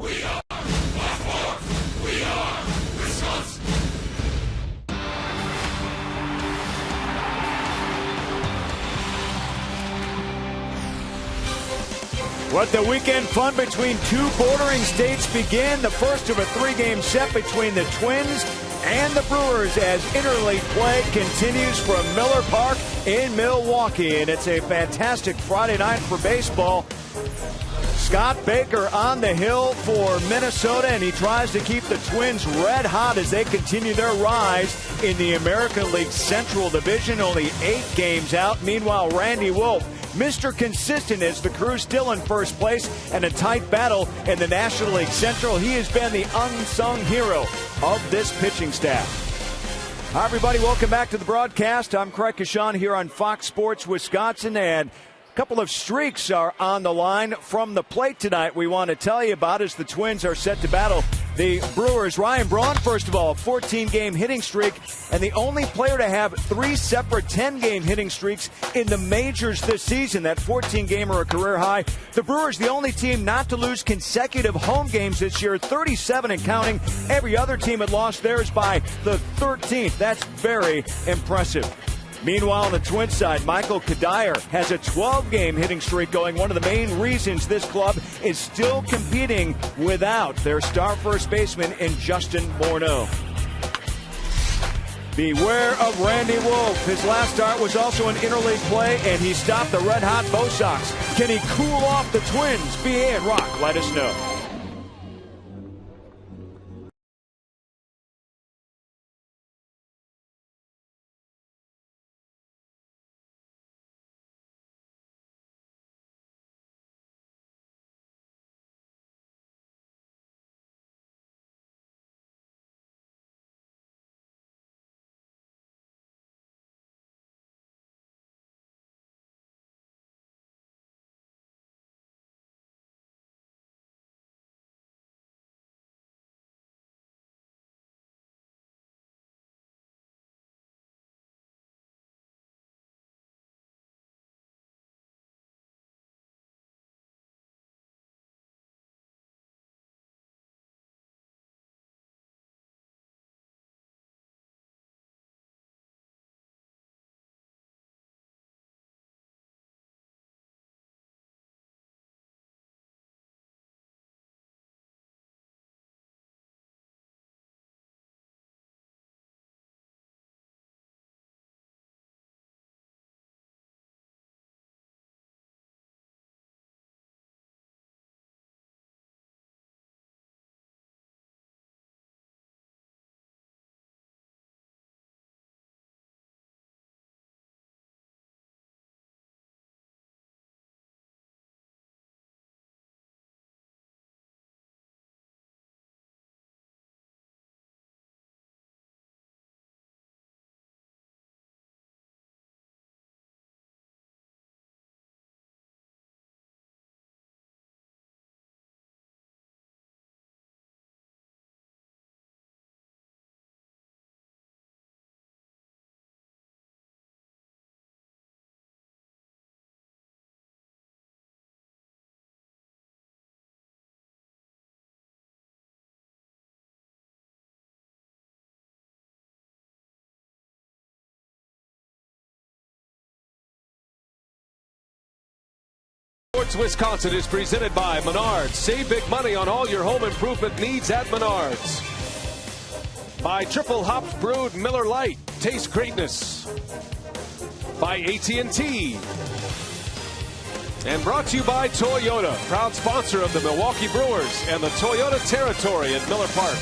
We are Blackboard. We are Wisconsin. Let the weekend fun between two bordering states begin. The first of a three-game set between the Twins and the Brewers as interleague play continues from Miller Park in Milwaukee. And it's a fantastic Friday night for baseball. Scott Baker on the hill for Minnesota, and he tries to keep the Twins red hot as they continue their rise in the American League Central Division, only 8 games out. Meanwhile, Randy Wolf, Mr. Consistent, is the crew still in first place and a tight battle in the National League Central. He has been the unsung hero of this pitching staff. Hi, everybody. Welcome back to the broadcast. I'm Craig Kashan here on Fox Sports Wisconsin, and couple of streaks are on the line from the plate tonight we want to tell you about as the Twins are set to battle the Brewers. Ryan Braun, first of all, a 14-game hitting streak, and the only player to have 3 separate 10-game hitting streaks in the majors this season. That 14-gamer a career high. The Brewers, the only team not to lose consecutive home games this year, 37 and counting. Every other team had lost theirs by the 13th. That's very impressive. Meanwhile, on the Twins side, Michael Kadire has a 12-game hitting streak going. One of the main reasons this club is still competing without their star first baseman in Justin Morneau. Beware of Randy Wolf. His last start was also an interleague play, and he stopped the red-hot Bo Sox. Can he cool off the Twins? BA and Rock, let us know. Sports Wisconsin is presented by Menards. Save big money on all your home improvement needs at Menards. By Triple Hops Brewed Miller Lite. Taste greatness. By AT&T. And brought to you by Toyota, proud sponsor of the Milwaukee Brewers and the Toyota territory at Miller Park.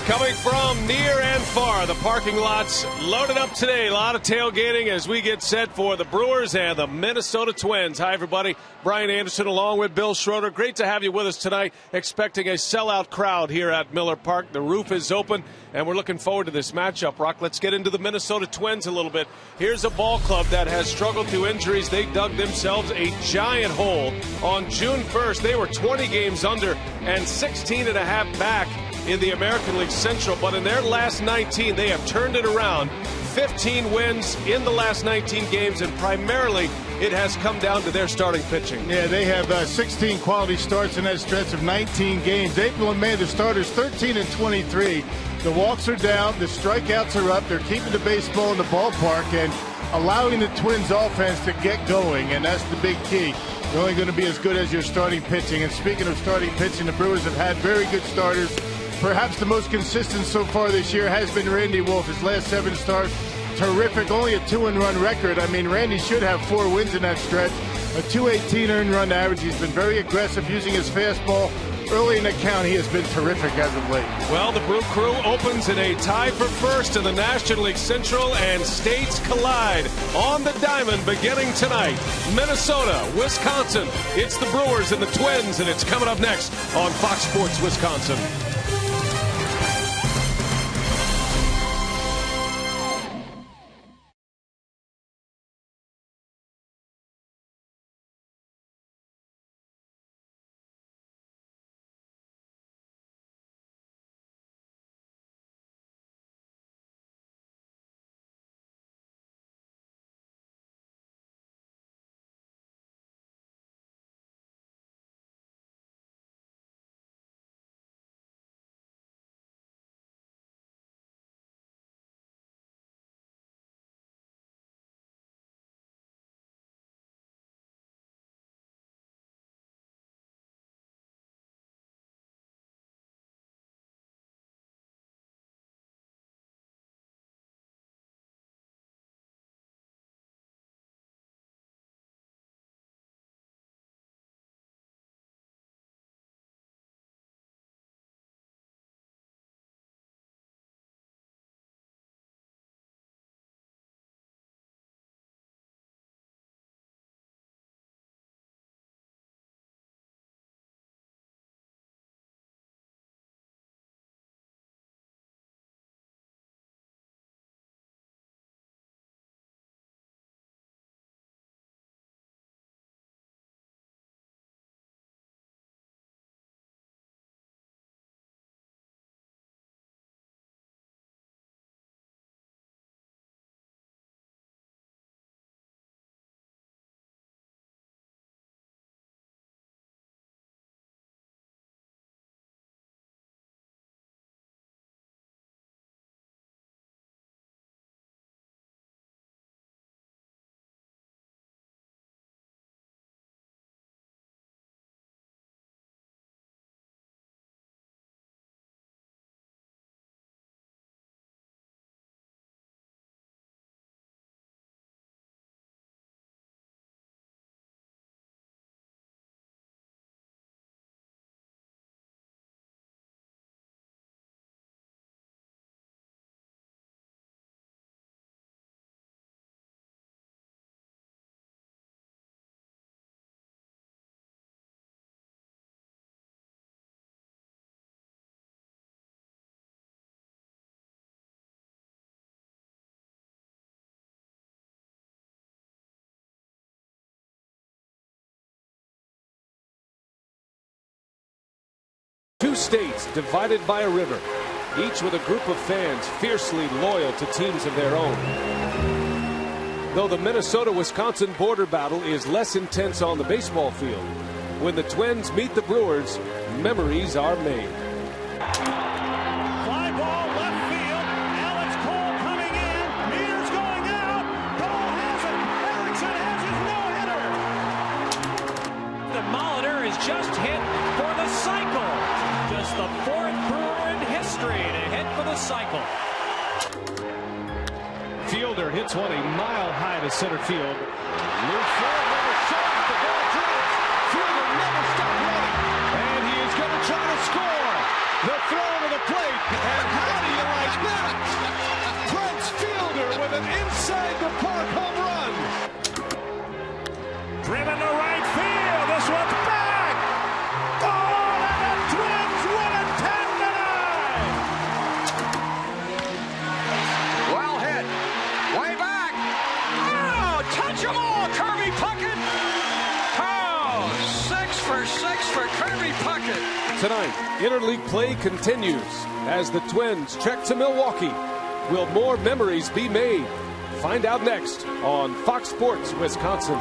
Coming from near and far, the parking lot's loaded up today. A lot of tailgating as we get set for the Brewers and the Minnesota Twins. Hi, everybody. Brian Anderson along with Bill Schroeder. Great to have you with us tonight. Expecting a sellout crowd here at Miller Park. The roof is open, and we're looking forward to this matchup. Rock, let's get into the Minnesota Twins a little bit. Here's a ball club that has struggled through injuries. They dug themselves a giant hole. On June 1st, they were 20 games under and 16 and a half back in the American League Central, but in their last 19, they have turned it around. 15 wins in the last 19 games, and primarily it has come down to their starting pitching. Yeah, they have 16 quality starts in that stretch of 19 games. April and May, the starters 13 and 23. The walks are down, the strikeouts are up. They're keeping the baseball in the ballpark and allowing the Twins offense to get going, and that's the big key. You're only going to be as good as your starting pitching. And speaking of starting pitching, the Brewers have had very good starters. Perhaps the most consistent so far this year has been Randy Wolf. His last 7 starts, terrific. Only a 2-run record. I mean, Randy should have 4 wins in that stretch. A .218 earned run average. He's been very aggressive using his fastball. Early in the count, he has been terrific as of late. Well, the Brew Crew opens in a tie for first in the National League Central, and states collide on the diamond beginning tonight. Minnesota, Wisconsin. It's the Brewers and the Twins, and it's coming up next on Fox Sports Wisconsin. Two states divided by a river, each with a group of fans fiercely loyal to teams of their own. Though the Minnesota-Wisconsin border battle is less intense on the baseball field, when the Twins meet the Brewers, memories are made. Fly ball left field. Alex Cole coming in. Meters going out. Cole has it. Erickson has his no-hitter. The Molitor is just hit for the cycle. Just the 4th Brewer in history to hit for the cycle. Fielder hits one a mile high to center field. Move forward with a shot. The ball drops. Fielder never stopped running. And he is going to try to score. The throw to the plate. And how do you like that? Prince Fielder with an inside the park home run. Driven to right field. This one's back. Oh, and the Twins win it 10-9. Well hit. Way back. Oh, touch them all. Kirby Puckett. Oh, 6 for 6 for Kirby Puckett. Tonight, interleague play continues as the Twins trek to Milwaukee Will more memories be made? Find out next on Fox Sports Wisconsin.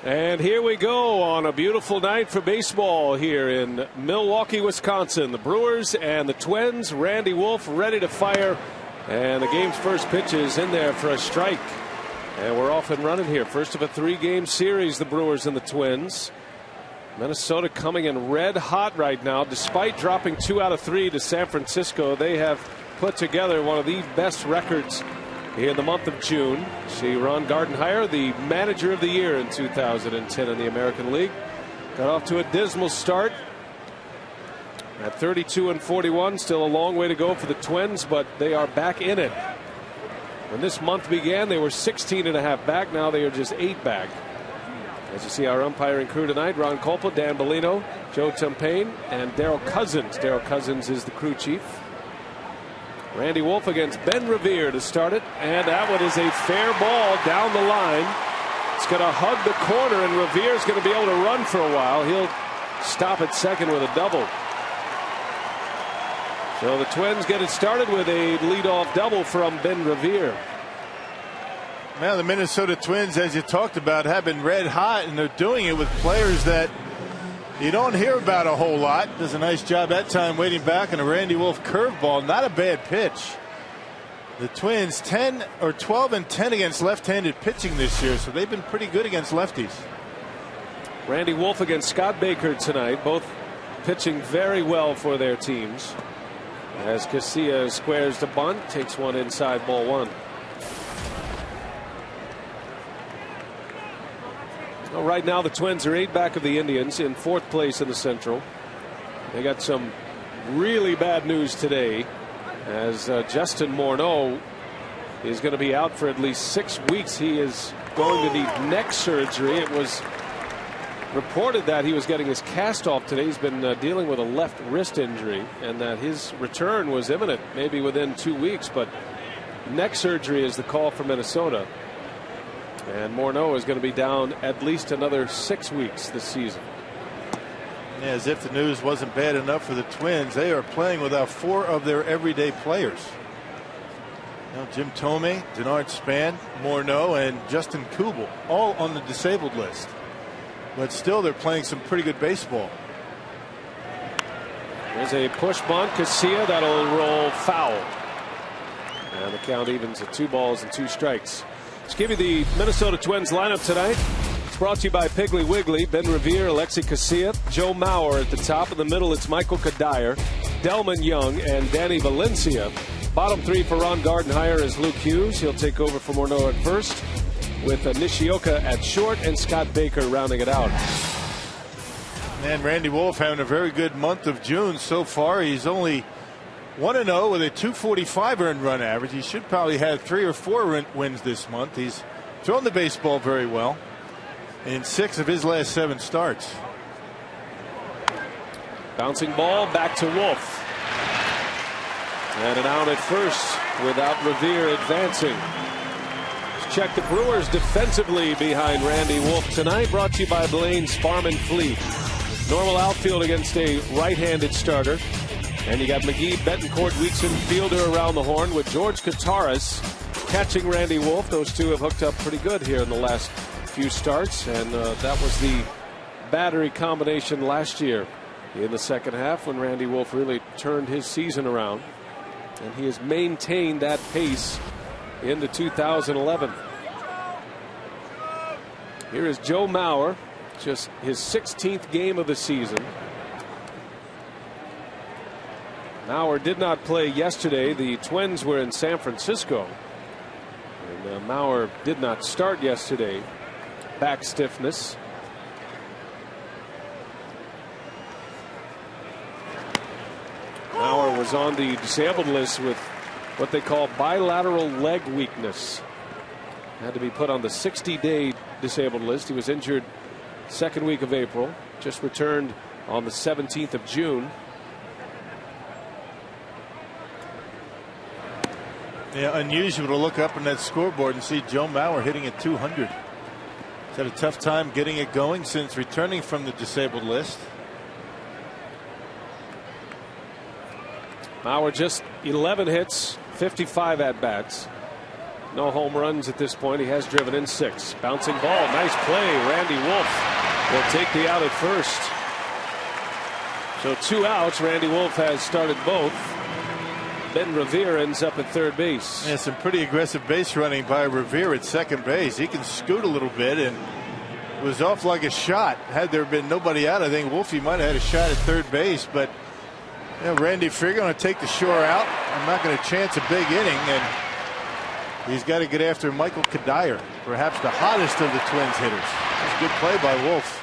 And here we go on a beautiful night for baseball here in Milwaukee, Wisconsin. The Brewers and the Twins. Randy Wolf ready to fire. And the game's first pitch is in there for a strike. And we're off and running here. First of a 3-game series, the Brewers and the Twins. Minnesota coming in red hot right now. Despite dropping 2 out of 3 to San Francisco, they have put together one of the best records in the month of June. See Ron Gardenhire, the manager of the year in 2010 in the American League. Got off to a dismal start at 32-41. Still a long way to go for the Twins, but they are back in it. When this month began, they were 16.5 back. Now they are just 8 back. As you see our umpiring crew tonight, Ron Kolpa, Dan Bellino, Joe Tumpain, and Daryl Cousins. Daryl Cousins is the crew chief. Randy Wolf against Ben Revere to start it, and that one is a fair ball down the line. It's going to hug the corner, and Revere's going to be able to run for a while. He'll stop at second with a double. So the Twins get it started with a leadoff double from Ben Revere. Now the Minnesota Twins, as you talked about, have been red hot, and they're doing it with players that you don't hear about a whole lot. Does a nice job that time waiting back on a Randy Wolf curveball. Not a bad pitch. The Twins 12-10 against left-handed pitching this year, so they've been pretty good against lefties. Randy Wolf against Scott Baker tonight, both pitching very well for their teams. As Casilla squares the bunt, takes one inside, ball 1. Well, right now the Twins are 8 back of the Indians in 4th place in the Central. They got some really bad news today, as Justin Morneau is going to be out for at least 6 weeks. He is going to need neck surgery. It was reported that he was getting his cast off today. He's been dealing with a left wrist injury, and that his return was imminent, maybe within 2 weeks. But neck surgery is the call for Minnesota. And Morneau is going to be down at least another 6 weeks this season. Yeah, as if the news wasn't bad enough for the Twins, they are playing without 4 of their everyday players. Now, Jim Thome, Denard Span, Morneau, and Justin Kubel, all on the disabled list. But still, they're playing some pretty good baseball. There's a push bunt. Casilla, that'll roll foul. And the count evens at 2 balls and 2 strikes. Let's give you the Minnesota Twins lineup tonight. It's brought to you by Piggly Wiggly. Ben Revere, Alexi Casilla, Joe Mauer at the top. In the middle, it's Michael Kadire, Delman Young, and Danny Valencia. Bottom 3 for Ron Gardenhire is Luke Hughes. He'll take over for Morneau at first, with Nishioka at short and Scott Baker rounding it out. And Randy Wolf having a very good month of June so far. He's only 1-0 with a 245 earned run average. He should probably have 3 or 4 wins this month. He's thrown the baseball very well in 6 of his last 7 starts. Bouncing ball back to Wolf. And an out at first without Revere advancing. Let's check the Brewers defensively behind Randy Wolf tonight. Brought to you by Blaine's Farm and Fleet. Normal outfield against a right-handed starter. And you got McGee, Betancourt, Weekson, Fielder around the horn with George Kataris catching Randy Wolf. Those two have hooked up pretty good here in the last few starts. And that was the battery combination last year in the second half when Randy Wolf really turned his season around. And he has maintained that pace into 2011. Here is Joe Mauer, just his 16th game of the season. Mauer did not play yesterday. The Twins were in San Francisco. And Mauer did not start yesterday. Back stiffness. Mauer was on the disabled list with what they call bilateral leg weakness. Had to be put on the 60-day disabled list. He was injured second week of April. Just returned on the 17th of June. Yeah, unusual to look up on that scoreboard and see Joe Mauer hitting at 200. He's had a tough time getting it going since returning from the disabled list. Mauer just 11 hits, 55 at bats. No home runs at this point. He has driven in 6. Bouncing ball. Nice play. Randy Wolf will take the out at first. So 2 outs. Randy Wolf has started both. Ben Revere ends up at third base. Yeah, some pretty aggressive base running by Revere at second base. He can scoot a little bit and was off like a shot. Had there been nobody out, I think Wolfie might have had a shot at third base. But Randy Revere going to take the shore out. I'm not going to chance a big inning, and he's got to get after Michael Kadire, perhaps the hottest of the Twins hitters. That's a good play by Wolf.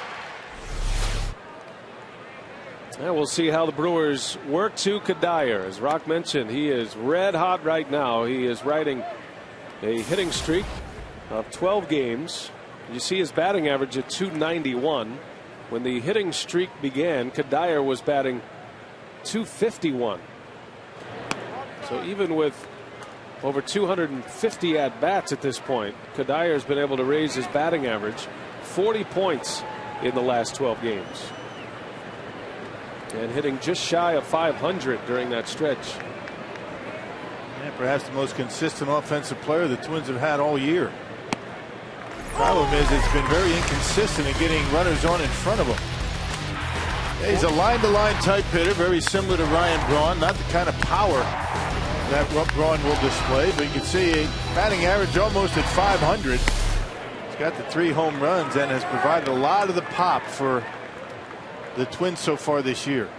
And we'll see how the Brewers work to Kadire. As Rock mentioned, he is red hot right now. He is riding a hitting streak of 12 games. You see his batting average at .291. When the hitting streak began, Kadire was batting .251. So even with over 250 at bats at this point, Kadire has been able to raise his batting average 40 points in the last 12 games. And hitting just shy of 500 during that stretch. And perhaps the most consistent offensive player the Twins have had all year. Problem is, it's been very inconsistent in getting runners on in front of him. Yeah, he's a line-to-line type hitter, very similar to Ryan Braun. Not the kind of power that Braun will display, but you can see a batting average almost at 500. He's got the 3 home runs and has provided a lot of the pop for the Twins so far this year.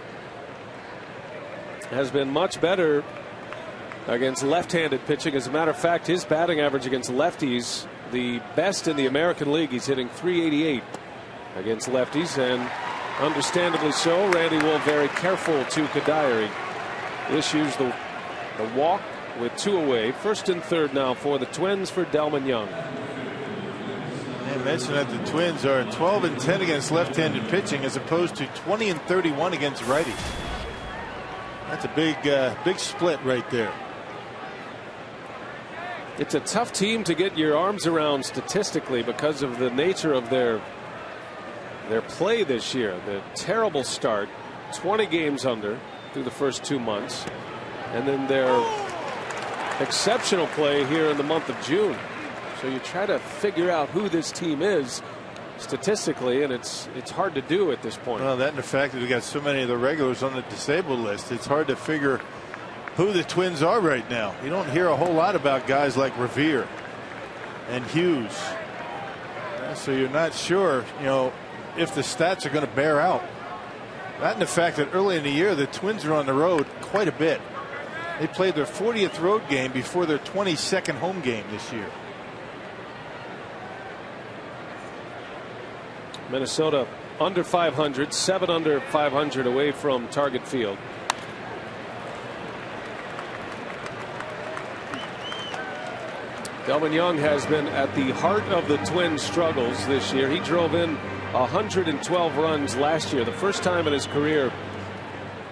Has been much better against left-handed pitching. As a matter of fact, his batting average against lefties, the best in the American League. He's hitting .388 against lefties, and understandably so. Randy Wolf very careful to Kadire. He issues the walk with 2 away. First and third now for the Twins for Delmon Young. I mentioned that the Twins are 12-10 against left-handed pitching, as opposed to 20-31 against righties. That's a big split right there. It's a tough team to get your arms around statistically because of the nature of their play this year. The terrible start, 20 games under through the first 2 months, and then their exceptional play here in the month of June. So you try to figure out who this team is statistically, and it's hard to do at this point. Well, that and the fact that we got so many of the regulars on the disabled list, it's hard to figure who the Twins are right now. You don't hear a whole lot about guys like Revere and Hughes, so you're not sure, if the stats are going to bear out. That and the fact that early in the year the Twins are on the road quite a bit. They played their 40th road game before their 22nd home game this year. Minnesota under 500, 7 under 500 away from target field. Delmon Young has been at the heart of the Twins' struggles this year. He drove in 112 runs last year, the first time in his career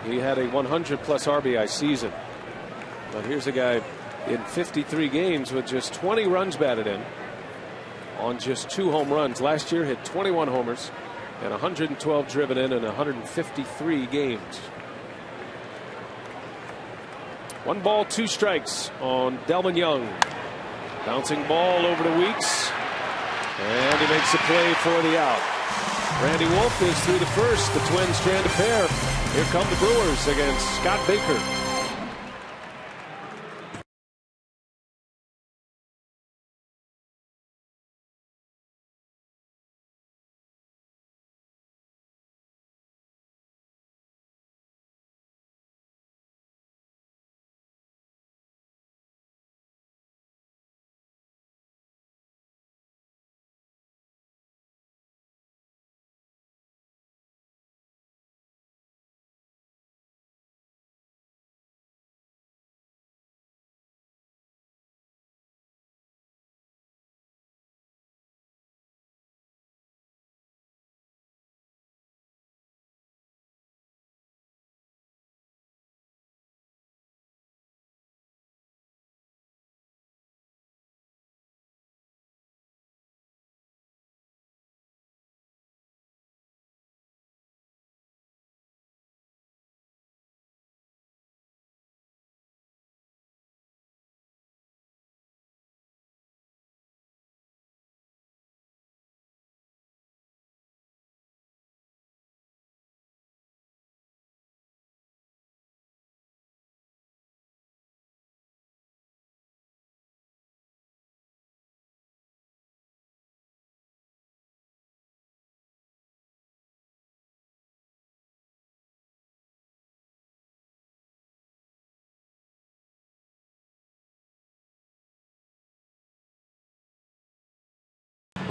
he had a 100-plus RBI season. But here's a guy in 53 games with just 20 runs batted in on just 2 home runs. Last year hit 21 homers and 112 driven in 153 games. 1 ball, 2 strikes on Delmon Young. Bouncing ball over to Weeks, and he makes a play for the out. Randy Wolf is through the first. The Twins strand a pair. Here come the Brewers against Scott Baker.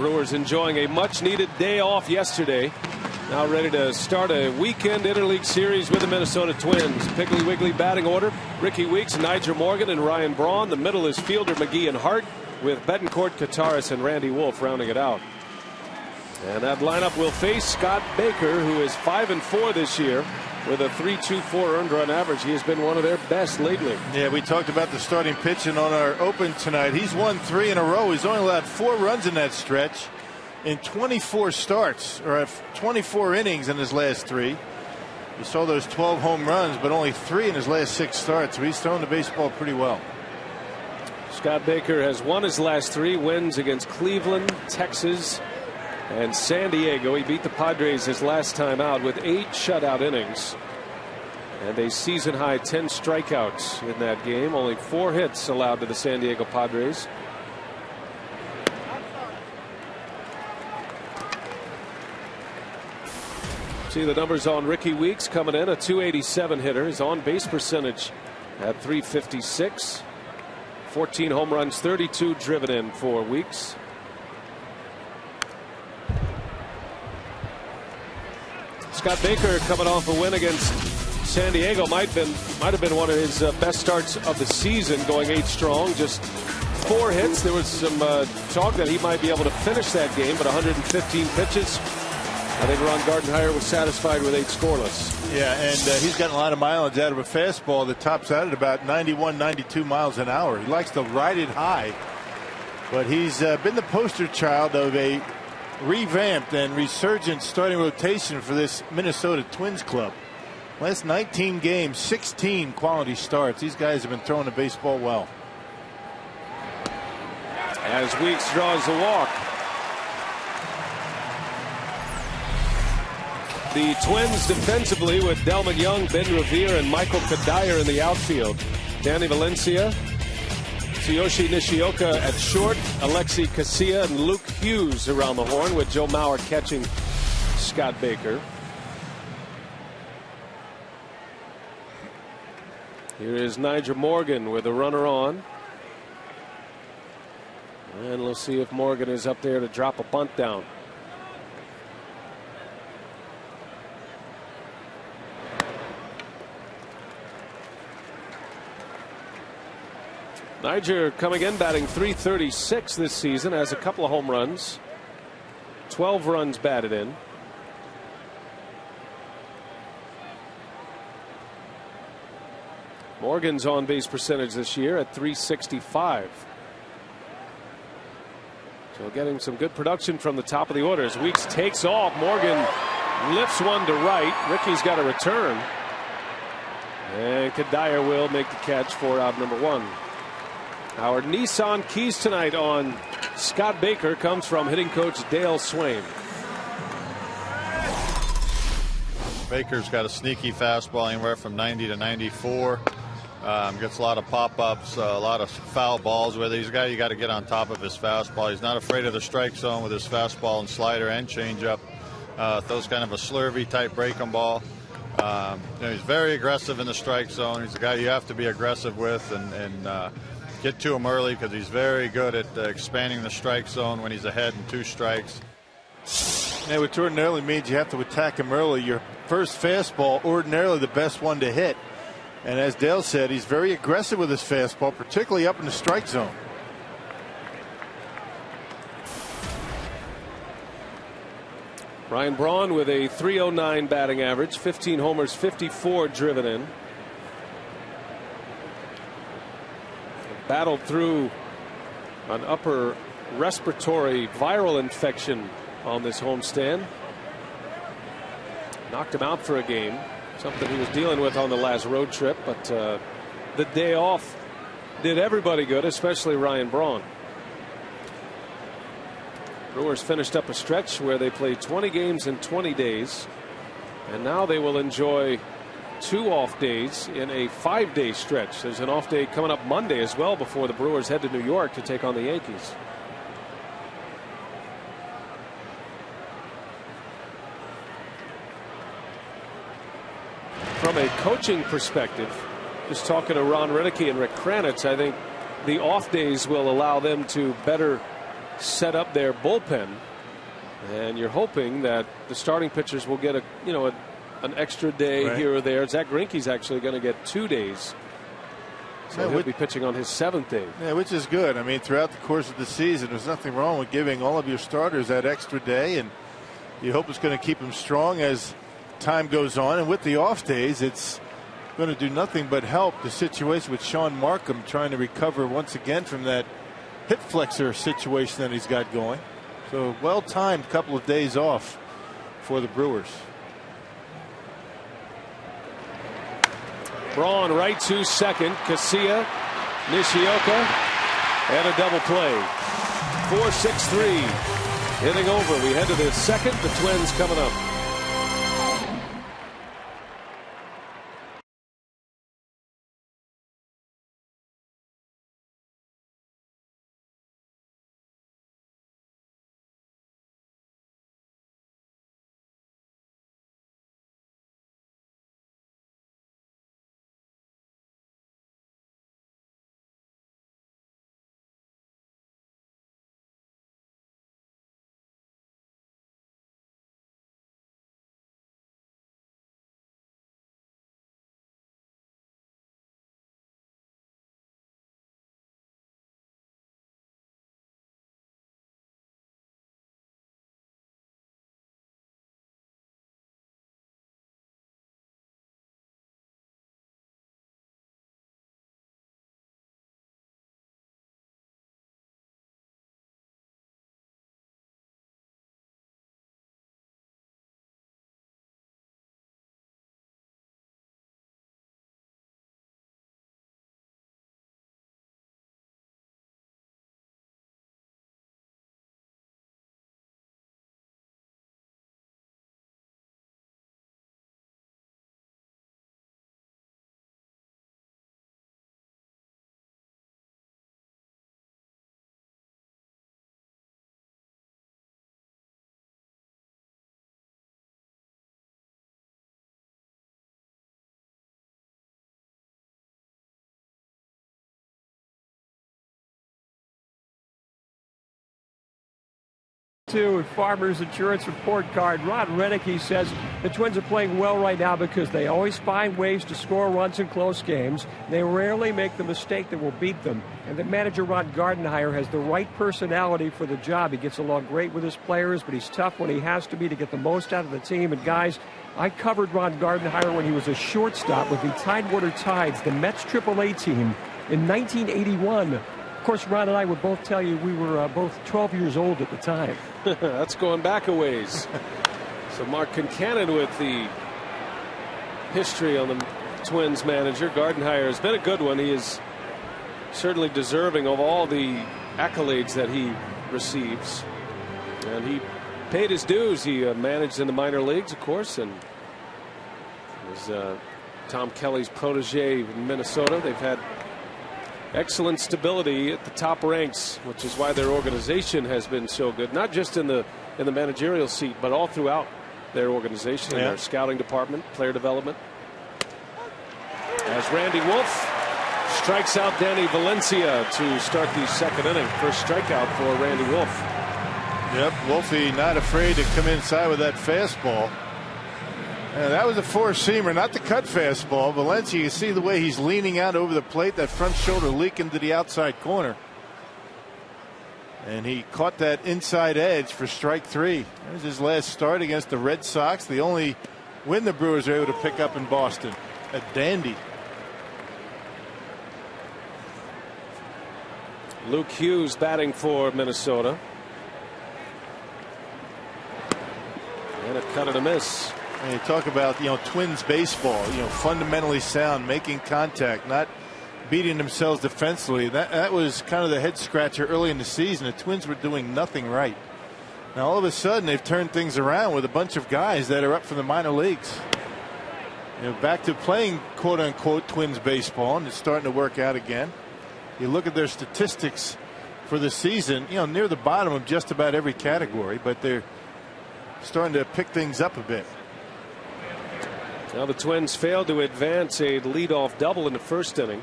Brewers enjoying a much-needed day off yesterday. Now ready to start a weekend interleague series with the Minnesota Twins. Piggly Wiggly batting order: Ricky Weeks, Nyjer Morgan, and Ryan Braun. The middle is Fielder, McGee, and Hart, with Betancourt, Kataris, and Randy Wolf rounding it out. And that lineup will face Scott Baker, who is 5-4 this year with a 3.24 earned run average. He has been one of their best lately. Yeah, we talked about the starting pitching on our open tonight. He's won 3 in a row. He's only allowed 4 runs in that stretch in 24 starts, or 24 innings in his last 3. You saw those 12 home runs, but only 3 in his last 6 starts. So he's throwing the baseball pretty well. Scott Baker has won his last 3 wins against Cleveland, Texas, and San Diego. He beat the Padres his last time out with 8 shutout innings and a season high 10 strikeouts in that game. Only 4 hits allowed to the San Diego Padres. See the numbers on Ricky Weeks coming in: a .287 hitter. His on base percentage at .356. 14 home runs, 32 driven in for Weeks. Scott Baker coming off a win against San Diego. Might have been one of his best starts of the season, going 8 strong, just 4 hits. There was some talk that he might be able to finish that game, but 115 pitches. I think Ron Gardenhire was satisfied with 8 scoreless. Yeah, and he's gotten a lot of mileage out of a fastball that tops out at about 91, 92 miles an hour. He likes to ride it high, but he's been the poster child of a revamped and resurgent starting rotation for this Minnesota Twins club. Last 19 games, 16 quality starts. These guys have been throwing the baseball well. As Weeks draws the walk. The Twins defensively with Delmon Young, Ben Revere, and Michael Kadire in the outfield. Danny Valencia, Tsuyoshi Nishioka at short, Alexi Casilla and Luke Hughes around the horn, with Joe Mauer catching Scott Baker. Here is Nyjer Morgan with a runner on. And let's see if Morgan is up there to drop a bunt down. Nyjer coming in batting .336 this season, has a couple of home runs, 12 runs batted in. Morgan's on base percentage this year at .365. So getting some good production from the top of the order. As Weeks takes off, Morgan lifts one to right. Ricky's got a return, and Kadire will make the catch for out number 1. Our Nissan keys tonight on Scott Baker comes from hitting coach Dale Swain. Baker's got a sneaky fastball anywhere from 90 to 94. Gets a lot of pop-ups, a lot of foul balls with it. He's a guy you got to get on top of his fastball. He's not afraid of the strike zone with his fastball and slider and changeup. Throws kind of a slurvy type breaking ball. He's very aggressive in the strike zone. He's a guy you have to be aggressive with and get to him early, because he's very good at expanding the strike zone when he's ahead in 2 strikes. Yeah, which ordinarily means you have to attack him early. Your first fastball, ordinarily the best one to hit. And as Dale said, he's very aggressive with his fastball, particularly up in the strike zone. Ryan Braun with a .309 batting average, 15 homers, 54 driven in. Battled through an upper respiratory viral infection on this homestand. Knocked him out for a game, something he was dealing with on the last road trip, but the day off did everybody good, especially Ryan Braun. Brewers finished up a stretch where they played 20 games in 20 days, and now they will enjoy 2 off days in a 5-day stretch. There's an off day coming up Monday as well before the Brewers head to New York to take on the Yankees. From a coaching perspective, just talking to Ron Renicky and Rick Kranitz, I think the off days will allow them to better set up their bullpen, and you're hoping that the starting pitchers will get an extra day here or there. Zach Greinke's actually going to get 2 days. So he'll be pitching on his 7th day. Yeah, which is good. I mean, throughout the course of the season, there's nothing wrong with giving all of your starters that extra day, and you hope it's going to keep them strong as time goes on. And with the off days, it's going to do nothing but help the situation with Sean Markham trying to recover once again from that hip flexor situation that he's got going. So well-timed couple of days off for the Brewers. Braun right to second. Casilla, Nishioka, and a double play. 4-6-3. Hitting over. We head to the second. The Twins coming up. To Farmers Insurance report card, Ron Renicky says the Twins are playing well right now because they always find ways to score runs in close games. They rarely make the mistake that will beat them. And that manager Ron Gardenhire has the right personality for the job. He gets along great with his players, but he's tough when he has to be to get the most out of the team. And guys, I covered Ron Gardenhire when he was a shortstop with the Tidewater Tides, the Mets AAA team, in 1981. Of course, Ron and I would both tell you we were both 12 years old at the time. That's going back a ways. So Mark Concannon with the history on the Twins manager. Gardenhire has been a good one. He is certainly deserving of all the accolades that he receives. And he paid his dues. He managed in the minor leagues, of course, and was Tom Kelly's protege in Minnesota. They've had excellent stability at the top ranks, which is why their organization has been so good, not just in the managerial seat, but all throughout their organization, their scouting department, player development. As Randy Wolf strikes out Danny Valencia to start the second inning. First strikeout for Randy Wolf. Yep, Wolfie not afraid to come inside with that fastball. And that was a four-seamer, not the cut fastball. Valencia, you see the way he's leaning out over the plate, that front shoulder leaking to the outside corner. And he caught that inside edge for strike three. That was his last start against the Red Sox, the only win the Brewers are able to pick up in Boston. A dandy. Luke Hughes batting for Minnesota. And a cut and a miss. And you talk about, Twins baseball, fundamentally sound, making contact, not beating themselves defensively. That was kind of the head scratcher early in the season. The Twins were doing nothing right. Now all of a sudden they've turned things around with a bunch of guys that are up from the minor leagues. Back to playing quote unquote Twins baseball, and it's starting to work out again. You look at their statistics for the season, near the bottom of just about every category, but they're starting to pick things up a bit. Now the Twins failed to advance a leadoff double in the first inning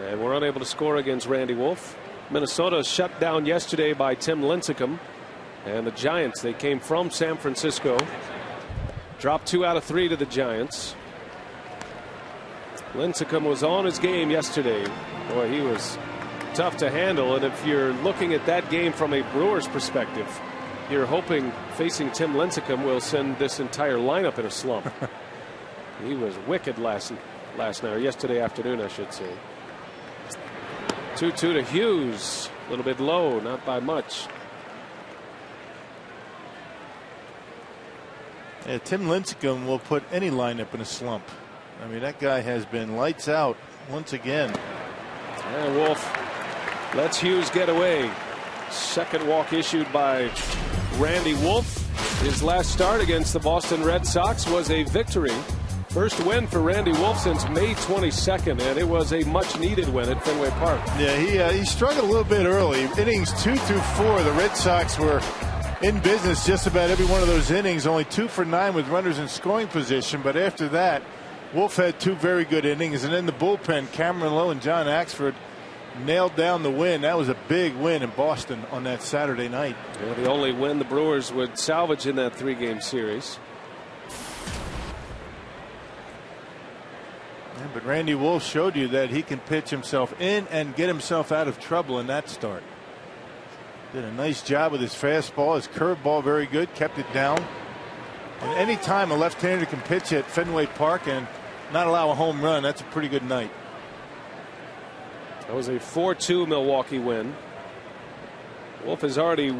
and were unable to score against Randy Wolf. Minnesota shut down yesterday by Tim Lincecum, and the Giants, they came from San Francisco, dropped 2 out of 3 to the Giants. Lincecum was on his game yesterday. Boy, he was tough to handle, and if you're looking at that game from a Brewers perspective, you're hoping facing Tim Lincecum will send this entire lineup in a slump. He was wicked last night, or yesterday afternoon, I should say. 2-2 to Hughes. A little bit low, not by much. Yeah, Tim Lincecum will put any lineup in a slump. I mean, that guy has been lights out once again. And Wolf lets Hughes get away. Second walk issued by Randy Wolf. His last start against the Boston Red Sox was a victory. First win for Randy Wolf since May 22nd, and it was a much needed win at Fenway Park. Yeah, he struggled a little bit early. Innings 2 through 4, the Red Sox were in business just about every one of those innings. Only 2 for 9 with runners in scoring position. But after that, Wolf had 2 very good innings, and in the bullpen, Cameron Lowe and John Axford nailed down the win. That was a big win in Boston on that Saturday night. Yeah, the only win the Brewers would salvage in that 3-game series. Yeah, but Randy Wolf showed you that he can pitch himself in and get himself out of trouble in that start. Did a nice job with his fastball, his curveball very good, kept it down. And any time a left-hander can pitch at Fenway Park and not allow a home run, that's a pretty good night. That was a 4-2 Milwaukee win. Wolf has already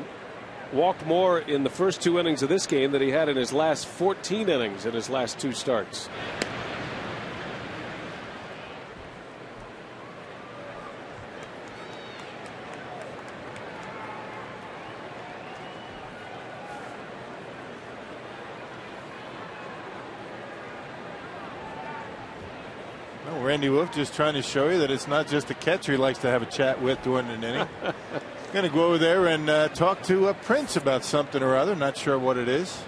walked more in the first 2 innings of this game than he had in his last 14 innings in his last 2 starts. Randy Wolf just trying to show you that it's not just the catcher he likes to have a chat with during an inning. Going to go over there and talk to Prince about something or other. Not sure what it is.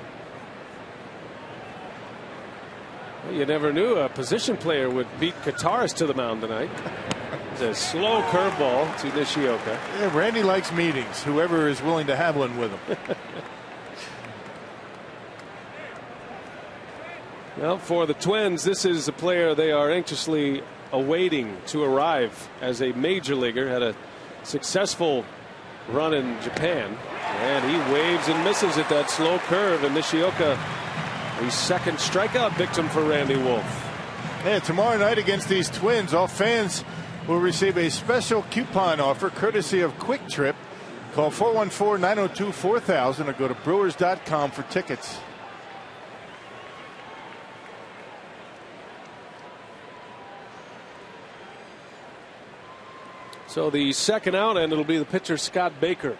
Well, you never knew a position player would beat guitarist to the mound tonight. It's a slow curveball to Nishioka. Yeah, Randy likes meetings. Whoever is willing to have one with him. Well, for the Twins, this is a player they are anxiously awaiting to arrive as a major leaguer. Had a successful run in Japan, and he waves and misses at that slow curve. And Nishioka, the second strikeout victim for Randy Wolf. Yeah, tomorrow night against these Twins, all fans will receive a special coupon offer courtesy of Quick Trip. Call 414-902-4000 or go to Brewers.com for tickets. So the second out, and it'll be the pitcher Scott Baker.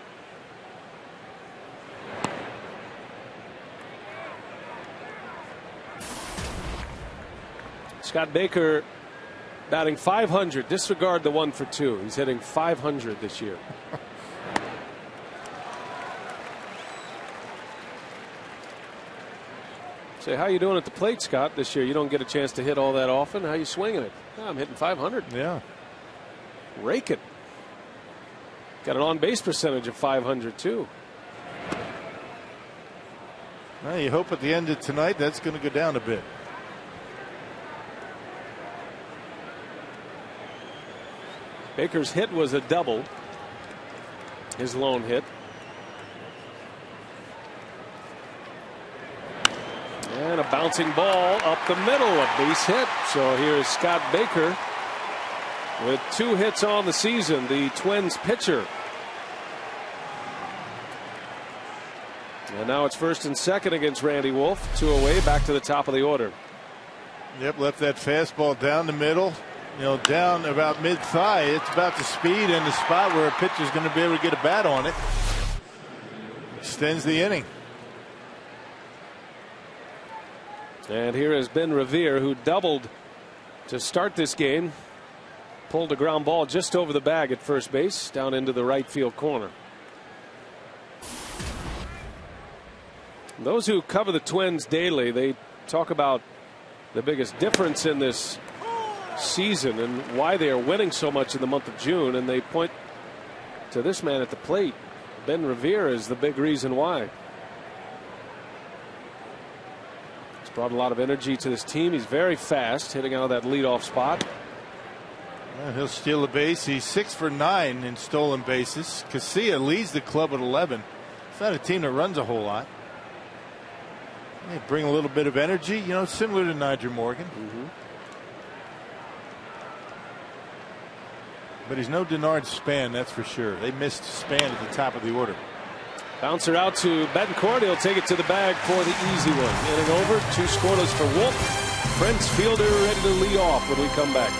Scott Baker batting .500. Disregard the 1 for 2. He's hitting .500 this year. Say, how you doing at the plate, Scott, this year? You don't get a chance to hit all that often. How you swinging it? Oh, I'm hitting .500. Yeah. Rake it. Got an on-base percentage of .500 too. Well, you hope at the end of tonight that's going to go down a bit. Baker's hit was a double. His lone hit. And a bouncing ball up the middle, a base hit. So here's Scott Baker with 2 hits on the season, the Twins pitcher. And now it's first and second against Randy Wolf. 2 away, back to the top of the order. Yep, left that fastball down the middle, down about mid-thigh. It's about the speed and the spot where a pitcher's going to be able to get a bat on it. Extends the inning. And here has Ben Revere, who doubled to start this game. Pulled a ground ball just over the bag at first base, down into the right field corner. Those who cover the Twins daily, they talk about the biggest difference in this season and why they are winning so much in the month of June, and they point to this man at the plate. Ben Revere is the big reason why. He's brought a lot of energy to this team. He's very fast, hitting out of that leadoff spot. Well, he'll steal a base. He's 6 for 9 in stolen bases. Casilla leads the club at 11. It's not a team that runs a whole lot. They bring a little bit of energy, you know, similar to Nyjer Morgan. But he's no Denard Span, that's for sure. They missed Span at the top of the order. Bouncer out to Betancourt. He'll take it to the bag for the easy one. Inning over. 2 scoreless for Wolf. Prince Fielder ready to lead off when we come back.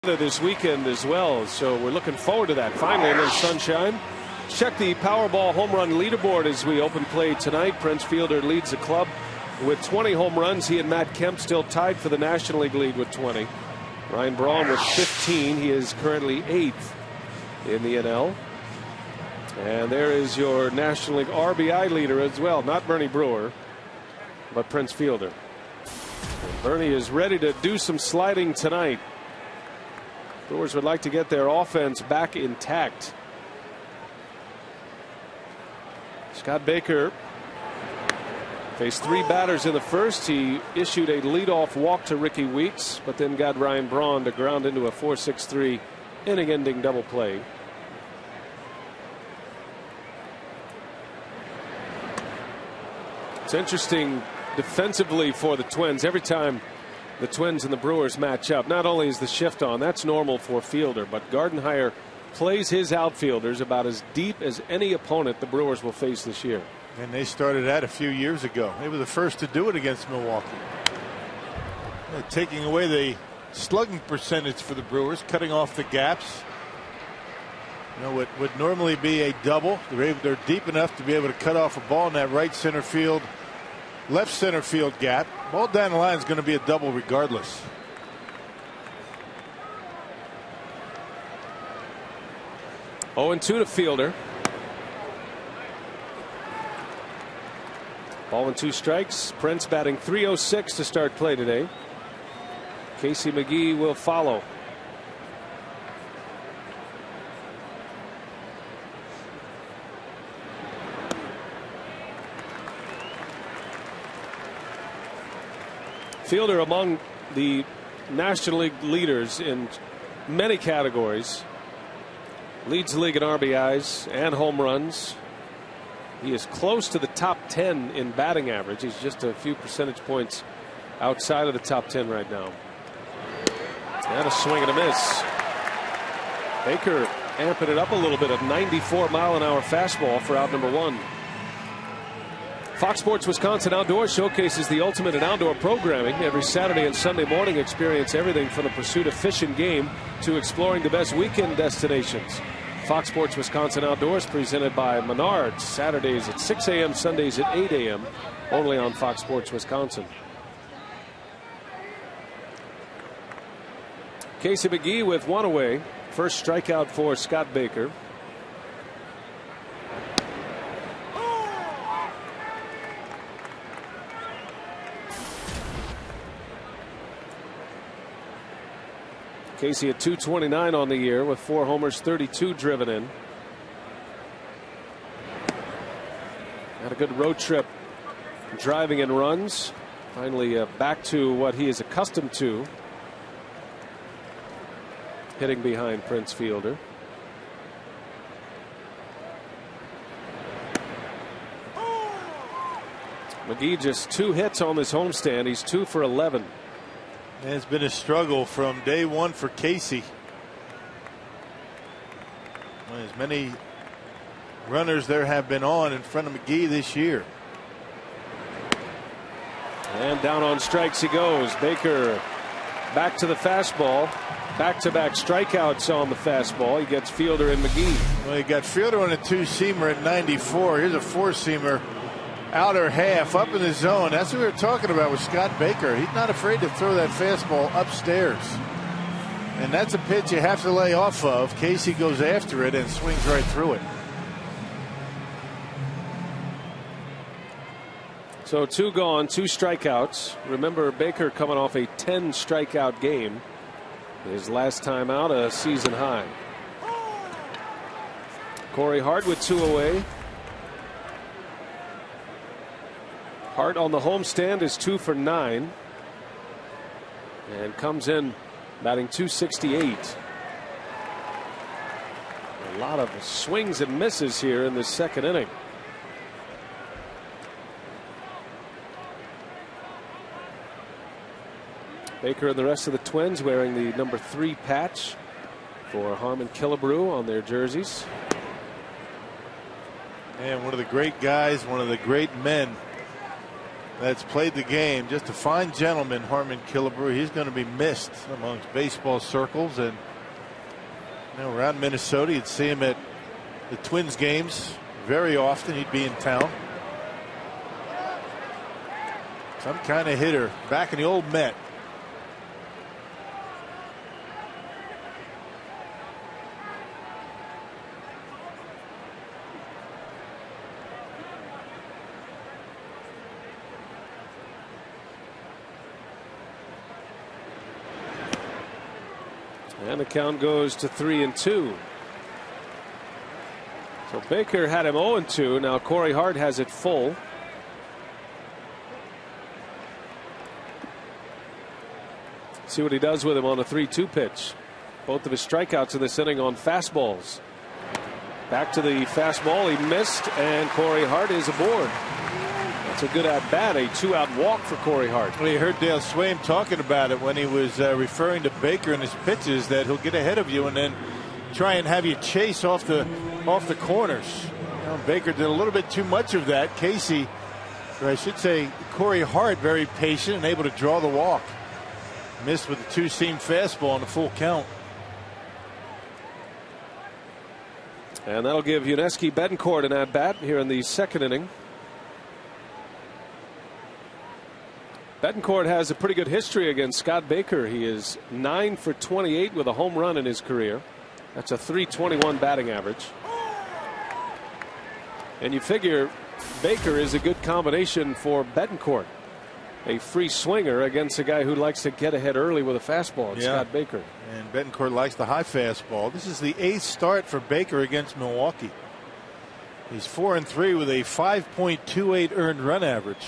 This weekend as well, so we're looking forward to that. Finally, a little sunshine. Check the Powerball home run leaderboard as we open play tonight. Prince Fielder leads the club with 20 home runs. He and Matt Kemp still tied for the National League lead with 20. Ryan Braun with 15. He is currently 8th in the NL. And there is your National League RBI leader as well. Not Bernie Brewer, but Prince Fielder. And Bernie is ready to do some sliding tonight. Brewers would like to get their offense back intact. Scott Baker faced 3 batters in the first. He issued a leadoff walk to Ricky Weeks, but then got Ryan Braun to ground into a 4-6-3 inning-ending double play. It's interesting defensively for the Twins. Every time the Twins and the Brewers match up, not only is the shift on, that's normal for Fielder, but Gardenhire plays his outfielders about as deep as any opponent the Brewers will face this year. And they started that a few years ago. They were the first to do it against Milwaukee. They're taking away the slugging percentage for the Brewers, cutting off the gaps. You know, what would normally be a double, they're deep enough to be able to cut off a ball in that right center field, left center field gap. Ball down the line is going to be a double regardless. 0-2 to Fielder. Ball and 2 strikes. Prince batting .306 to start play today. Casey McGee will follow. Fielder among the National League leaders in many categories. Leads the league in RBIs and home runs. He is close to the top 10 in batting average. He's just a few percentage points outside of the top 10 right now. And a swing and a miss. Baker amping it up a little bit. A 94-mile-an-hour fastball for out number 1. Fox Sports Wisconsin Outdoors showcases the ultimate in outdoor programming. Every Saturday and Sunday morning, experience everything from the pursuit of fish and game to exploring the best weekend destinations. Fox Sports Wisconsin Outdoors presented by Menards. Saturdays at 6 a.m., Sundays at 8 a.m. only on Fox Sports Wisconsin. Casey McGee with one away. First strikeout for Scott Baker. Casey at 229 on the year with 4 homers, 32 driven in. Had a good road trip driving in runs. Finally back to what he is accustomed to. Hitting behind Prince Fielder. McGee just 2 hits on this homestand. He's 2 for 11. And it's been a struggle from day one for Casey. Well, as many runners there have been on in front of McGee this year. And down on strikes he goes. Baker back to the fastball. Back-to-back strikeouts on the fastball. He gets Fielder and McGee. Well, he got Fielder on a 2-seamer at 94. Here's a 4-seamer. Outer half up in the zone. That's what we were talking about with Scott Baker. He's not afraid to throw that fastball upstairs. And that's a pitch you have to lay off of. Casey goes after it and swings right through it. So 2 gone, 2 strikeouts. Remember, Baker coming off a 10 strikeout game. His last time out, a season high. Corey Hart with 2 away. Hart on the homestand is 2 for 9. And comes in batting .268. A lot of swings and misses here in the second inning. Baker and the rest of the Twins wearing the number 3 patch for Harmon Killebrew on their jerseys. And one of the great guys, one of the great men that's played the game. Just a fine gentleman, Harmon Killebrew. He's going to be missed amongst baseball circles. And around Minnesota, you'd see him at the Twins games very often. He'd be in town. Some kind of hitter back in the old Met. And the count goes to 3-2. So Baker had him 0-2. Now Corey Hart has it full. See what he does with him on a 3-2 pitch. Both of his strikeouts in this inning on fastballs. Back to the fastball. He missed, and Corey Hart is aboard. That's a good at bat, a 2-out walk for Corey Hart. Well, you heard Dale Swaim talking about it when he was referring to Baker and his pitches, that he'll get ahead of you and then try and have you chase off the corners. Baker did a little bit too much of that. Casey, or I should say Corey Hart, very patient and able to draw the walk. Missed with the 2-seam fastball on the full count. And that'll give Yuniesky Betancourt an at bat here in the second inning. Betancourt has a pretty good history against Scott Baker. He is 9 for 28 with a home run in his career. That's a .321 batting average. And you figure Baker is a good combination for Betancourt. A free swinger against a guy who likes to get ahead early with a fastball. It's Scott Baker. And Betancourt likes the high fastball. This is the 8th start for Baker against Milwaukee. He's 4-3 with a 5.28 earned run average.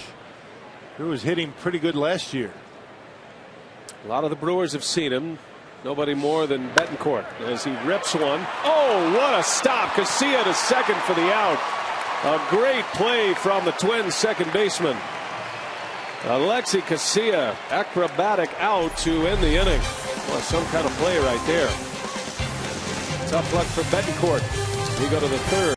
He was hitting pretty good last year. A lot of the Brewers have seen him. Nobody more than Betancourt as he rips one. Oh, what a stop. Casilla to second for the out. A great play from the Twins second baseman. Alexi Casilla, acrobatic out to end the inning. Well, some kind of play right there. Tough luck for Betancourt. We go to the third.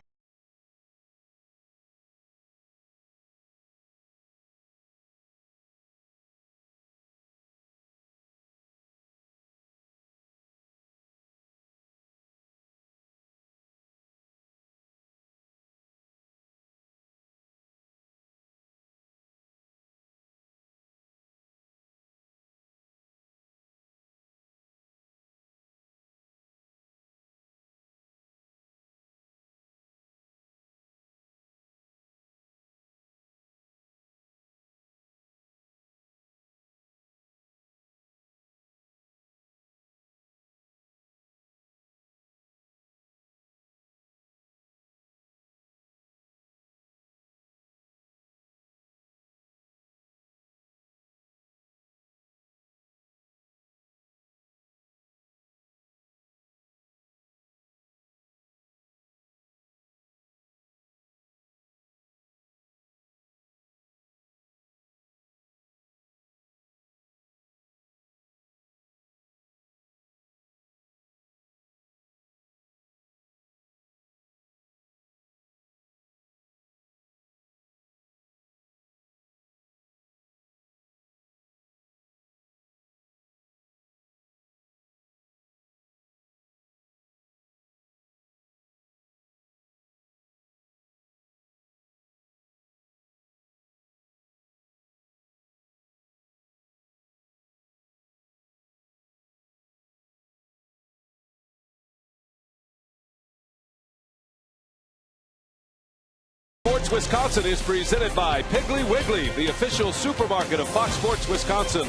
Sports Wisconsin is presented by Piggly Wiggly, the official supermarket of Fox Sports Wisconsin.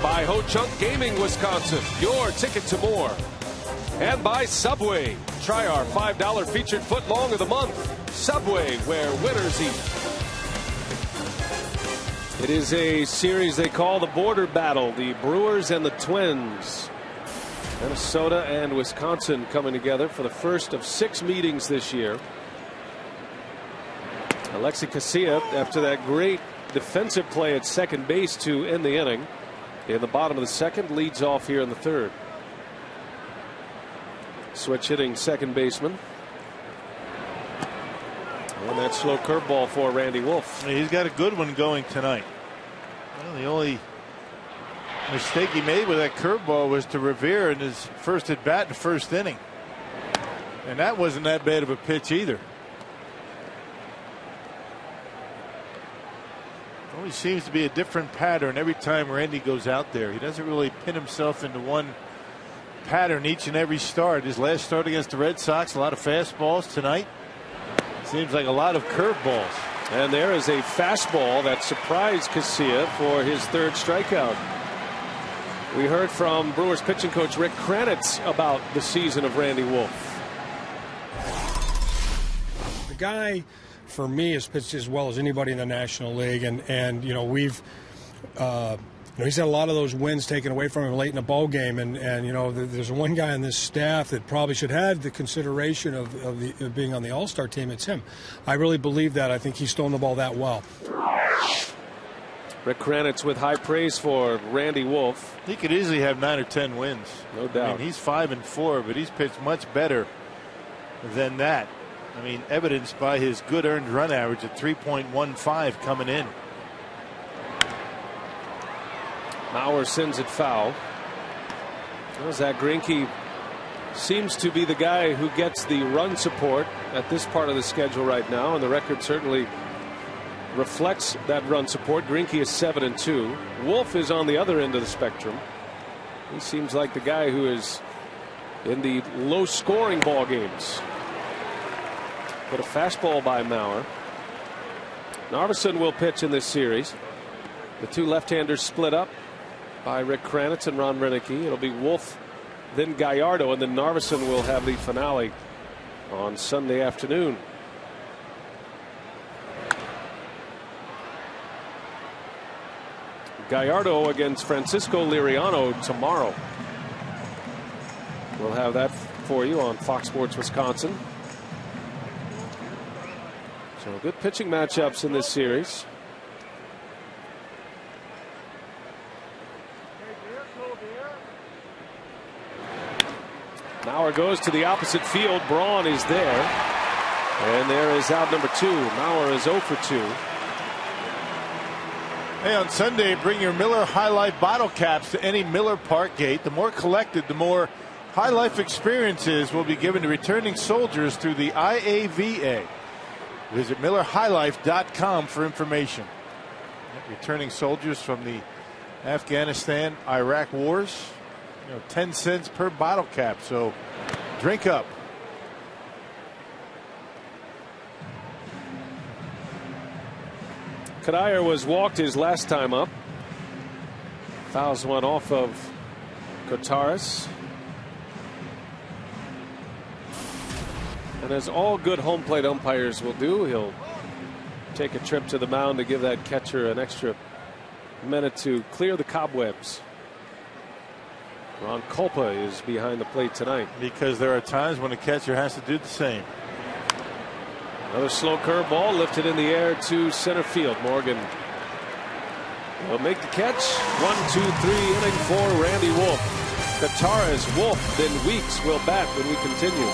By Ho Chunk Gaming Wisconsin, your ticket to more. And by Subway. Try our $5 featured footlong of the month. Subway, where winners eat. It is a series they call the Border Battle. The Brewers and the Twins. Minnesota and Wisconsin coming together for the first of 6 meetings this year. Alexi Casilla, after that great defensive play at second base to end the inning in the bottom of the second, leads off here in the third. Switch hitting second baseman. And that slow curveball for Randy Wolf. He's got a good one going tonight. Well, the only mistake he made with that curveball was to Revere in his first at bat in the first inning. And that wasn't that bad of a pitch either. Always seems to be a different pattern every time Randy goes out there. He doesn't really pin himself into one pattern each and every start. His last start against the Red Sox, a lot of fastballs. Tonight seems like a lot of curveballs. And there is a fastball that surprised Casilla for his third strikeout. We heard from Brewers pitching coach Rick Kranitz about the season of Randy Wolf. The guy, for me, has pitched as well as anybody in the National League, and you know, we've he's had a lot of those wins taken away from him late in the ball game, and you know, there's one guy on this staff that probably should have the consideration of being on the All-Star team. It's him. I really believe that. I think he's thrown the ball that well. Rick Kranitz with high praise for Randy Wolf. He could easily have 9 or 10 wins. No doubt. I mean, he's 5-4, but he's pitched much better than that. I mean, evidenced by his good earned run average at 3.15 coming in. Mauer sends it foul. Well, Zach Greinke seems to be the guy who gets the run support at this part of the schedule right now, and the record certainly reflects that run support. Greinke is 7-2. Wolf is on the other end of the spectrum. He seems like the guy who is in the low scoring ball games. But a fastball by Mauer. Narveson will pitch in this series. The two left-handers split up by Rick Kranitz and Ron Renicky. It'll be Wolf, then Gallardo, and then Narveson will have the finale on Sunday afternoon. Gallardo against Francisco Liriano tomorrow. We'll have that for you on Fox Sports Wisconsin. So good pitching matchups in this series. Mauer goes to the opposite field. Braun is there. And there is out number 2. Mauer is 0 for 2. Hey, on Sunday, bring your Miller High Life bottle caps to any Miller Park gate. The more collected, the more High Life experiences will be given to returning soldiers through the IAVA. Visit MillerHighLife.com for information. Returning soldiers from the Afghanistan, Iraq wars, 10 cents per bottle cap. So drink up. Kadire was walked his last time up. Fouls one off of Kotaris. And as all good home plate umpires will do, he'll take a trip to the mound to give that catcher an extra minute to clear the cobwebs. Ron Kulpa is behind the plate tonight. Because there are times when a catcher has to do the same. Another slow curveball lifted in the air to center field. Morgan will make the catch. 1, 2, 3 inning for Randy Wolf. Kotaris, Wolf, then Weeks will bat when we continue.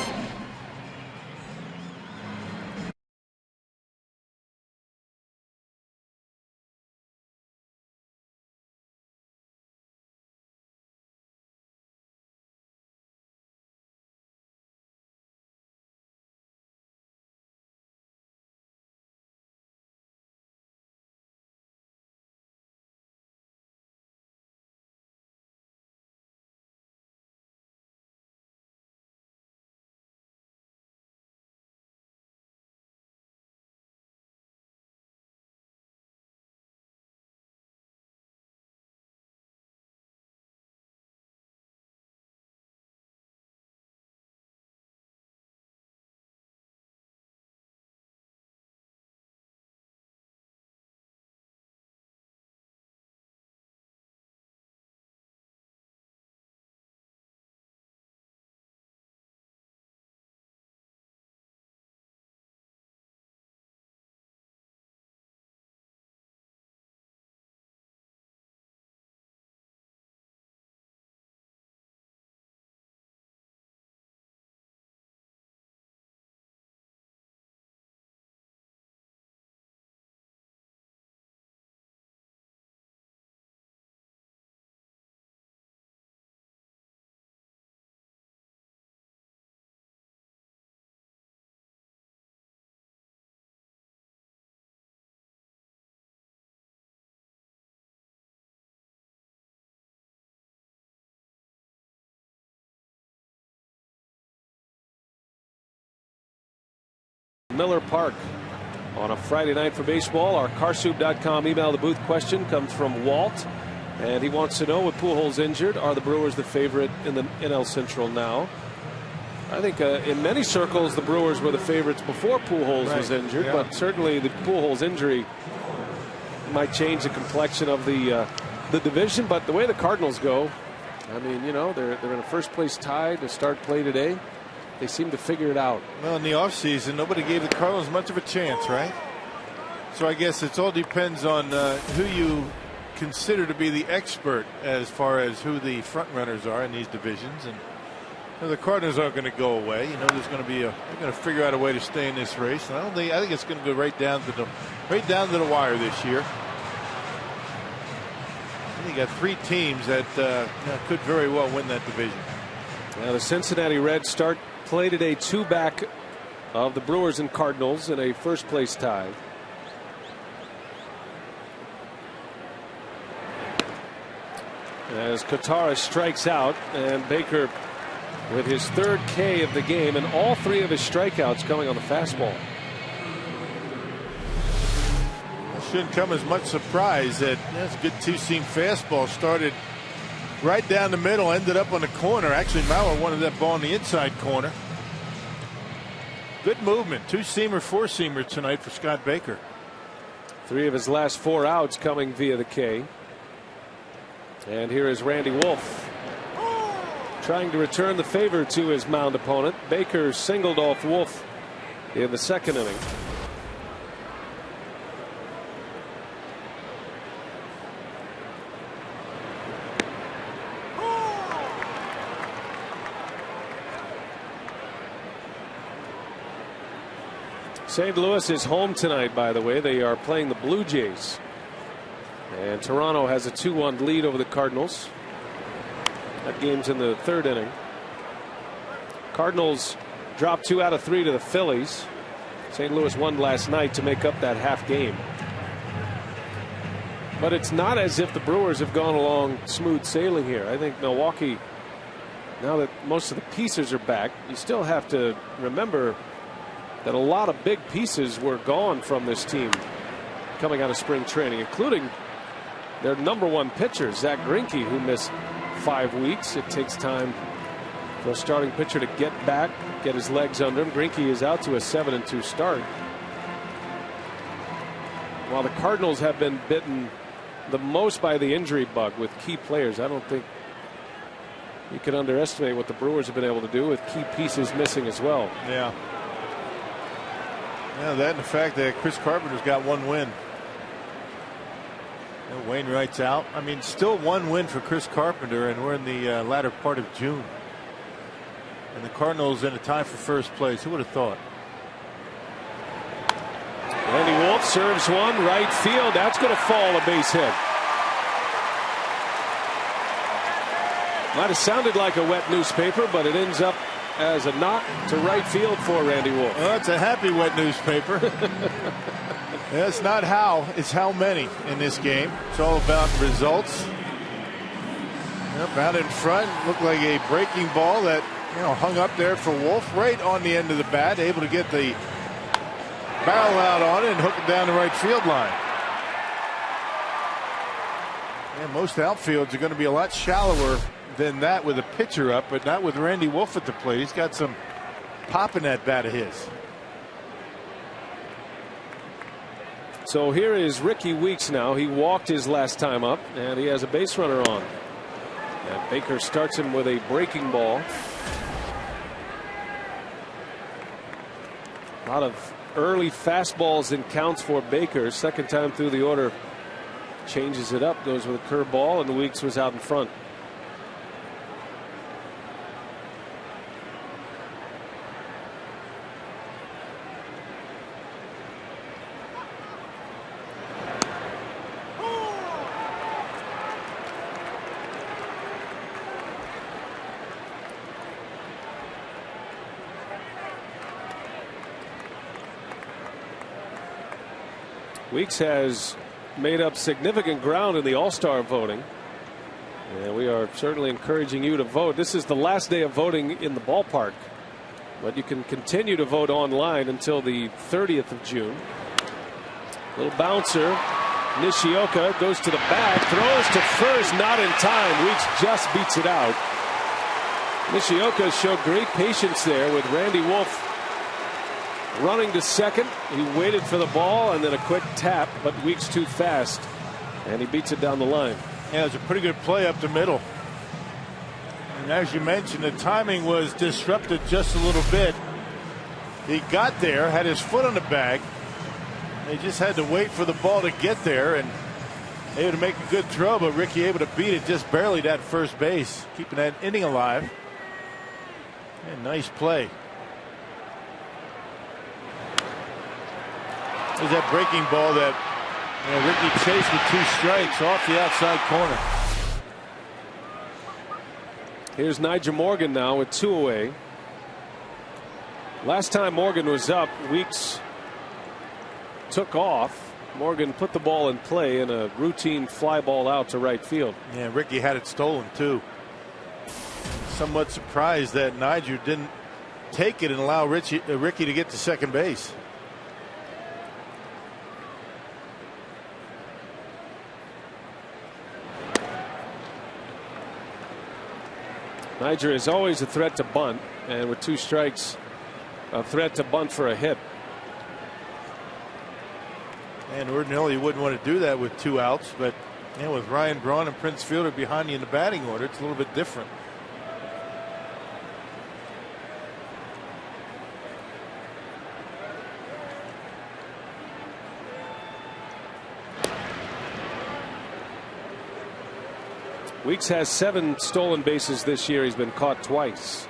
Miller Park on a Friday night for baseball. Our carsoup.com email the booth question comes from Walt, and he wants to know, with Pujols injured, are the Brewers the favorite in the NL Central now? I think in many circles the Brewers were the favorites before Pujols was injured, but certainly the Pujols injury might change the complexion of the division. But the way the Cardinals go, I mean, you know, they're in a first place tie to start play today. They seem to figure it out. Well, in the offseason, nobody gave the Cardinals much of a chance, right? So I guess it all depends on who you consider to be the expert as far as who the front runners are in these divisions. And you know, the Cardinals aren't going to go away. You know, there's going to be they're going to figure out a way to stay in this race. And I think it's going to go right down to the wire this year. You got 3 teams that could very well win that division. Now the Cincinnati Reds start play today 2 back of the Brewers and Cardinals in a first place tie. As Katara strikes out, and Baker with his 3rd K of the game, and all 3 of his strikeouts coming on the fastball. Shouldn't come as much surprise that that's a good 2-seam fastball. Started right down the middle, ended up on the corner. Actually, Mauer wanted that ball in the inside corner. Good movement. 2-seamer, 4-seamer tonight for Scott Baker. 3 of his last 4 outs coming via the K. And here is Randy Wolf trying to return the favor to his mound opponent. Baker singled off Wolf in the 2nd inning. St. Louis is home tonight, by the way. They are playing the Blue Jays. And Toronto has a 2-1 lead over the Cardinals. That game's in the 3rd inning. Cardinals dropped 2 out of 3 to the Phillies. St. Louis won last night to make up that half game. But it's not as if the Brewers have gone along smooth sailing here. I think Milwaukee, now that most of the pieces are back, you still have to remember that a lot of big pieces were gone from this team coming out of spring training, including their #1 pitcher, Zach Greinke, who missed 5 weeks. It takes time for a starting pitcher to get back, get his legs under him. Greinke is out to a 7-2 start. While the Cardinals have been bitten the most by the injury bug with key players, I don't think you can underestimate what the Brewers have been able to do with key pieces missing as well. Yeah. Yeah, that and the fact that Chris Carpenter's got 1 win. Wainwright's out. I mean, still 1 win for Chris Carpenter, and we're in the latter part of June. And the Cardinals in a tie for first place. Who would have thought? Randy Wolf serves one right field. That's going to fall, a base hit. Might have sounded like a wet newspaper, but it ends up as a knock to right field for Randy Wolf. Well, it's a happy wet newspaper. It's not how, it's how many in this game. It's all about results. Yep, out in front, looked like a breaking ball that hung up there for Wolf, right on the end of the bat, able to get the barrel out on it and hook it down the right field line. Yeah, most outfields are going to be a lot shallower than that with a pitcher up, but not with Randy Wolf at the plate. He's got some pop in that bat of his. So here is Ricky Weeks now. He walked his last time up, and he has a base runner on. And Baker starts him with a breaking ball. A lot of early fastballs and counts for Baker. 2nd time through the order, changes it up, goes with a curveball, and Weeks was out in front. Weeks has made up significant ground in the All-Star voting, and we are certainly encouraging you to vote. This is the last day of voting in the ballpark But you can continue to vote online until the 30th of June. Little bouncer. Nishioka goes to the bag, throws to first, not in time. Weeks just beats it out. Nishioka showed great patience there with Randy Wolf running to second. He waited for the ball and then a quick tap, but Weeks too fast, and he beats it down the line. Yeah, it was a pretty good play up the middle. And as you mentioned, the timing was disrupted just a little bit. He got there, had his foot on the bag. They just had to wait for the ball to get there, and able to make a good throw, but Ricky able to beat it just barely at first base, keeping that inning alive. And nice play. There's that breaking ball that Ricky chased with 2 strikes off the outside corner. Here's Nigel Morgan now with 2 away. Last time Morgan was up, Weeks took off. Morgan put the ball in play in a routine fly ball out to right field. Yeah, Ricky had it stolen too. Somewhat surprised that Nigel didn't take it and allow Ricky to get to second base. Niger is always a threat to bunt, and with 2 strikes, a threat to bunt for a hit. And ordinarily you wouldn't want to do that with 2 outs, but with Ryan Braun and Prince Fielder behind you in the batting order, it's a little bit different. Weeks has 7 stolen bases this year. He's been caught twice.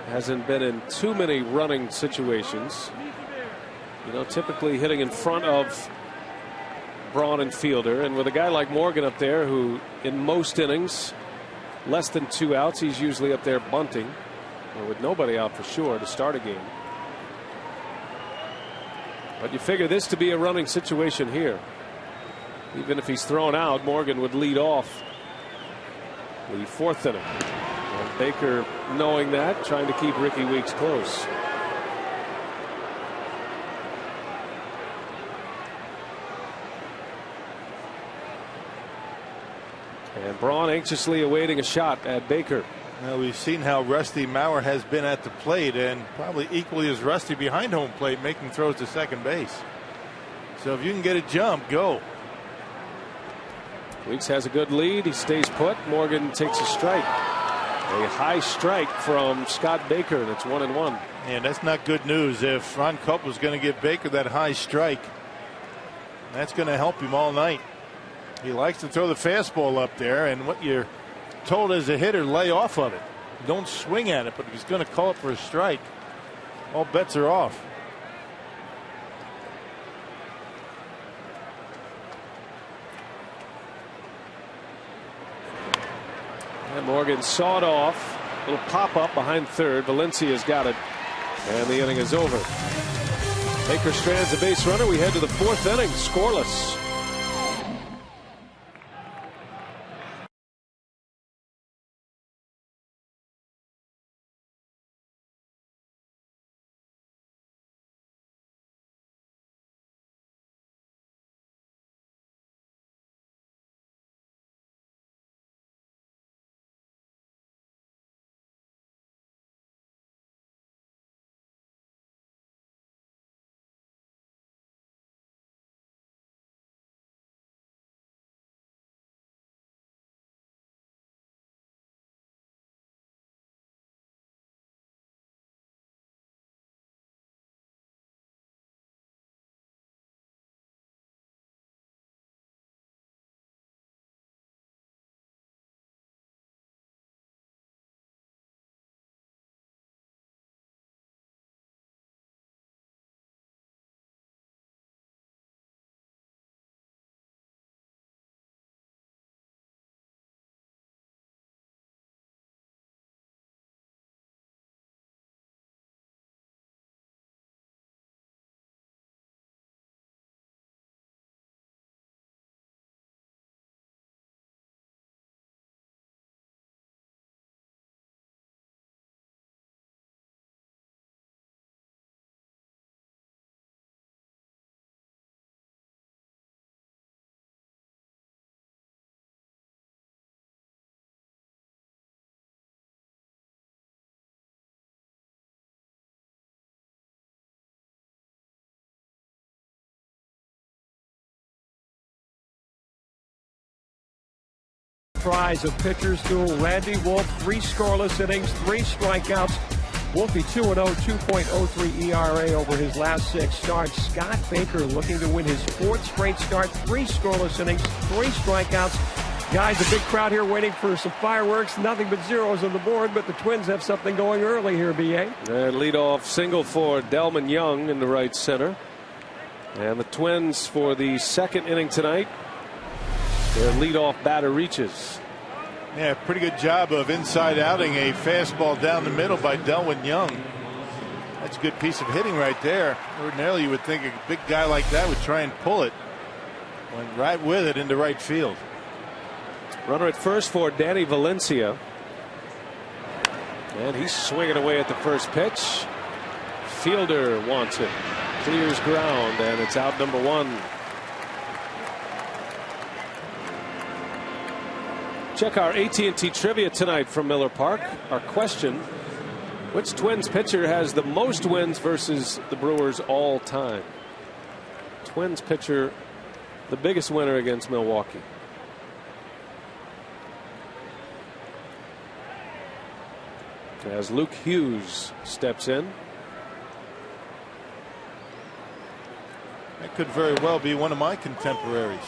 Hasn't been in too many running situations. Typically hitting in front of Braun and Fielder, and with a guy like Morgan up there who in most innings less than 2 outs, he's usually up there bunting, or with nobody out for sure to start a game. But you figure this to be a running situation here. Even if he's thrown out, Morgan would lead off the 4th inning. And Baker, knowing that, trying to keep Ricky Weeks close. And Braun anxiously awaiting a shot at Baker. Now we've seen how rusty Mauer has been at the plate, and probably equally as rusty behind home plate, making throws to second base. So if you can get a jump, go. Weeks has a good lead. He stays put. Morgan takes a strike. A high strike from Scott Baker. That's 1-1. And that's not good news. If Ron Culp was going to give Baker that high strike, that's going to help him all night. He likes to throw the fastball up there, and what you're told as a hitter, lay off of it. Don't swing at it, but if he's going to call it for a strike, all bets are off. And Morgan sawed off. Little pop up behind third. Valencia's got it, and the inning is over. Baker strands a base runner. We head to the 4th inning, scoreless. prize of pitchers duel. Randy Wolf, 3 scoreless innings, 3 strikeouts. Wolfie 2-0, 2.03 ERA over his last 6 starts. Scott Baker looking to win his 4th straight start, 3 scoreless innings, 3 strikeouts. Guys, a big crowd here waiting for some fireworks. Nothing but zeros on the board, but the Twins have something going early here, B.A. Leadoff single for Delman Young in the right center. And the Twins for the 2nd inning tonight. Their leadoff batter reaches. Yeah, pretty good job of inside outing a fastball down the middle by Delman Young. That's a good piece of hitting right there. Ordinarily, you would think a big guy like that would try and pull it. Went right with it into right field. Runner at first for Danny Valencia. And he's swinging away at the first pitch. Fielder wants it. Clears ground, and it's out number 1. Check our AT&T trivia tonight from Miller Park. Our question: which Twins pitcher has the most wins versus the Brewers all time? Twins pitcher, the biggest winner against Milwaukee. As Luke Hughes steps in. That could very well be one of my contemporaries.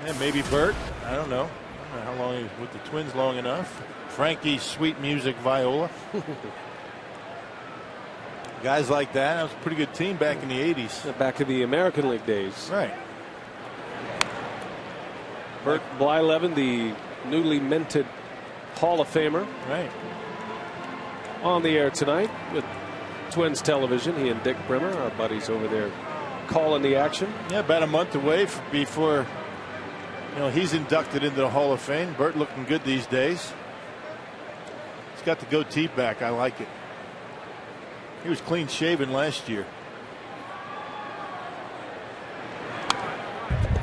Yeah, maybe Bert. I don't know. How long he was with the Twins long enough. Frankie's Sweet Music Viola. Guys like that. That was a pretty good team back in the 80s. Back in the American League days. Right. Bert Blyleven, the newly minted Hall of Famer. Right. On the air tonight with Twins television. He and Dick Brimmer, our buddies over there, calling the action. Yeah, about a month away before he's inducted into the Hall of Fame. Bert looking good these days. He's got the goatee back. I like it. He was clean shaven last year.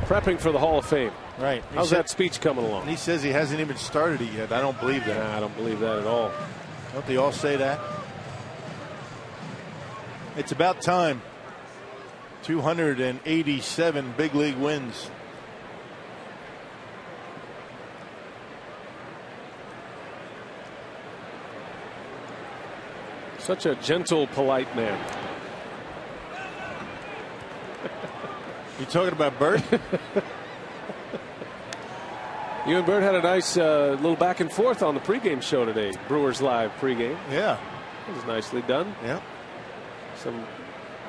Prepping for the Hall of Fame. Right. How's that speech coming along? He says he hasn't even started it yet. I don't believe that. Nah, I don't believe that at all. Don't they all say that? It's about time. 287 big league wins. Such a gentle, polite man. You talking about Bert? You and Bert had a nice little back and forth on the pregame show today. Brewers Live pregame. Yeah. It was nicely done. Yeah.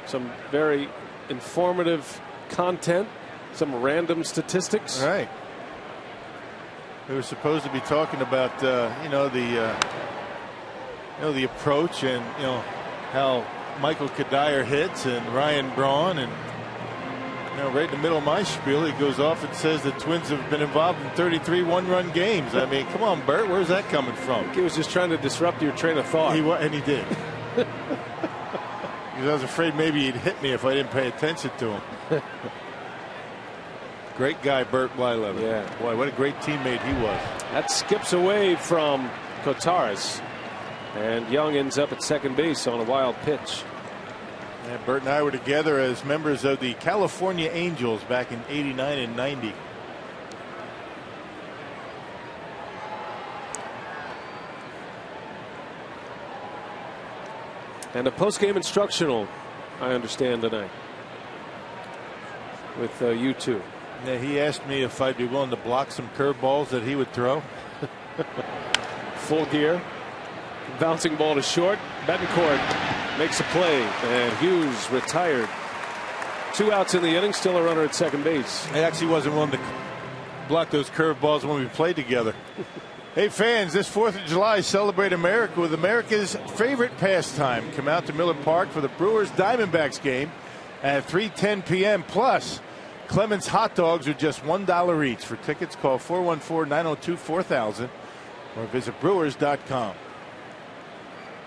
Some very informative content. Some random statistics. Right. We were supposed to be talking about the approach and how Michael Kadire hits and Ryan Braun, and right in the middle of my spiel he goes off and says the Twins have been involved in 33 one-run games. I mean, come on, Bert, where's that coming from? He was just trying to disrupt your train of thought. And he did. Because I was afraid maybe he'd hit me if I didn't pay attention to him. Great guy, Bert Blyleven. Yeah. Boy, what a great teammate he was. That skips away from Kotaris. And Young ends up at second base on a wild pitch. Yeah, Bert and I were together as members of the California Angels back in '89 and '90. And a post-game instructional, I understand, tonight with you two. Yeah, he asked me if I'd be willing to block some curveballs that he would throw. Full gear. Bouncing ball to short. Betancourt makes a play, and Hughes retired. 2 outs in the inning, still a runner at second base. I actually wasn't willing to block those curveballs when we played together. Hey fans, this 4th of July, celebrate America with America's favorite pastime. Come out to Miller Park for the Brewers Diamondbacks game at 3:10 p.m. Plus, Clemens hot dogs are just $1 each. For tickets, call 414-902-4000 or visit brewers.com.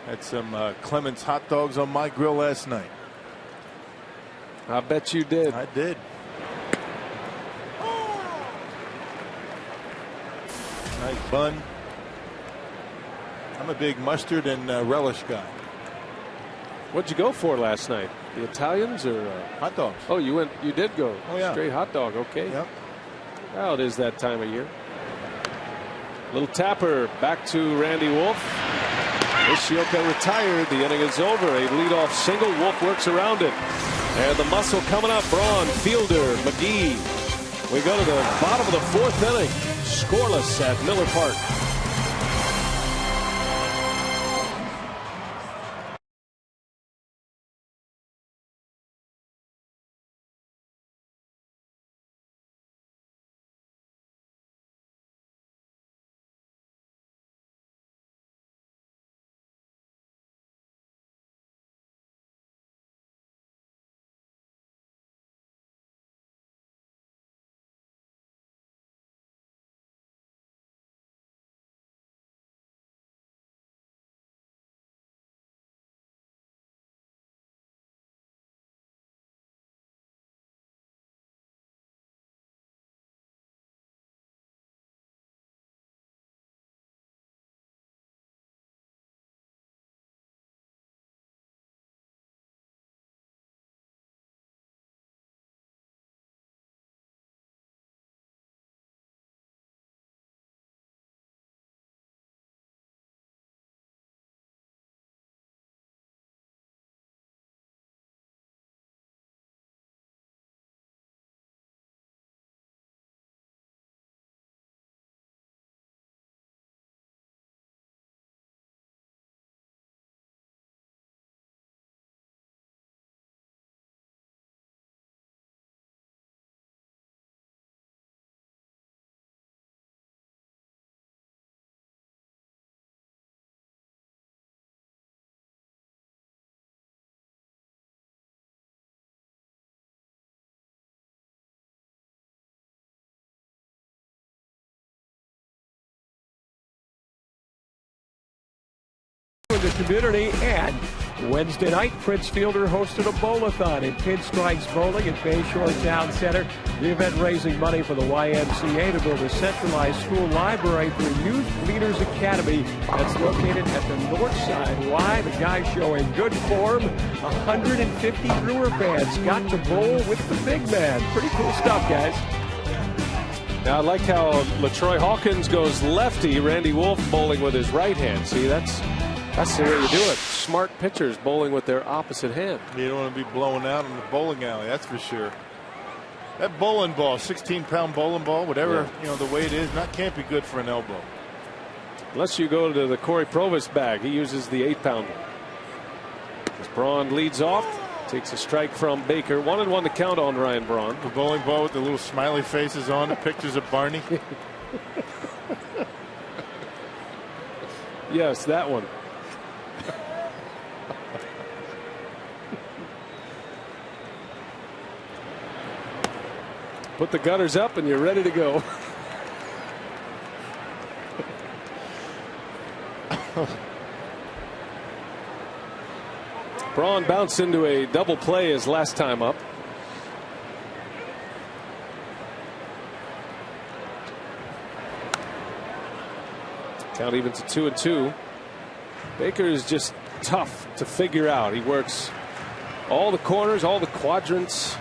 Had some Clemens hot dogs on my grill last night. I bet you did. I did. Nice bun. I'm a big mustard and relish guy. What'd you go for last night? The Italians or hot dogs? Oh, you did go. Oh yeah, straight hot dog. Okay. Yep. Well, it is that time of year. Little tapper back to Randy Wolf. Ishioka retired. The inning is over. A leadoff single. Wolf works around it. And the muscle coming up. Braun, Fielder, McGee. We go to the bottom of the 4th inning. Scoreless at Miller Park. The community, and Wednesday night, Prince Fielder hosted a bowl-a-thon in Pinstripes Bowling at Bayshore Town Center. The event raising money for the YMCA to build a centralized school library for Youth Leaders Academy that's located at the north side. Why? The guys showing good form. 150 Brewer fans got to bowl with the big man. Pretty cool stuff, guys. Now I like how LaTroy Hawkins goes lefty. Randy Wolf bowling with his right hand. See, that's the way you do it. Smart pitchers bowling with their opposite hand. You don't want to be blowing out in the bowling alley, that's for sure. That bowling ball, 16-pound bowling ball, whatever, the way it is, can't be good for an elbow. Unless you go to the Corey Provis bag. He uses the 8-pounder. As Braun leads off, takes a strike from Baker. 1-1 to count on Ryan Braun. The bowling ball with the little smiley faces on, the pictures of Barney. Yes, that one. Put the gutters up and you're ready to go. Braun bounced into a double play his last time up. Count even to 2-2. Baker is just tough to figure out. He works all the corners, all the quadrants.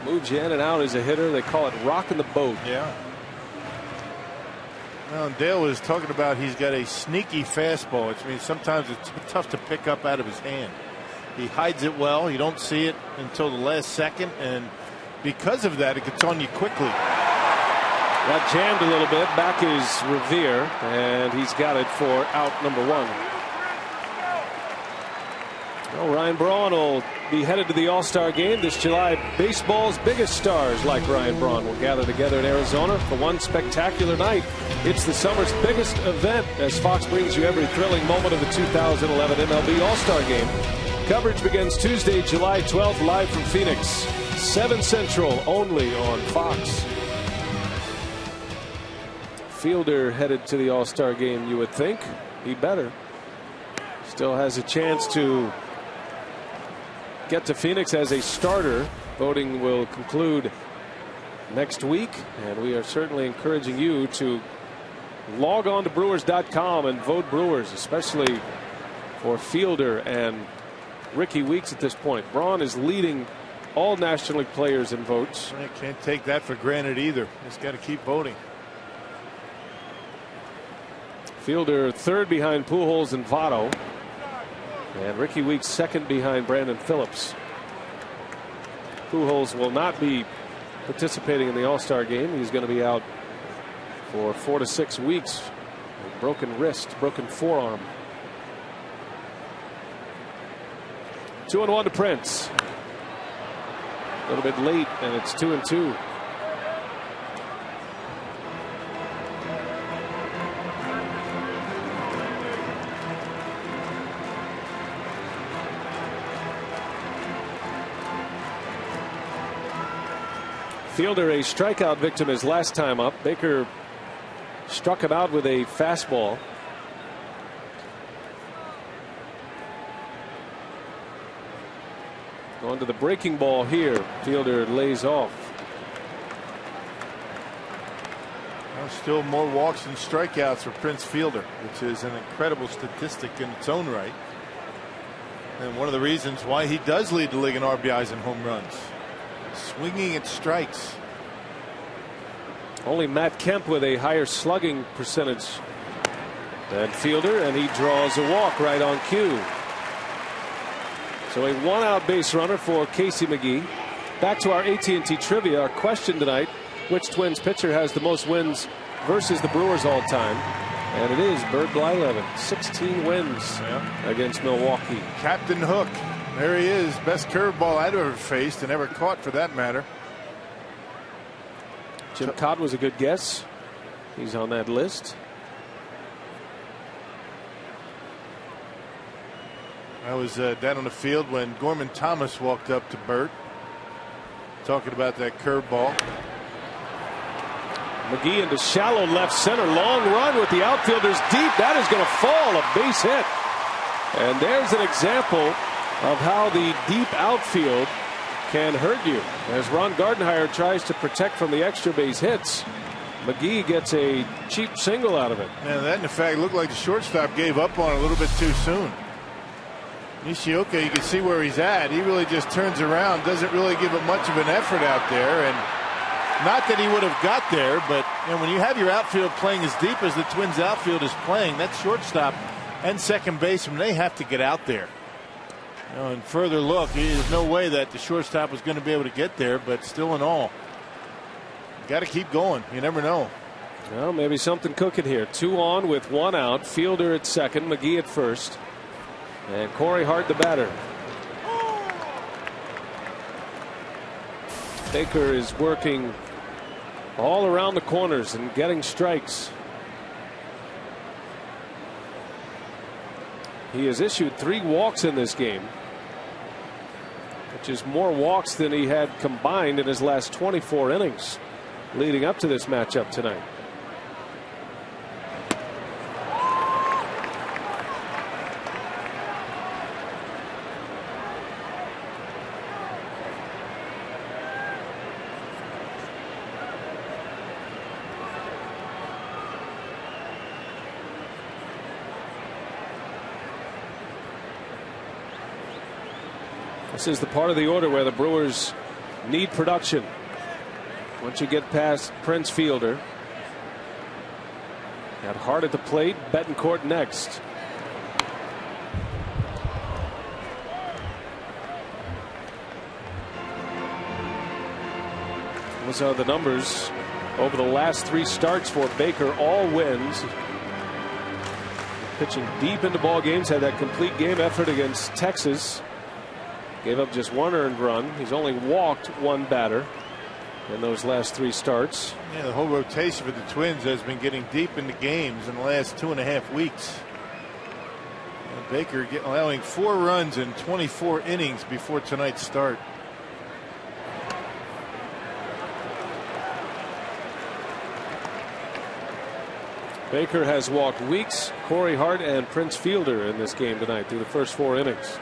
Moves you in and out as a hitter. They call it rocking the boat. Yeah. Well, Dale was talking about he's got a sneaky fastball, which means sometimes it's tough to pick up out of his hand. He hides it well. You don't see it until the last second, and because of that, it gets on you quickly. Got jammed a little bit. Back is Revere, and he's got it for out number 1. Well, Ryan Braun will be headed to the All-Star game this July. Baseball's biggest stars like Ryan Braun will gather together in Arizona for one spectacular night. It's the summer's biggest event as Fox brings you every thrilling moment of the 2011 MLB All-Star game. Coverage begins Tuesday, July 12th, live from Phoenix. 7 Central, only on Fox. Fielder headed to the All-Star game, you would think. He better. Still has a chance to get to Phoenix as a starter. Voting will conclude next week, and we are certainly encouraging you to log on to Brewers.com and vote Brewers, especially for Fielder and Ricky Weeks at this point. Braun is leading all National League players in votes. I can't take that for granted either. Just got to keep voting. Fielder third behind Pujols and Votto. And Ricky Weeks second behind Brandon Phillips. Pujols will not be participating in the All-Star game. He's going to be out for 4 to 6 weeks. Broken wrist, broken forearm. 2-1 to Prince. A little bit late, and it's 2-2. Fielder a strikeout victim his last time up. Baker struck him out with a fastball. On to the breaking ball here. Fielder lays off. Well, still more walks and strikeouts for Prince Fielder, which is an incredible statistic in its own right. And one of the reasons why he does lead the league in RBIs and home runs. Swinging at strikes. Only Matt Kemp with a higher slugging percentage than Fielder, and he draws a walk right on cue. So a 1-out base runner for Casey McGee. Back to our AT&T trivia. Our question tonight: which Twins pitcher has the most wins versus the Brewers all time? And it is Bert Blyleven. 16 wins against Milwaukee. Captain Hook. There he is. Best curveball I've ever faced and ever caught, for that matter. Jim Cott was a good guess. He's on that list. I was down on the field when Gorman Thomas walked up to Bert, talking about that curveball. McGee into shallow left center. Long run with the outfielders deep. That is going to fall. A base hit. And there's an example of how the deep outfield can hurt you. As Ron Gardenhire tries to protect from the extra base hits, McGee gets a cheap single out of it. And that, in fact, looked like the shortstop gave up on it a little bit too soon. Nishioka, you can see where he's at. He really just turns around, doesn't really give it much of an effort out there. And not that he would have got there, but when you have your outfield playing as deep as the Twins outfield is playing, that shortstop and second baseman, they have to get out there. And further look, there's no way that the shortstop was going to be able to get there, but still in all, got to keep going. You never know. Well, maybe something cooking here. 2 on with 1 out. Fielder at second, McGee at first, and Corey Hart the batter. Baker is working all around the corners and getting strikes. He has issued 3 walks in this game, which is more walks than he had combined in his last 24 innings leading up to this matchup tonight. This is the part of the order where the Brewers need production. Once you get past Prince Fielder, got Hart at the plate, Betancourt next. Those are the numbers over the last 3 starts for Baker. All wins. Pitching deep into ball games, had that complete game effort against Texas. Gave up just 1 earned run. He's only walked 1 batter in those last 3 starts. Yeah, the whole rotation for the Twins has been getting deep into games in the last 2.5 weeks. And Baker allowing 4 runs in 24 innings before tonight's start. Baker has walked Weeks, Corey Hart, and Prince Fielder in this game tonight through the first 4 innings.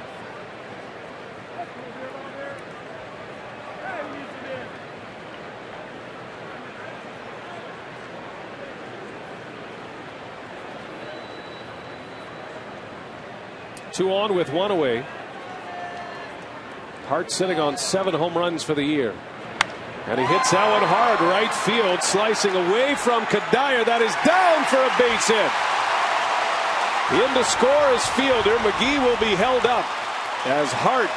Two on with 1 away. Hart sitting on 7 home runs for the year. And he hits that one hard right field, slicing away from Kadire. That is down for a base hit. In to score is fielder. McGee will be held up as Hart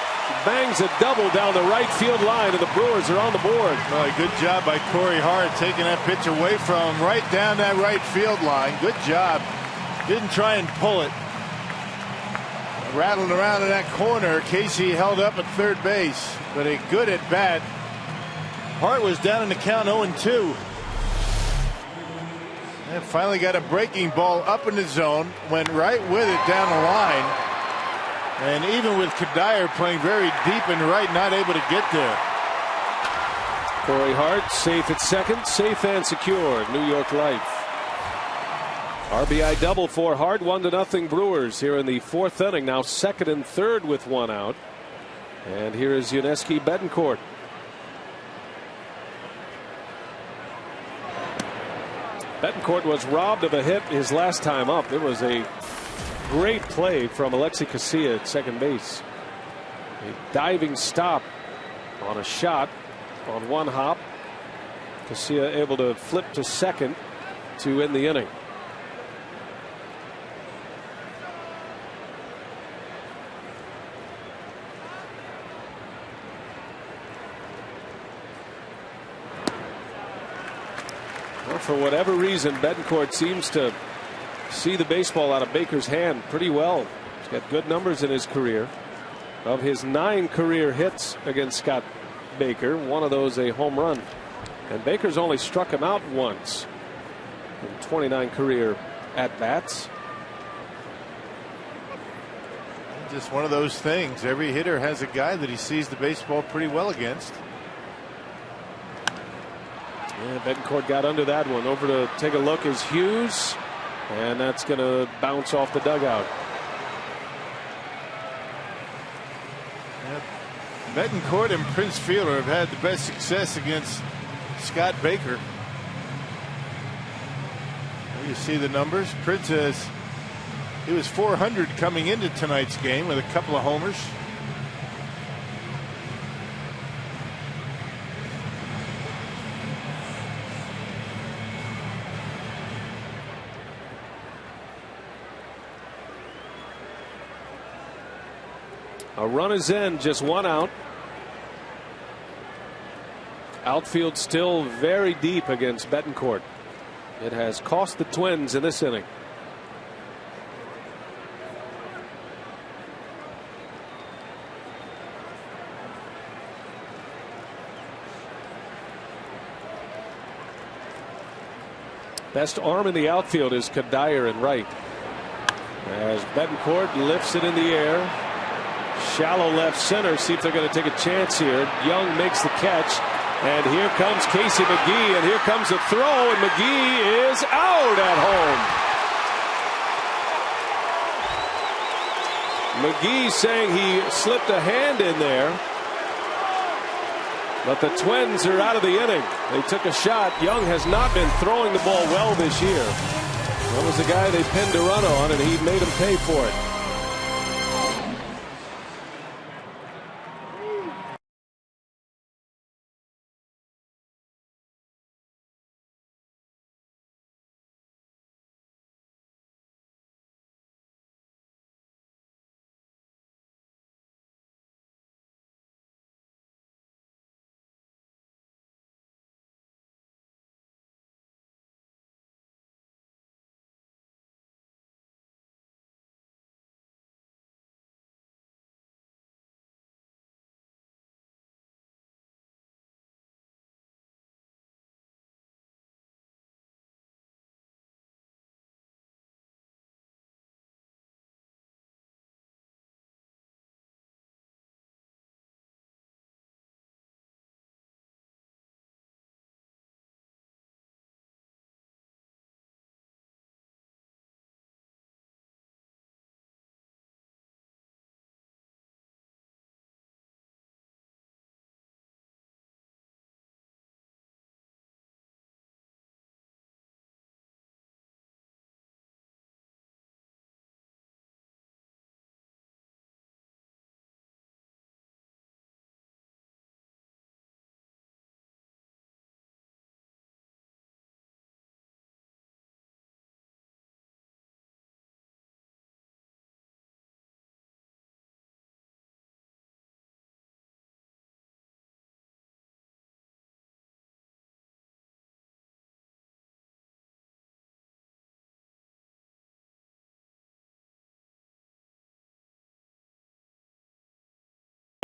bangs a double down the right field line, and the Brewers are on the board. Well, good job by Corey Hart taking that pitch away from him right down that right field line. Good job. Didn't try and pull it. Rattling around in that corner. Casey held up at third base, but a good at bat. Hart was down in the count 0-2. And finally got a breaking ball up in the zone. Went right with it down the line. And even with Kadire playing very deep and right, not able to get there. Corey Hart safe at second, safe and secure. New York Life. RBI double for Hart. 1-0 Brewers here in the 4th inning. Now 2nd and 3rd with 1 out. And here is Yuniesky Betancourt. Betancourt was robbed of a hit his last time up. It was a great play from Alexi Casilla at second base. A diving stop on a shot on one hop. Casilla able to flip to second to end the inning. Well, for whatever reason, Betancourt seems to see the baseball out of Baker's hand pretty well. He's got good numbers in his career. Of his 9 career hits against Scott Baker, one of those a home run. And Baker's only struck him out once in 29 career at-bats. Just one of those things. Every hitter has a guy that he sees the baseball pretty well against. Yeah, Betancourt got under that one. Over to take a look is Hughes. And that's going to bounce off the dugout. Betancourt and Prince Fielder have had the best success against Scott Baker. You see the numbers. Prince he was 400 coming into tonight's game with a couple of homers. A run is in, just 1 out. Outfield still very deep against Betancourt. It has cost the Twins in this inning. Best arm in the outfield is Kadire in right. As Betancourt lifts it in the air. Shallow left center. See if they're going to take a chance here. Young makes the catch. And here comes Casey McGee. And here comes a throw. And McGee is out at home. McGee saying he slipped a hand in there. But the Twins are out of the inning. They took a shot. Young has not been throwing the ball well this year. That was the guy they pinned a run on, and he made him pay for it.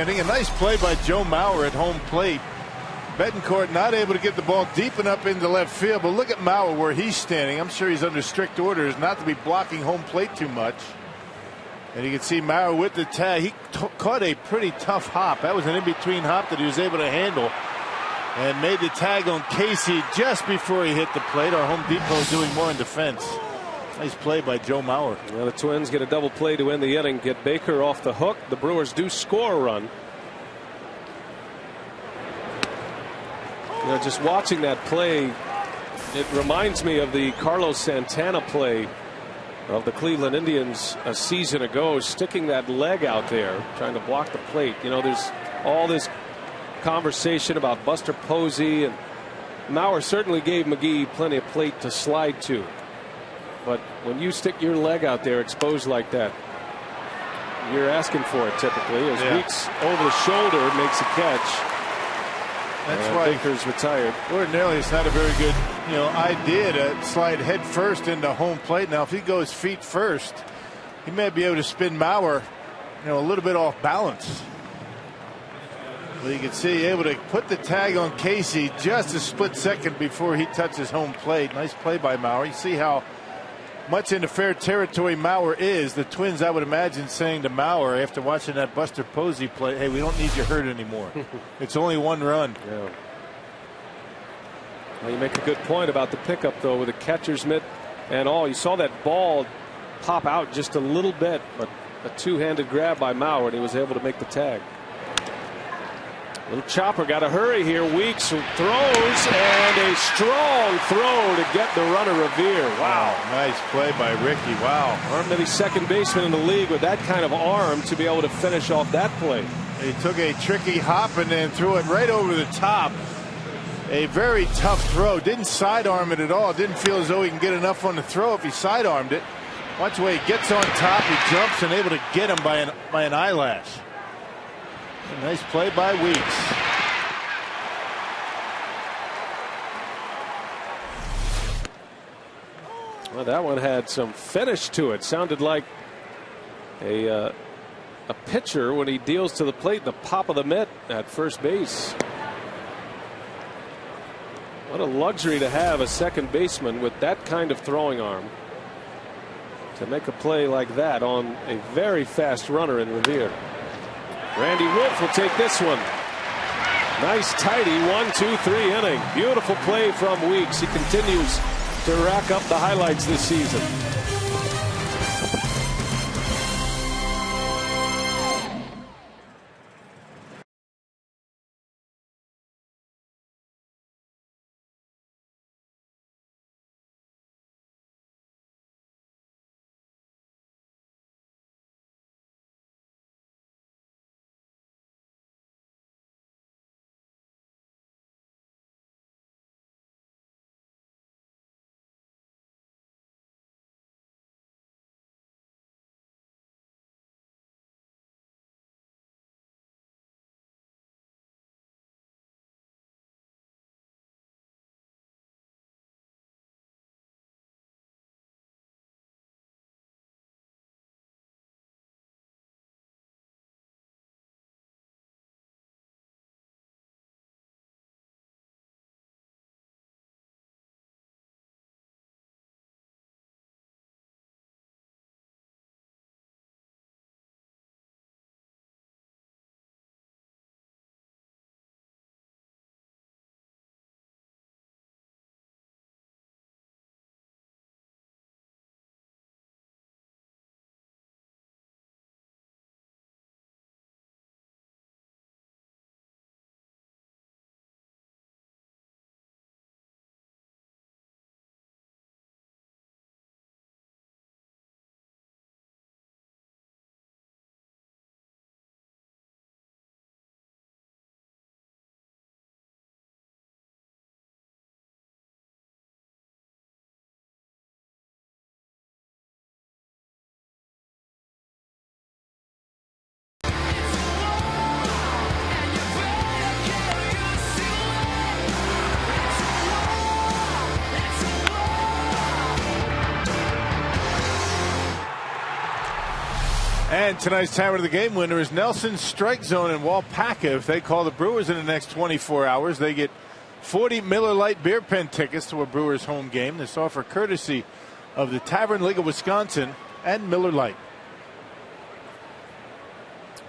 A nice play by Joe Mauer at home plate. Betancourt not able to get the ball deep enough into left field, but look at Mauer where he's standing. I'm sure he's under strict orders not to be blocking home plate too much. And you can see Mauer with the tag. He caught a pretty tough hop. That was an in-between hop that he was able to handle. And made the tag on Casey just before he hit the plate. Our Home Depot doing more in defense. Nice play by Joe Mauer. Well, the Twins get a double play to end the inning, get Baker off the hook. The Brewers do score a run. You know, just watching that play, it reminds me of the Carlos Santana play of the Cleveland Indians a season ago, sticking that leg out there, trying to block the plate. You know, there's all this conversation about Buster Posey, and Mauer certainly gave McGee plenty of plate to slide to. But when you stick your leg out there exposed like that, you're asking for it typically. As Weeks over the shoulder makes a catch. That's why Baker's retired. Ordinarily, it's not a very good, idea to slide head first into home plate. Now, if he goes feet first, he may be able to spin Mauer, a little bit off balance. But you can see able to put the tag on Casey just a split second before he touches home plate. Nice play by Mauer. You see how much into fair territory Mauer is. The Twins, I would imagine, saying to Mauer after watching that Buster Posey play, hey, we don't need you hurt anymore. It's only one run. Yeah. Well, you make a good point about the pickup, though, with the catcher's mitt and all. You saw that ball pop out just a little bit, but a two-handed grab by Mauer, and he was able to make the tag. Little chopper, got to hurry here. Weeks throws, and a strong throw to get the runner Revere. Wow. Nice play by Ricky. Wow. Armed to be second baseman in the league with that kind of arm to be able to finish off that play. He took a tricky hop and then threw it right over the top. A very tough throw. Didn't sidearm it at all. Didn't feel as though he can get enough on the throw if he sidearmed it. Watch the way he gets on top. He jumps and able to get him by an eyelash. A nice play by Weeks. Well, that one had some finish to it. Sounded like a pitcher when he deals to the plate, the pop of the mitt at first base. What a luxury to have a second baseman with that kind of throwing arm to make a play like that on a very fast runner in Revere. Randy Wolf will take this one. Nice tidy 1-2-3 inning. Beautiful play from Weeks. He continues to rack up the highlights this season. And tonight's timer of the game winner is Nelson's Strike Zone in Waupaca. If they call the Brewers in the next 24 hours, they get 40 Miller Lite beer pen tickets to a Brewers home game. This offer courtesy of the Tavern League of Wisconsin and Miller Lite.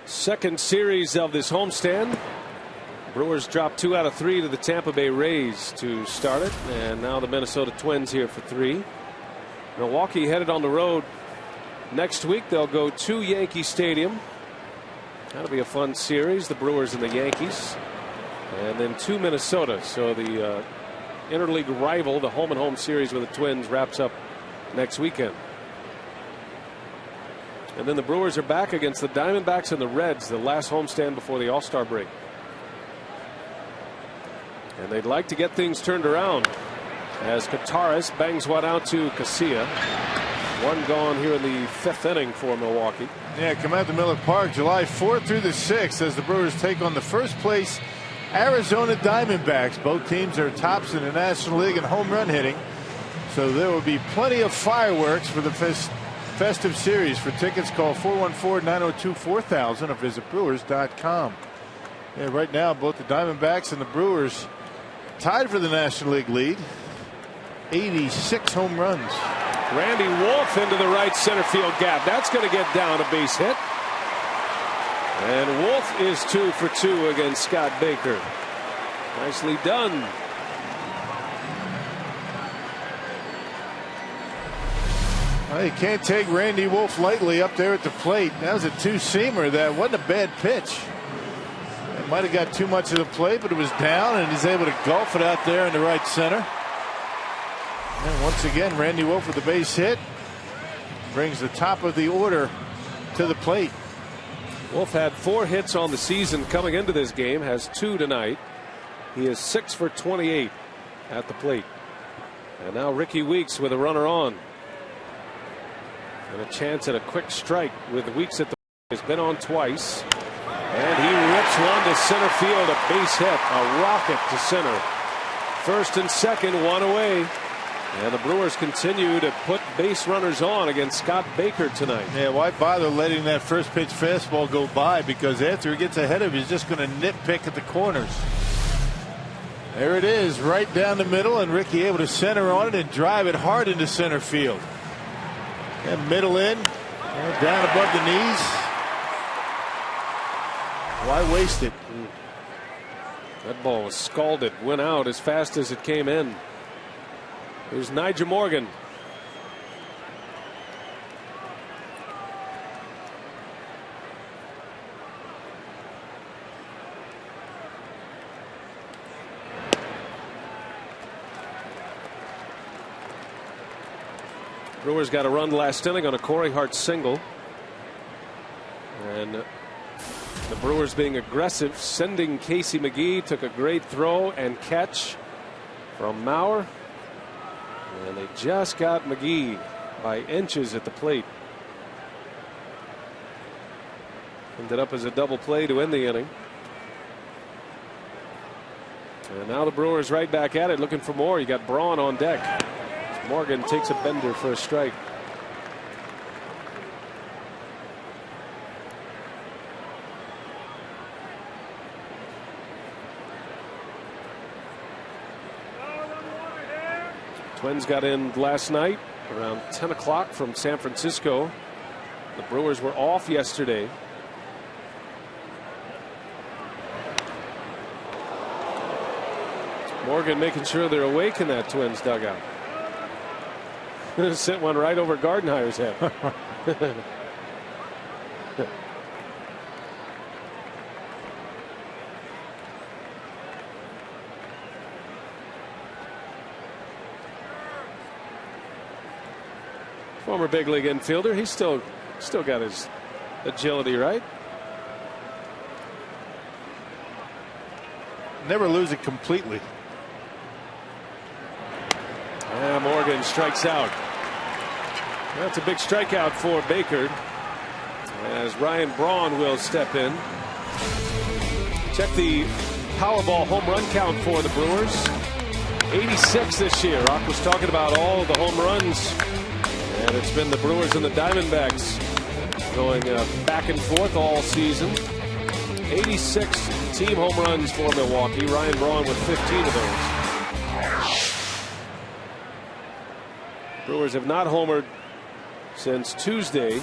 Second series of this homestand. Brewers dropped 2 out of 3 to the Tampa Bay Rays to start it, and now the Minnesota Twins here for 3. Milwaukee headed on the road next week. They'll go to Yankee Stadium. That'll be a fun series, the Brewers and the Yankees, and then to Minnesota. So the interleague rival, the home and home series with the Twins, wraps up next weekend. And then the Brewers are back against the Diamondbacks and the Reds, the last homestand before the All-Star break. And they'd like to get things turned around as Kataris bangs one out to Casilla. One gone here in the 5th inning for Milwaukee. Yeah, come out to Miller Park July 4th through the 6th as the Brewers take on the first place Arizona Diamondbacks. Both teams are tops in the National League in home run hitting. So there will be plenty of fireworks for the festive series. For tickets, call 414-902-4000 or visit Brewers.com. Yeah, right now, both the Diamondbacks and the Brewers tied for the National League lead. 86 home runs. Randy Wolf into the right center field gap. That's going to get down a base hit. And Wolf is 2 for 2 against Scott Baker. Nicely done. Well, you can't take Randy Wolf lightly up there at the plate. That was a 2-seamer. That wasn't a bad pitch. It might have got too much of the plate, but it was down, and he's able to golf it out there in the right center. And once again, Randy Wolf with the base hit brings the top of the order to the plate. Wolf had 4 hits on the season coming into this game, has 2 tonight. He is 6 for 28 at the plate. And now Ricky Weeks with a runner on. And a chance at a quick strike with Weeks at the plate. Has been on twice. And he rips one to center field, a base hit, a rocket to center. First and second, 1 away. And the Brewers continue to put base runners on against Scott Baker tonight. Yeah, why bother letting that first pitch fastball go by? Because after he gets ahead of you, he's just going to nitpick at the corners. There it is, right down the middle, and Ricky able to center on it and drive it hard into center field. And middle in, down above the knees. Why waste it? That ball was scalded, went out as fast as it came in. Here's Nigel Morgan. Brewers got a run last inning on a Corey Hart single. And the Brewers being aggressive, sending Casey McGee, took a great throw and catch from Mauer. And they just got McGee by inches at the plate. Ended up as a double play to end the inning. And now the Brewers right back at it, looking for more. You got Braun on deck. Morgan takes a bender for a strike. Twins got in last night around 10 o'clock from San Francisco. The Brewers were off yesterday. Morgan making sure they're awake in that Twins dugout. Sent one right over Gardenhire's head. Former big league infielder. He's still got his agility, right? Never lose it completely. And Morgan strikes out. That's a big strikeout for Baker, as Ryan Braun will step in. Check the Powerball home run count for the Brewers. 86 this year. Rock was talking about all the home runs. And it's been the Brewers and the Diamondbacks going back and forth all season. 86 team home runs for Milwaukee. Ryan Braun with 15 of those. Brewers have not homered since Tuesday.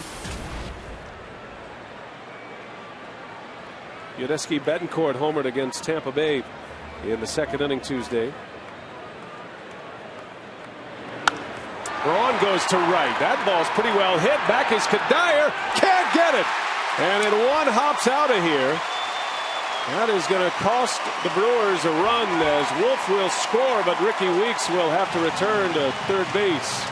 Yudesky Betancourt homered against Tampa Bay in the second inning Tuesday. Braun goes to right. That ball's pretty well hit. Back is Kadire. Can't get it. And it one hops out of here. That is going to cost the Brewers a run as Wolf will score, but Ricky Weeks will have to return to third base.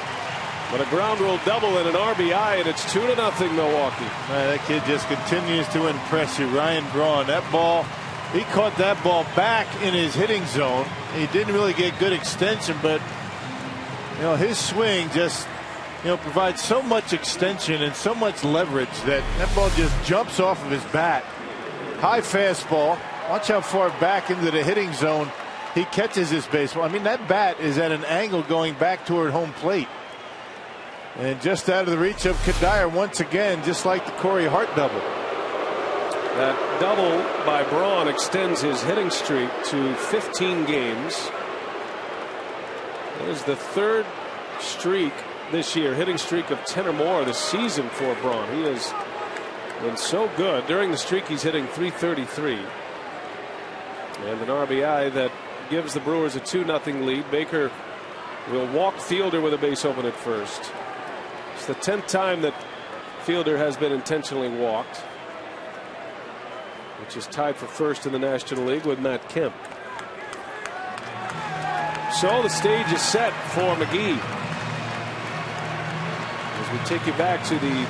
But a ground rule double and an RBI, and it's 2-0 Milwaukee. Man, that kid just continues to impress you. Ryan Braun, that ball, he caught that ball back in his hitting zone. He didn't really get good extension, but his swing just provides so much extension and so much leverage that ball just jumps off of his bat. High fastball. Watch how far back into the hitting zone he catches his baseball. I mean, that bat is at an angle going back toward home plate. And just out of the reach of Kadire once again, just like the Corey Hart double. That double by Braun extends his hitting streak to 15 games. That is the third streak this year, hitting streak of 10 or more this season for Braun. He has been so good. During the streak, he's hitting .333. And an RBI that gives the Brewers a 2-0 lead. Baker will walk Fielder with a base open at first. It's the 10th time that Fielder has been intentionally walked, which is tied for first in the National League with Matt Kemp. So the stage is set for McGee as we take you back to the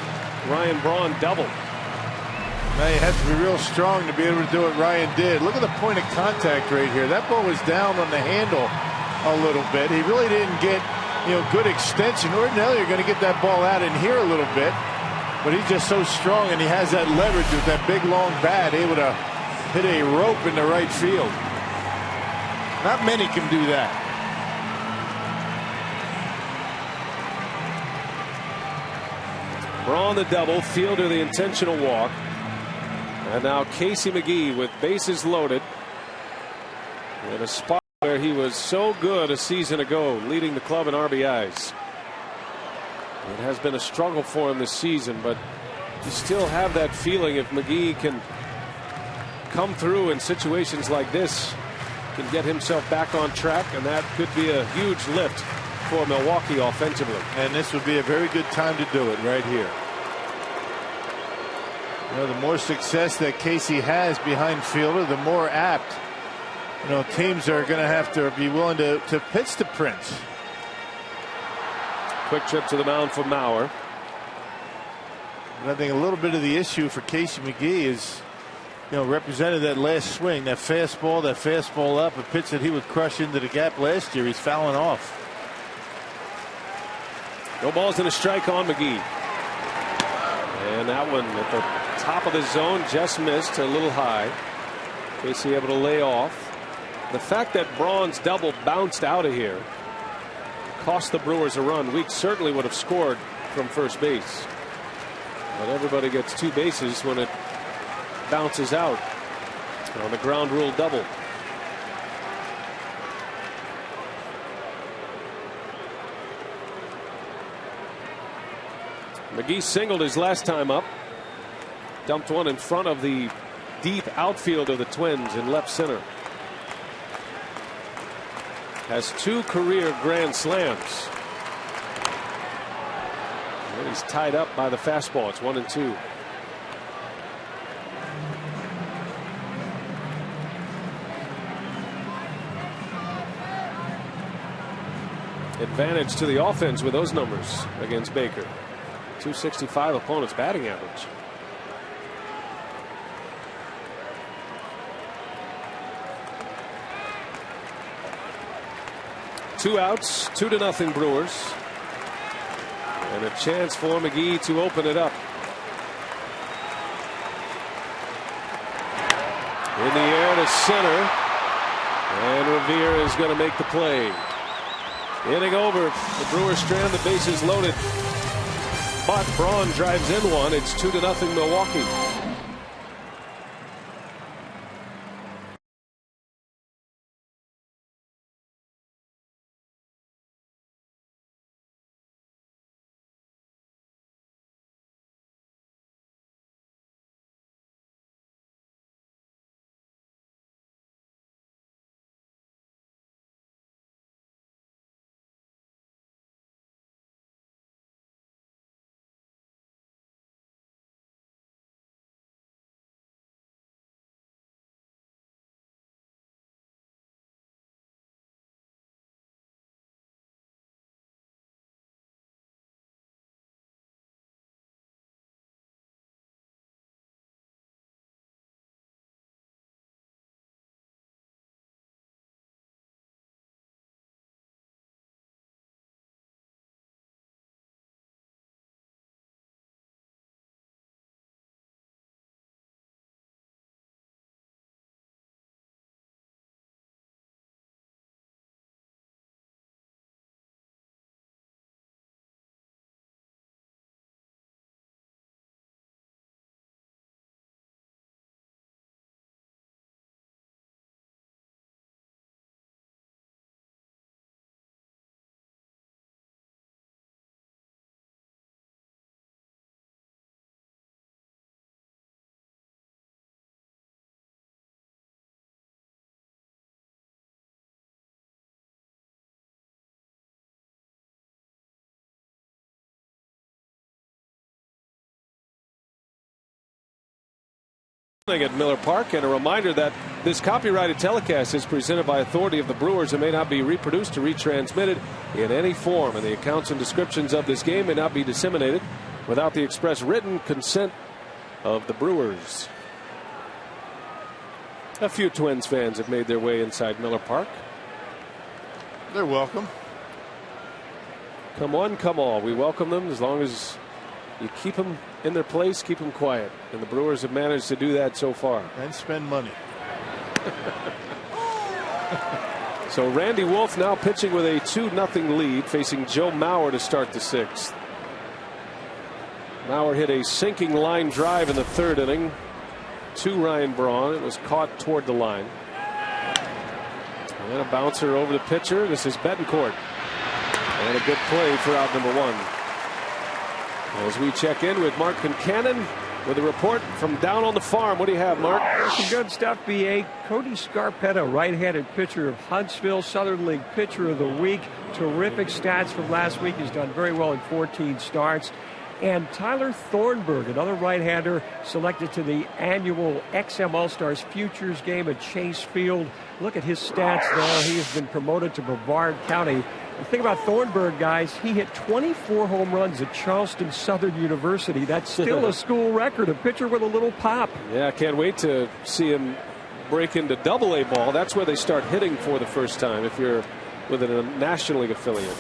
Ryan Braun double. Now you have to be real strong to be able to do what Ryan did. Look at the point of contact right here. That ball was down on the handle a little bit. He really didn't get good extension. Ordinarily you're going to get that ball out in here a little bit, but he's just so strong and he has that leverage with that big long bat, able to hit a rope in the right field. Not many can do that. Braun the double, Fielder the intentional walk, and now Casey McGee with bases loaded in a spot where he was so good a season ago, leading the club in RBIs. It has been a struggle for him this season, but you still have that feeling if McGee can come through in situations like this, can get himself back on track, and that could be a huge lift for Milwaukee offensively. And this would be a very good time to do it right here. The more success that Casey has behind Fielder, the more apt teams are going to have to be willing to pitch to Prince. Quick trip to the mound for Mauer. And I think a little bit of the issue for Casey McGee is represented that last swing, that fastball up, a pitch that he would crush into the gap last year. He's fouling off. No balls and a strike on McGee. And that one at the top of the zone just missed a little high. Casey able to lay off. The fact that Braun's double bounced out of here cost the Brewers a run. Weeks certainly would have scored from first base. But everybody gets two bases when it bounces out on the ground rule double. McGee singled his last time up. Dumped one in front of the deep outfield of the Twins in left center. Has 2 career grand slams. And he's tied up by the fastball. It's 1-2. Advantage to the offense with those numbers against Baker. 265 opponent's batting average. Two outs, 2-0 Brewers. And a chance for McGee to open it up. In the air to center. And Revere is going to make the play. Inning over. The Brewers strand the bases loaded. but Braun drives in one. It's 2-0 Milwaukee. At Miller Park, and a reminder that this copyrighted telecast is presented by authority of the Brewers and may not be reproduced or retransmitted in any form, and the accounts and descriptions of this game may not be disseminated without the express written consent of the Brewers. A few Twins fans have made their way inside Miller Park. They're welcome. Come on, come all. We welcome them as long as you keep them in their place, keep them quiet. And the Brewers have managed to do that so far. And spend money. So Randy Wolf now pitching with a 2-0 lead, facing Joe Mauer to start the sixth. Mauer hit a sinking line drive in the third inning to Ryan Braun. It was caught toward the line. And a bouncer over the pitcher. This is Betancourt. And a good play for out number one. As we check in with Mark Concannon with a report from down on the farm. What do you have, Mark? Some good stuff, B.A. Cody Scarpetta, right-handed pitcher of Huntsville, Southern League Pitcher of the Week. Terrific stats from last week. He's done very well in 14 starts. And Tyler Thornburg, another right-hander, selected to the annual XM All-Stars Futures game at Chase Field. Look at his stats there. He has been promoted to Brevard County. The thing about Thornburg, guys, he hit 24 home runs at Charleston Southern University. That's still a school record, a pitcher with a little pop. Yeah, I can't wait to see him break into Double-A ball. That's where they start hitting for the first time if you're with a National League affiliate.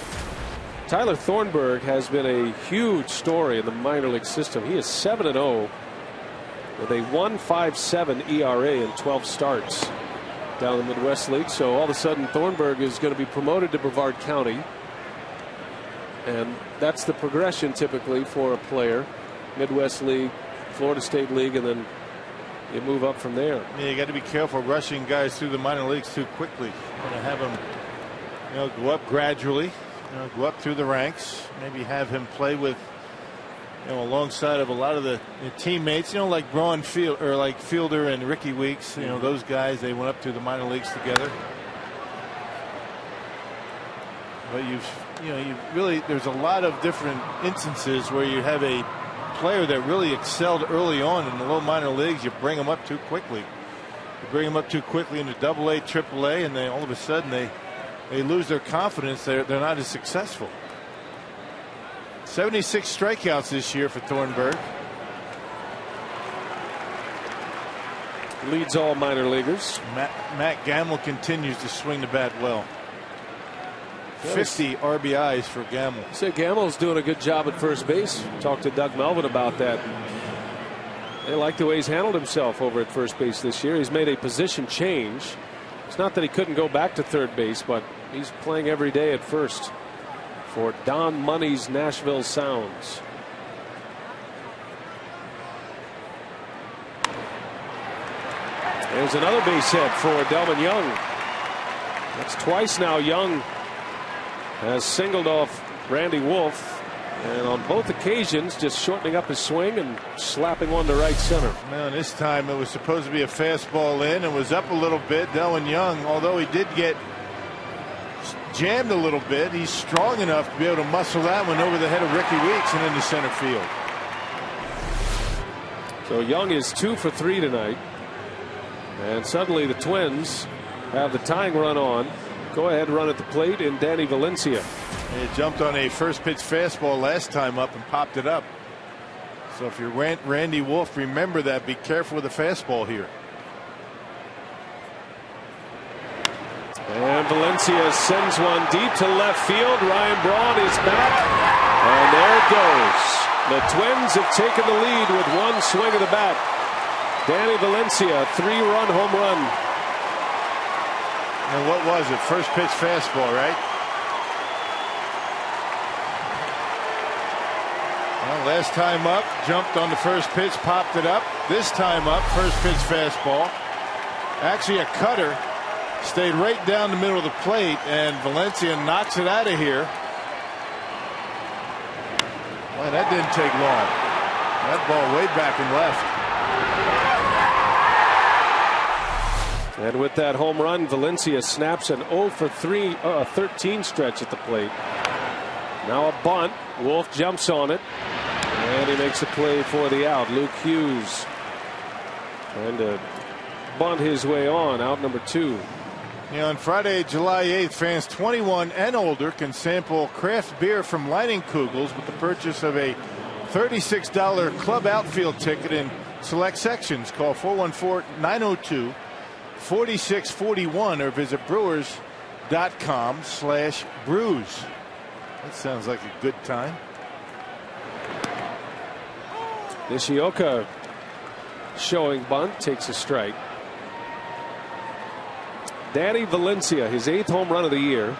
Tyler Thornburg has been a huge story in the minor league system. He is 7-0 with a 1.57 ERA in 12 starts down in the Midwest League. So all of a sudden Thornburg is going to be promoted to Brevard County, and that's the progression typically for a player. Midwest League, Florida State League, and then you move up from there. Yeah, you got to be careful rushing guys through the minor leagues too quickly. You want to have them, go up gradually, go up through the ranks. Maybe have him play with, alongside of a lot of the teammates, like Braun Field or like Fielder and Ricky Weeks. Those guys, they went up to the minor leagues together. But you really, there's a lot of different instances where you have a player that really excelled early on in the low minor leagues. You bring them up too quickly. You bring them up too quickly into Double-A, Triple-A, and they all of a sudden they lose their confidence. They're not as successful. 76 strikeouts this year for Thornburg. Leads all minor leaguers. Matt Gamble continues to swing the bat well. 50 RBIs for Gamble. So Gamble's doing a good job at first base. Talked to Doug Melvin about that. They like the way he's handled himself over at first base this year. He's made a position change. It's not that he couldn't go back to third base, but he's playing every day at first for Don Money's Nashville Sounds. There's another base hit for Delman Young. That's twice now Young has singled off Randy Wolf, and on both occasions just shortening up his swing and slapping one to right center. Man, this time it was supposed to be a fastball in and was up a little bit. Delman Young, although he did get jammed a little bit, he's strong enough to be able to muscle that one over the head of Ricky Weeks and into center field. So Young is 2 for 3 tonight, and suddenly the Twins have the tying run on. Go ahead run at the plate in Danny Valencia. He jumped on a first pitch fastball last time up and popped it up. So if you're Randy Wolf, remember that. Be careful with the fastball here. And Valencia sends one deep to left field. Ryan Braun is back, and there it goes. The Twins have taken the lead with one swing of the bat. Danny Valencia, 3-run home run. And what was it? First pitch fastball, right? Well, last time up, jumped on the first pitch, popped it up. This time up, first pitch fastball. Actually a cutter. Stayed right down the middle of the plate, and Valencia knocks it out of here. Well, that didn't take long. That ball way back and left. And with that home run, Valencia snaps an 0 for 13 stretch at the plate. Now a bunt. Wolf jumps on it, and he makes a play for the out. Luke Hughes trying to bunt his way on, out number 2. Yeah, on Friday, July 8th, fans 21 and older can sample craft beer from Leinenkugels with the purchase of a $36 club outfield ticket in select sections. Call 414-902-4641 or visit brewers.com/brews. That sounds like a good time. Nishioka showing bunt, takes a strike. Danny Valencia, his 8th home run of the year.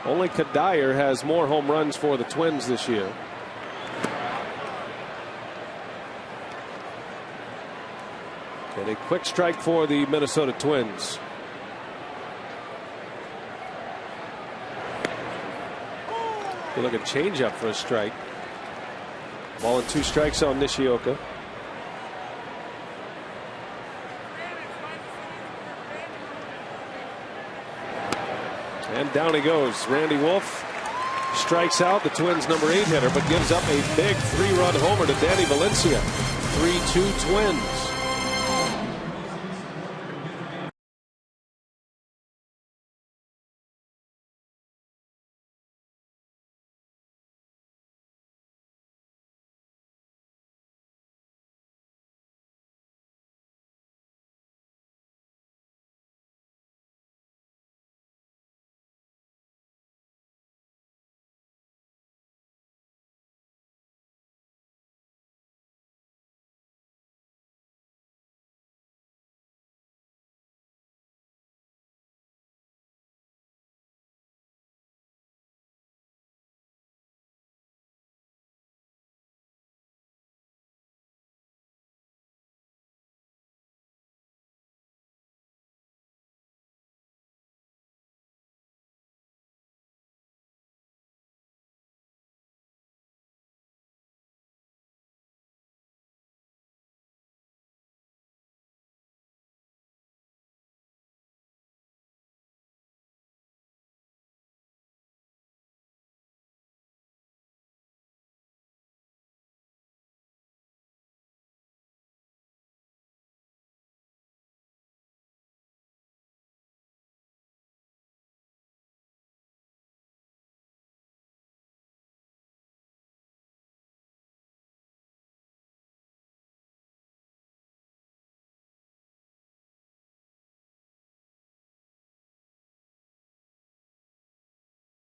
Only Kadire has more home runs for the Twins this year. And a quick strike for the Minnesota Twins. Good looking changeup for a strike. Ball and 2 strikes on Nishioka. And down he goes. Randy Wolf strikes out the Twins' number 8 hitter, but gives up a big 3-run homer to Danny Valencia. 3-2 Twins.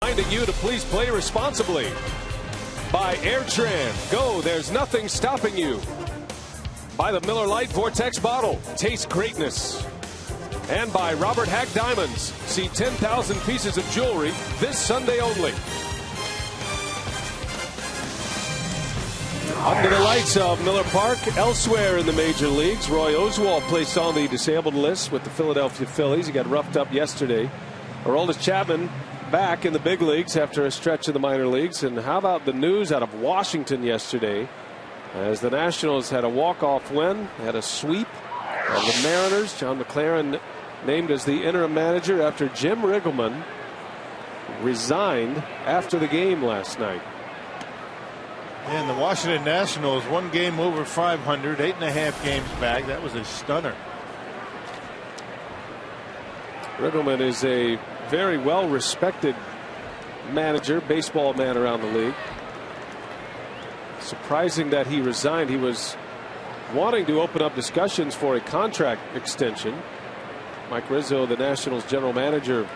Reminding you to please play responsibly. By Airtran. Go, there's nothing stopping you. By the Miller Lite Vortex bottle. Taste greatness. And by Robert Hack Diamonds. See 10,000 pieces of jewelry this Sunday only. Under the lights of Miller Park, elsewhere in the major leagues, Roy Oswalt placed on the disabled list with the Philadelphia Phillies. He got roughed up yesterday. Aroldis Chapman back in the big leagues after a stretch in the minor leagues. And how about the news out of Washington yesterday, as the Nationals had a walk-off win, had a sweep of the Mariners. John McLaren named as the interim manager after Jim Riggleman resigned after the game last night. And the Washington Nationals, 1 game over 500, 8.5 games back. That was a stunner. Riggleman is a very well-respected manager, baseball man around the league. Surprising that he resigned. He was wanting to open up discussions for a contract extension. Mike Rizzo, the Nationals general manager,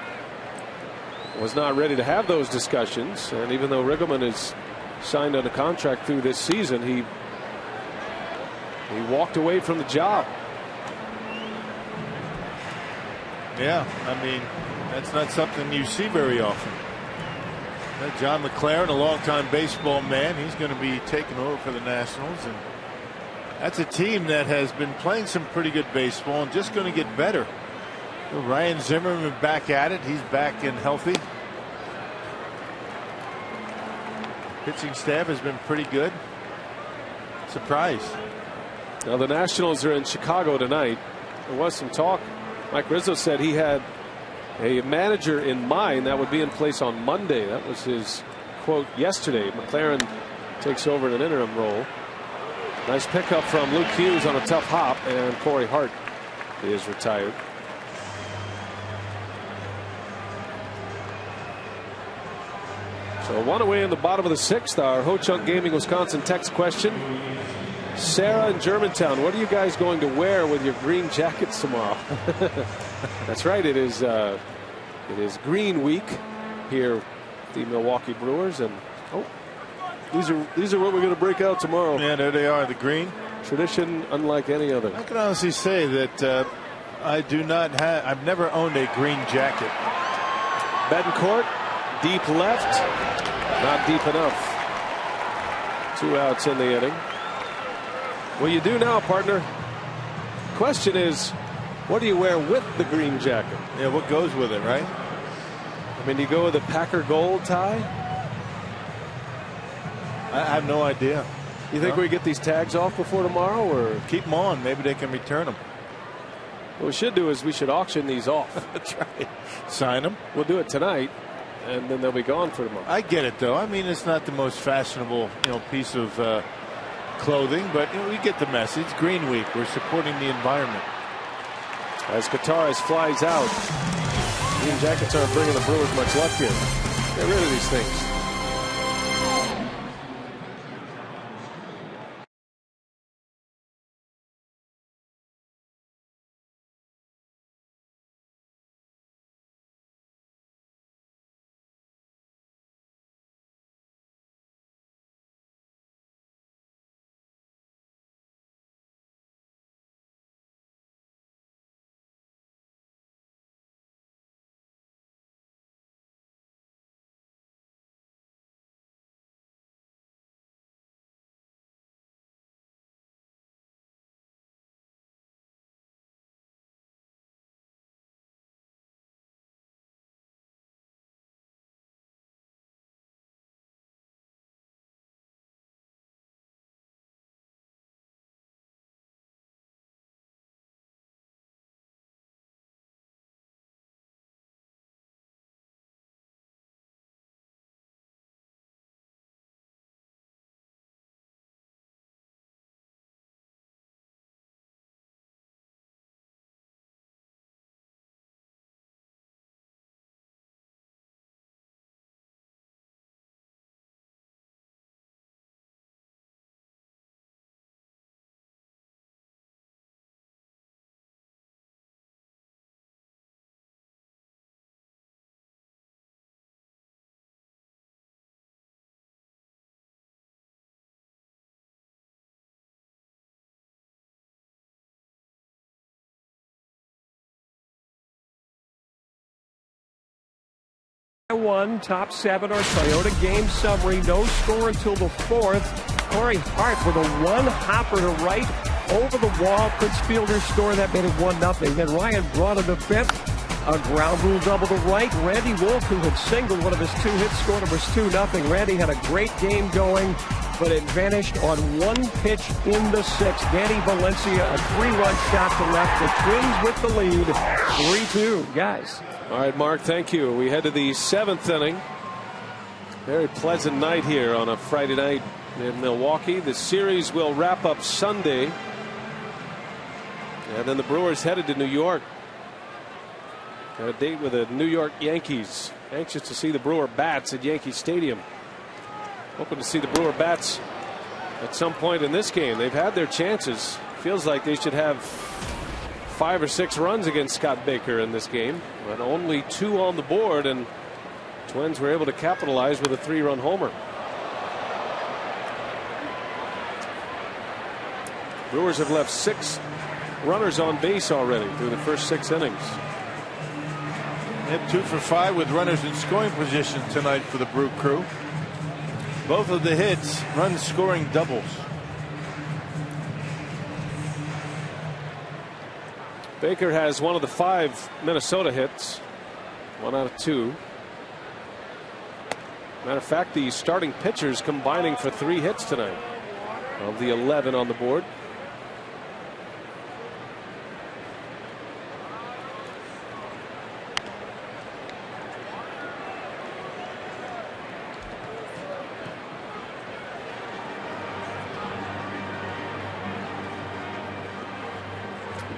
was not ready to have those discussions. And even though Riggleman is signed on a contract through this season, he walked away from the job. Yeah, I mean, that's not something you see very often. John McLaren, a longtime baseball man, he's going to be taking over for the Nationals, and that's a team that has been playing some pretty good baseball and just going to get better. Ryan Zimmerman back at it. He's back and healthy. Pitching staff has been pretty good. Surprise. Now the Nationals are in Chicago tonight. There was some talk. Mike Rizzo said he had a manager in mind that would be in place on Monday. That was his quote yesterday. McLaren takes over in an interim role. Nice pickup from Luke Hughes on a tough hop, and Corey Hart is retired. So 1 away in the bottom of the 6th. Our Ho-Chunk Gaming Wisconsin text question. Sarah in Germantown, what are you guys going to wear with your green jackets tomorrow? That's right. It is Green Week here at the Milwaukee Brewers, and these are what we're going to break out tomorrow. Yeah, there they are, the green. Tradition unlike any other. I can honestly say that I've never owned a green jacket. Betancourt, deep left, not deep enough. 2 outs in the inning. Well, you do now, partner. Question is, what do you wear with the green jacket? Yeah, what goes with it, right? I mean, do you go with a Packer gold tie? I have no idea. You think we get these tags off before tomorrow, or keep them on? Maybe they can return them. What we should do is we should auction these off. That's right. Sign them. We'll do it tonight, and then they'll be gone for tomorrow. I get it, though. I mean, it's not the most fashionable, piece of clothing, but we get the message. Green Week, we're supporting the environment. As Gutierrez flies out, green jackets aren't bringing the Brewers much luck here. Get rid of these things. One top 7 or Toyota game summary. No score until the 4th. Corey Hart with a one-hopper to right over the wall. Pritzfielder score that made it 1-0. Then Ryan brought in the fifth. A ground rule double to right. Randy Wolf, who had singled one of his 2 hits, scored. It was 2-0. Randy had a great game going, but it vanished on one pitch in the 6th. Danny Valencia, a 3-run shot to left. The Twins with the lead, 3-2. Guys. All right, Mark, thank you. We head to the 7th inning. Very pleasant night here on a Friday night in Milwaukee. The series will wrap up Sunday. And then the Brewers headed to New York. Got a date with the New York Yankees. Anxious to see the Brewer bats at Yankee Stadium. Hoping to see the Brewer bats at some point in this game. They've had their chances. Feels like they should have 5 or 6 runs against Scott Baker in this game, but only 2 on the board, and Twins were able to capitalize with a 3-run homer. Brewers have left 6 runners on base already through the first 6 innings. Hit 2 for 5 with runners in scoring position tonight for the Brew Crew. Both of the hits run scoring doubles. Baker has one of the 5 Minnesota hits, 1 out of 2. Matter of fact, the starting pitchers combining for 3 hits tonight of the 11 on the board.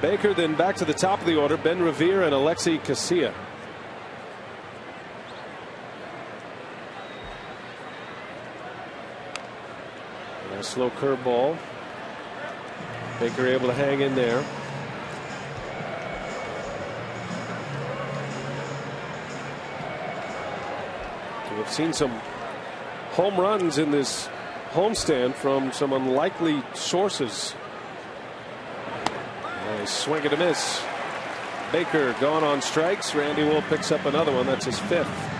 Baker, then back to the top of the order, Ben Revere and Alexi Casilla. A slow curveball. Baker able to hang in there. We've seen some home runs in this homestand from some unlikely sources. Nice swing and a miss. Baker gone on strikes. Randy Wolf picks up another one. That's his 5th.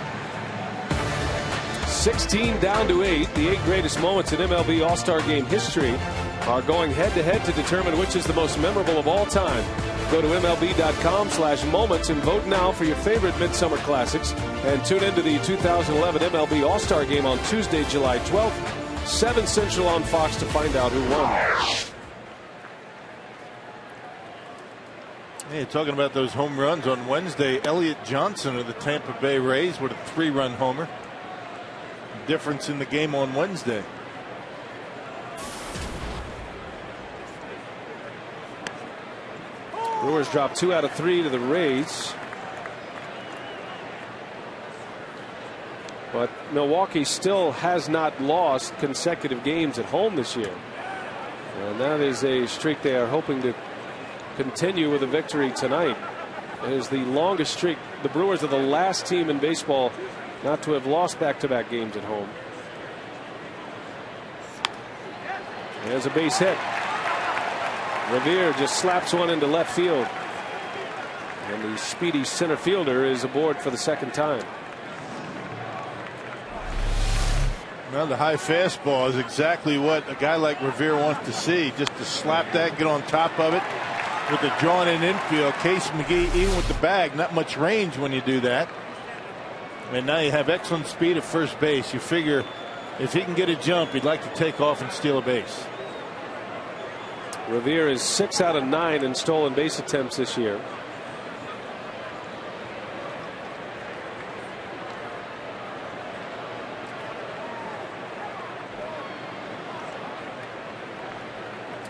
16 down to 8. The 8 greatest moments in MLB All-Star Game history are going head-to-head to determine which is the most memorable of all time. Go to MLB.com/moments and vote now for your favorite Midsummer Classics. And tune into the 2011 MLB All-Star Game on Tuesday, July 12th, 7 Central on Fox to find out who won. Hey, talking about those home runs on Wednesday, Elliott Johnson of the Tampa Bay Rays with a 3-run homer. Difference in the game on Wednesday. Brewers dropped 2 out of 3 to the Rays. But Milwaukee still has not lost consecutive games at home this year. And that is a streak they are hoping to continue with a victory tonight. It is the longest streak. The Brewers are the last team in baseball not to have lost back-to-back games at home. There's a base hit. Revere just slaps one into left field. And the speedy center fielder is aboard for the 2nd time. Well, the high fastball is exactly what a guy like Revere wants to see. Just to slap that, get on top of it. With the drawn in infield, Case McGee, even with the bag, not much range when you do that. And now you have excellent speed at first base. You figure if he can get a jump, he'd like to take off and steal a base. Revere is 6 out of 9 in stolen base attempts this year.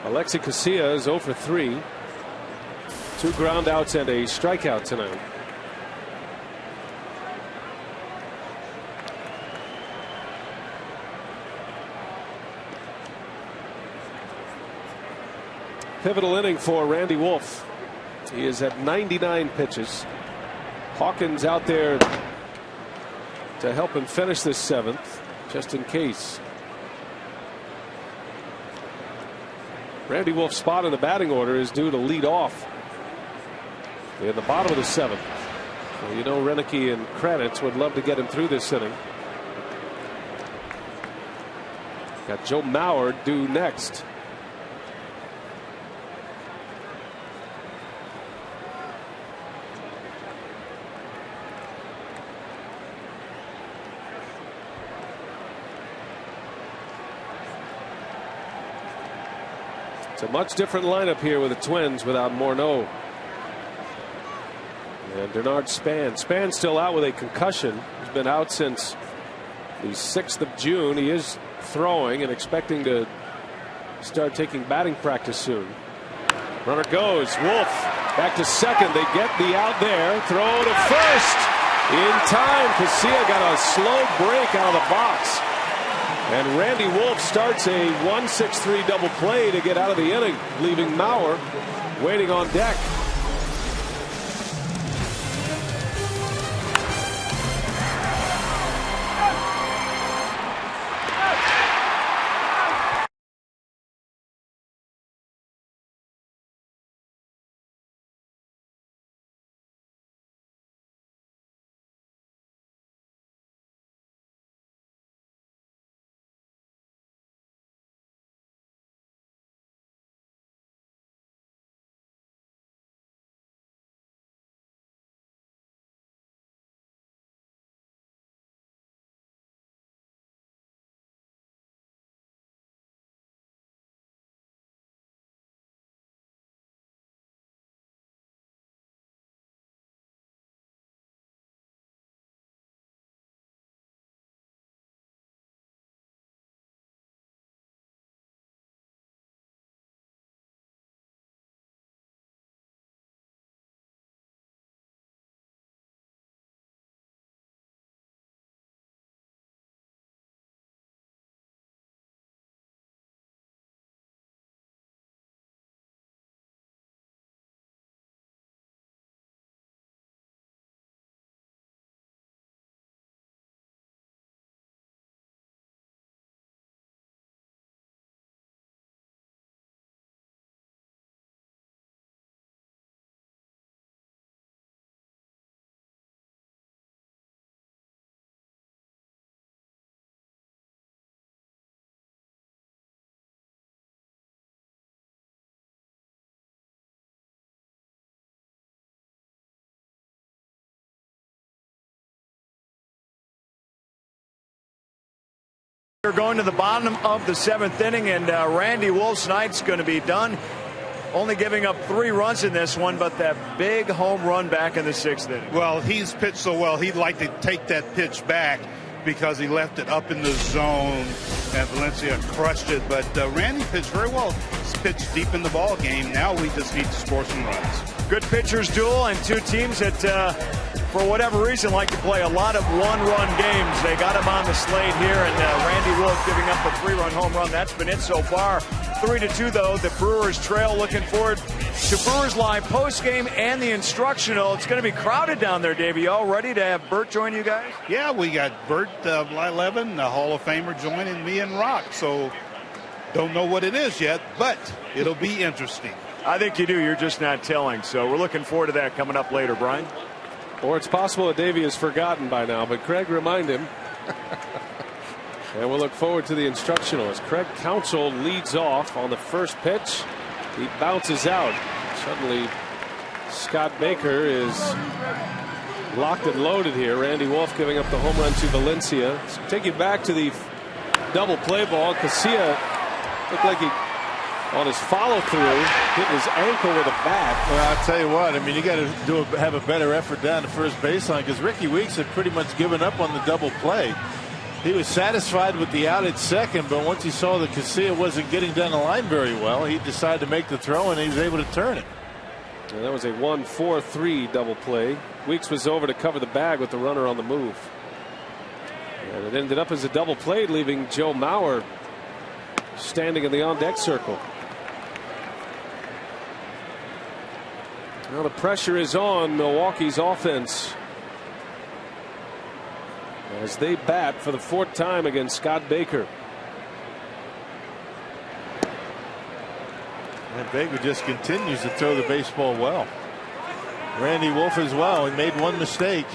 Alexi Casilla is 0 for 3. 2 ground outs and a strikeout tonight. Pivotal inning for Randy Wolf. He is at 99 pitches. Hawkins out there to help him finish this 7th, just in case. Randy Wolf's spot in the batting order is due to lead off in the bottom of the 7th. Well, you know, Renicky and Kranitz would love to get him through this inning. Got Joe Mauer due next. It's a much different lineup here with the Twins without Morneau. And Bernard Span. Span's still out with a concussion. He's been out since the 6th of June. He is throwing and expecting to start taking batting practice soon. Runner goes. Wolf back to second. They get the out there. Throw to first. In time. Casilla got a slow break out of the box. And Randy Wolf starts a 1-6-3 double play to get out of the inning, leaving Mauer waiting on deck. We're going to the bottom of the 7th inning, and Randy Wolf's night's going to be done. Only giving up 3 runs in this one, but that big home run back in the 6th inning. Well, he's pitched so well, he'd like to take that pitch back because he left it up in the zone, and Valencia crushed it. But Randy pitched very well. He's pitched deep in the ball game. Now we just need to score some runs. Good pitchers duel, and two teams that, for whatever reason, like to play a lot of one-run games. They got him on the slate here, and Randy Wolf giving up a 3-run home run. That's been it so far. 3-2, though. The Brewers trail. Looking forward to Brewers Live postgame and the instructional. It's going to be crowded down there, Davey. All ready to have Bert join you guys? Yeah, we got Bert Levin, the Hall of Famer, joining me and Rock. So don't know what it is yet, but it'll be interesting. I think you do. You're just not telling. So we're looking forward to that coming up later, Brian. Or it's possible that Davey has forgotten by now, but Craig remind him. And we'll look forward to the instructional as Craig Counsell leads off on the first pitch. He bounces out. Suddenly Scott Baker is locked and loaded here. Randy Wolf giving up the home run to Valencia. So take you back to the double play ball. Casilla looked like he, on his follow through, hit his ankle with a bat. Well, I'll tell you what, I mean, you got to have a better effort down the first baseline, because Ricky Weeks had pretty much given up on the double play. He was satisfied with the out at second, but once he saw that Casilla wasn't getting down the line very well, he decided to make the throw, and he was able to turn it. And that was a 1-4-3 double play. Weeks was over to cover the bag with the runner on the move. And it ended up as a double play, leaving Joe Mauer standing in the on-deck circle. Now the pressure is on Milwaukee's offense as they bat for the 4th time against Scott Baker. And Baker just continues to throw the baseball well. Randy Wolf as well. He made one mistake.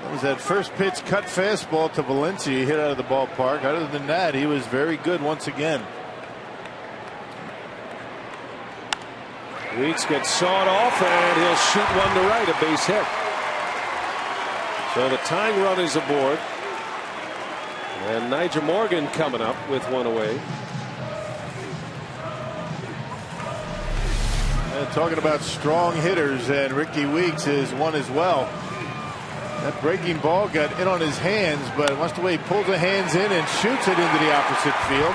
That was that first pitch cut fastball to Valencia. He hit out of the ballpark. Other than that, he was very good once again. Weeks gets sawed off, and he'll shoot one to right, a base hit. So the tying run is aboard. And Nigel Morgan coming up with one away. And talking about strong hitters, and Ricky Weeks is one as well. That breaking ball got in on his hands, but watch the way he pulls the hands in and shoots it into the opposite field.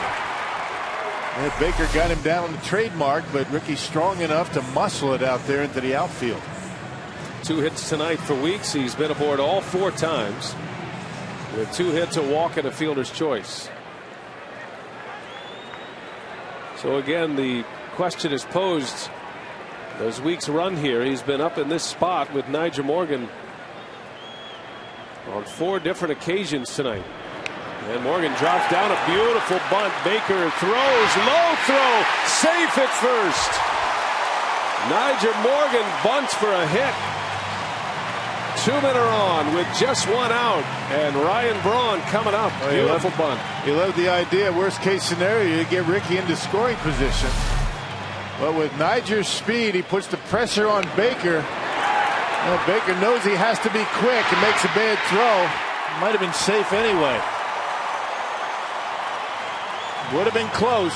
And Baker got him down on the trademark, but Ricky's strong enough to muscle it out there into the outfield. 2 hits tonight for Weeks. He's been aboard all 4 times with 2 hits, a walk, and a fielder's choice. So again, the question is posed. Does Weeks run here? He's been up in this spot with Nigel Morgan on 4 different occasions tonight. And Morgan drops down a beautiful bunt. Baker throws, low throw, safe at first. Nigel Morgan bunts for a hit. 2 men are on with just 1 out, and Ryan Braun coming up. Beautiful bunt. He loved the idea. Worst case scenario, you get Ricky into scoring position. But with Nigel's speed, he puts the pressure on Baker. Well, Baker knows he has to be quick and makes a bad throw. Might have been safe anyway. Would have been close.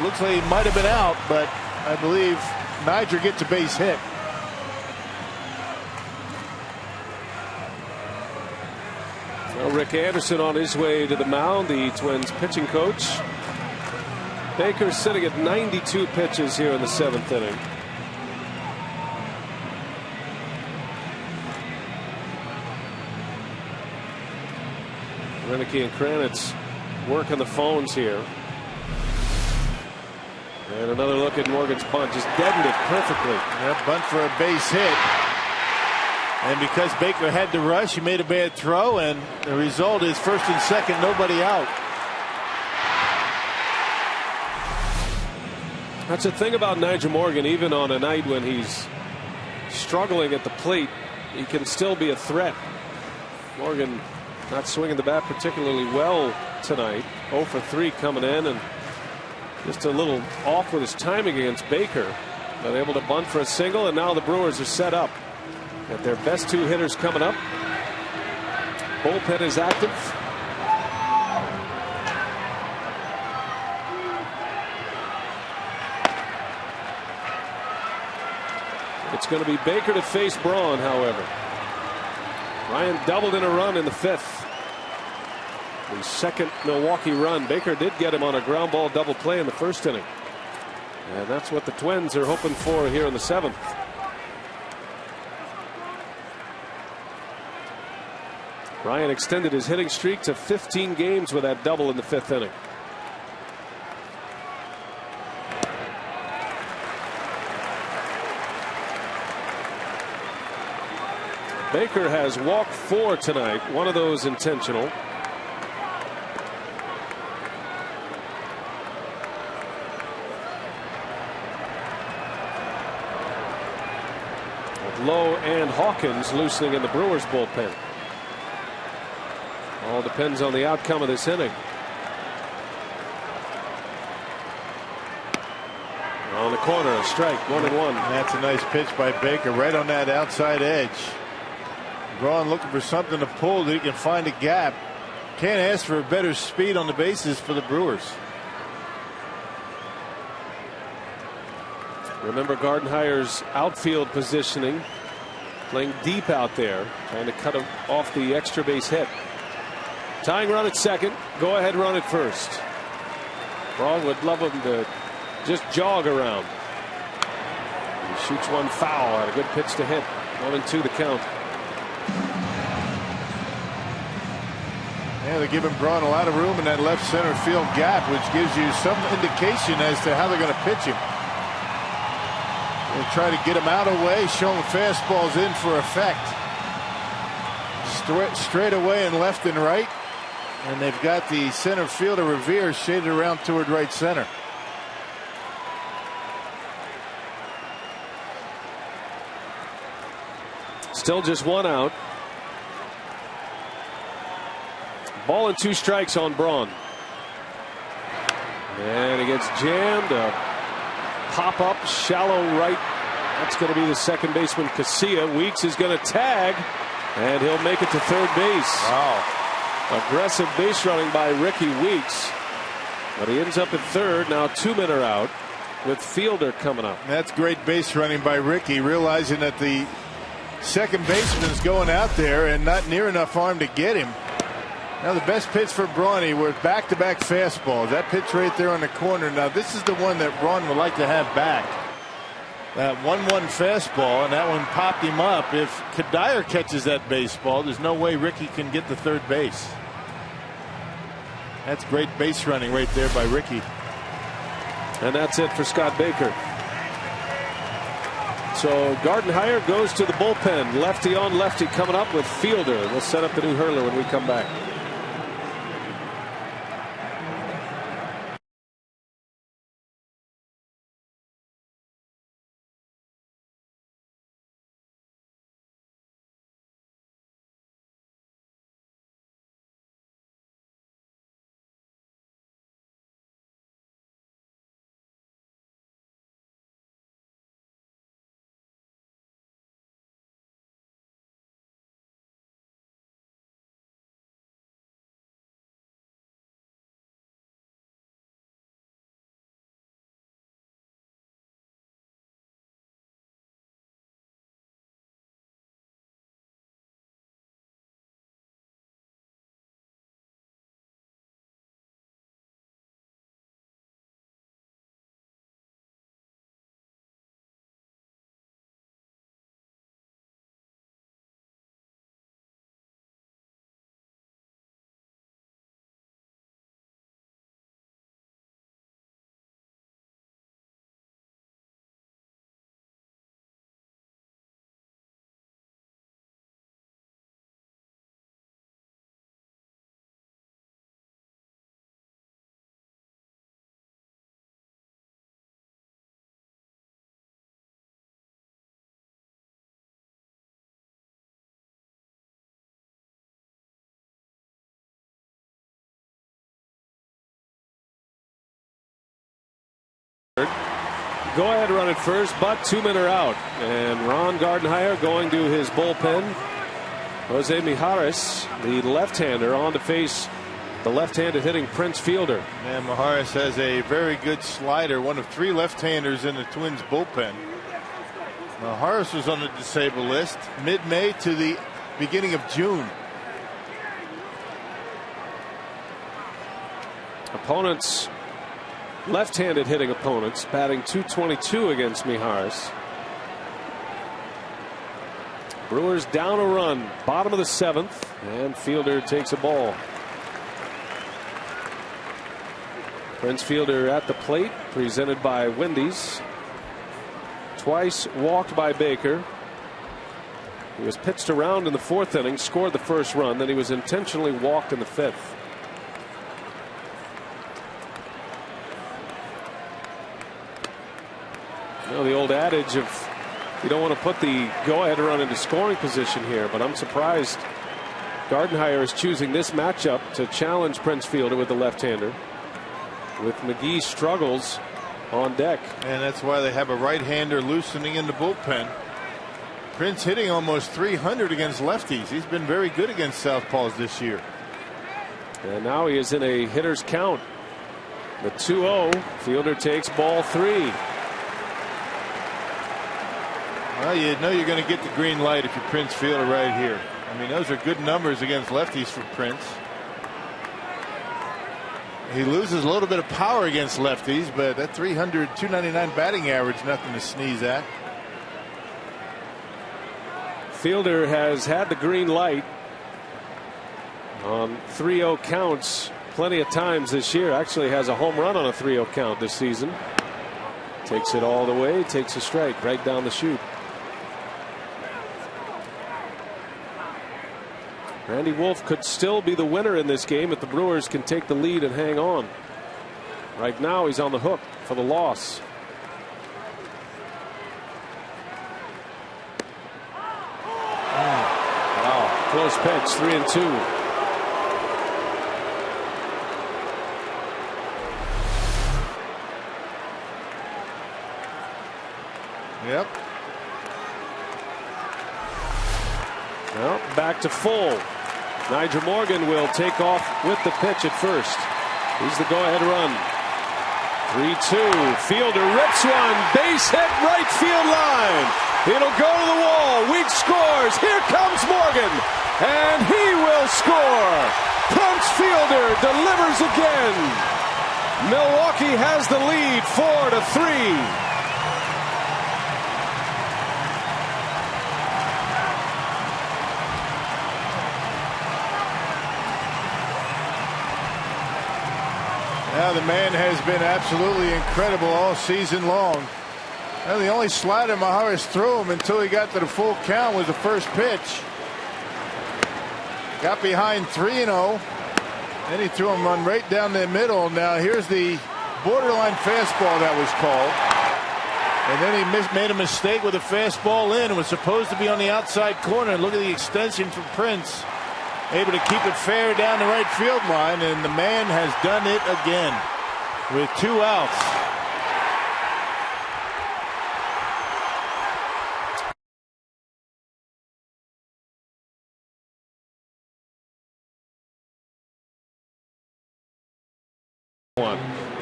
Looks like he might have been out, but I believe Nigel gets a base hit. Well, Rick Anderson on his way to the mound, the Twins pitching coach. Baker sitting at 92 pitches here in the 7th inning. Renicky and Kranitz working the phones here. And another look at Morgan's bunt, just deadened it perfectly. That bunt for a base hit. And because Baker had to rush, he made a bad throw, and the result is first and second, nobody out. That's the thing about Nigel Morgan. Even on a night when he's struggling at the plate, he can still be a threat. Morgan not swinging the bat particularly well tonight. 0 for 3 coming in, and just a little off with his timing against Baker. But able to bunt for a single, and now the Brewers are set up. Got their best 2 hitters coming up. Bullpen is active. It's going to be Baker to face Braun, however. Ryan doubled in a run in the 5th. The second Milwaukee run. Baker did get him on a ground ball double play in the 1st inning. And that's what the Twins are hoping for here in the 7th. Ryan extended his hitting streak to 15 games with that double in the 5th inning. Baker has walked 4 tonight, one of those intentional. With Lowe and Hawkins loosening in the Brewers bullpen. All depends on the outcome of this inning. On the corner, a strike, 1-1. That's a nice pitch by Baker right on that outside edge. Braun looking for something to pull that he can find a gap. Can't ask for a better speed on the bases for the Brewers. Remember Gardenhire's outfield positioning, playing deep out there, trying to cut off the extra base hit. Tying run at second, go ahead run at first. Braun would love him to just jog around. He shoots one foul at a good pitch to hit. 1-2 the count. Yeah, they're giving Braun a lot of room in that left center field gap, which gives you some indication as to how they're going to pitch him. They'll try to get him out of the way, show him fastballs in for effect. Straight away and left and right. And they've got the center fielder Revere shaded around toward right center. Still just 1 out. Ball and 2 strikes on Braun. And he gets jammed. A pop up, shallow right. That's going to be the second baseman, Casilla. Weeks is going to tag, and he'll make it to third base. Wow. Aggressive base running by Ricky Weeks. But he ends up at third. Now 2 men are out with Fielder coming up. That's great base running by Ricky, realizing that the second baseman is going out there and not near enough arm to get him. Now the best pitch for Brawny were back-to-back fastballs. That pitch right there on the corner. Now this is the one that Braun would like to have back. That 1-1 fastball, and that one popped him up. If Kadire catches that baseball, there's no way Ricky can get to third base. That's great base running right there by Ricky. And that's it for Scott Baker. So Gardenhire goes to the bullpen. Lefty on lefty coming up with Fielder. We'll set up the new hurler when we come back. Go ahead run at first, but 2 men are out. And Ron Gardenhire going to his bullpen. Jose Mijares, the left-hander, on to face the left-handed hitting Prince Fielder. And Mijares has a very good slider, one of 3 left-handers in the Twins bullpen. Mijares was on the disabled list mid-May to the beginning of June. Opponents, left-handed hitting opponents, batting .222 against Mijares. Brewers down a run, bottom of the 7th, and Fielder takes a ball. Prince Fielder at the plate, presented by Wendy's. Twice walked by Baker. He was pitched around in the 4th inning, scored the first run, then he was intentionally walked in the 5th. You know, the old adage of you don't want to put the go-ahead run into scoring position here, but I'm surprised Gardenhire is choosing this matchup to challenge Prince Fielder with the left-hander, with McGee's struggles on deck. And that's why they have a right-hander loosening in the bullpen. Prince hitting almost 300 against lefties. He's been very good against southpaws this year. And now he is in a hitter's count. The 2-0. Fielder takes ball 3. Well, you know you're going to get the green light if you're Prince Fielder right here. I mean, those are good numbers against lefties for Prince. He loses a little bit of power against lefties, but that 300, 299 batting average, nothing to sneeze at. Fielder has had the green light on 3-0 counts plenty of times this year. Actually has a home run on a 3-0 count this season. Takes it all the way, takes a strike right down the chute. Randy Wolf could still be the winner in this game if the Brewers can take the lead and hang on. Right now he's on the hook for the loss. Wow, close pitch, 3-2. Yep. Well, back to full. Nigel Morgan will take off with the pitch at first. He's the go-ahead run. 3-2. Fielder rips one. Base hit right field line. It'll go to the wall. Weeks scores. Here comes Morgan. And he will score. Prince Fielder delivers again. Milwaukee has the lead 4-3. Now the man has been absolutely incredible all season long. Well, the only slider Maharis threw him until he got to the full count was the first pitch. Got behind 3-0. Then he threw him run right down the middle. Now here's the borderline fastball that was called. And then he made a mistake with a fastball in. It was supposed to be on the outside corner. Look at the extension from Prince. Able to keep it fair down the right field line, and the man has done it again with 2 outs.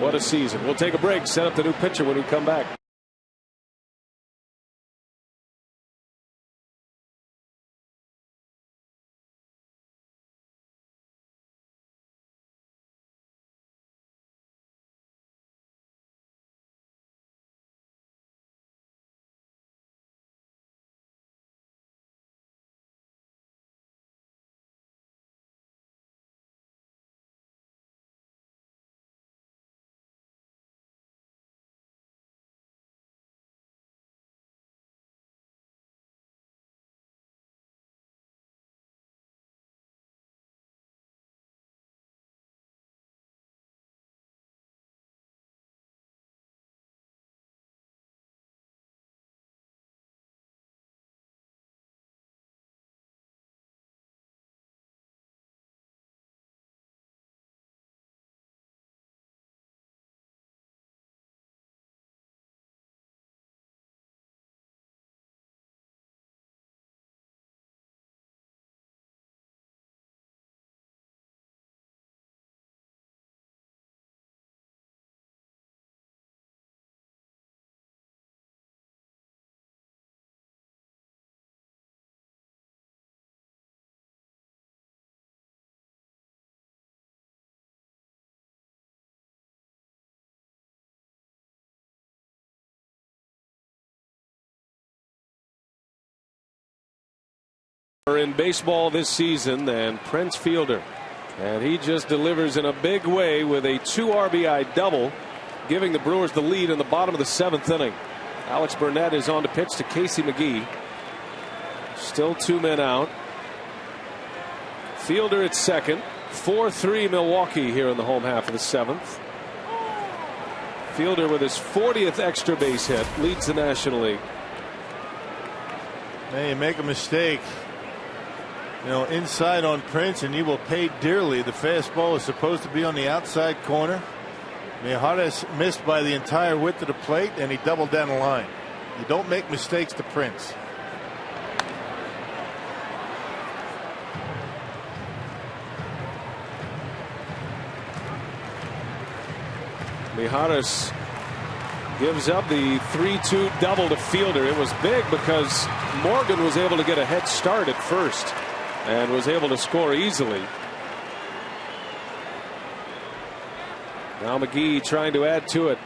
What a season. We'll take a break, set up the new pitcher when we come back. In baseball this season than Prince Fielder, and he just delivers in a big way with a 2 RBI double, giving the Brewers the lead in the bottom of the 7th inning. Alex Burnett is on to pitch to Casey McGee. Still 2 men out. Fielder at second. 4-3 Milwaukee here in the home half of the 7th. Fielder with his 40th extra base hit leads the National League. Now you make a mistake, inside on Prince, and you will pay dearly. The fastball is supposed to be on the outside corner. Mijares missed by the entire width of the plate, and he doubled down the line. You don't make mistakes to Prince. Mijares gives up the 3-2 double to Fielder. It was big because Morgan was able to get a head start at first and was able to score easily. Now McGee trying to add to it.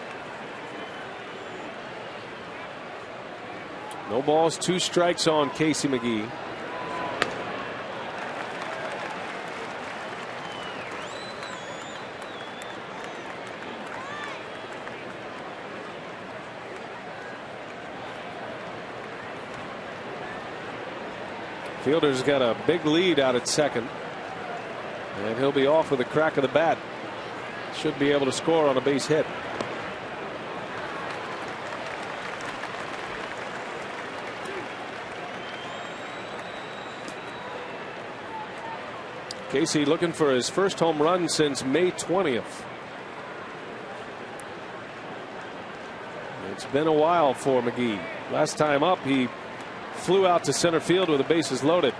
No balls, 2 strikes on Casey McGee. Fielder's got a big lead out at second, and he'll be off with a crack of the bat. Should be able to score on a base hit. Casey looking for his first home run since May 20th. It's been a while for McGee. Last time up, he flew out to center field with the bases loaded.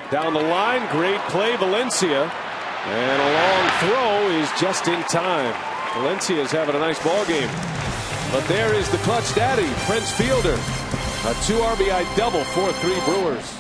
Down the line, great play, Valencia. And a long throw is just in time. Valencia's having a nice ball game. But there is the clutch daddy, Prince Fielder. A 2 RBI double for 3 Brewers.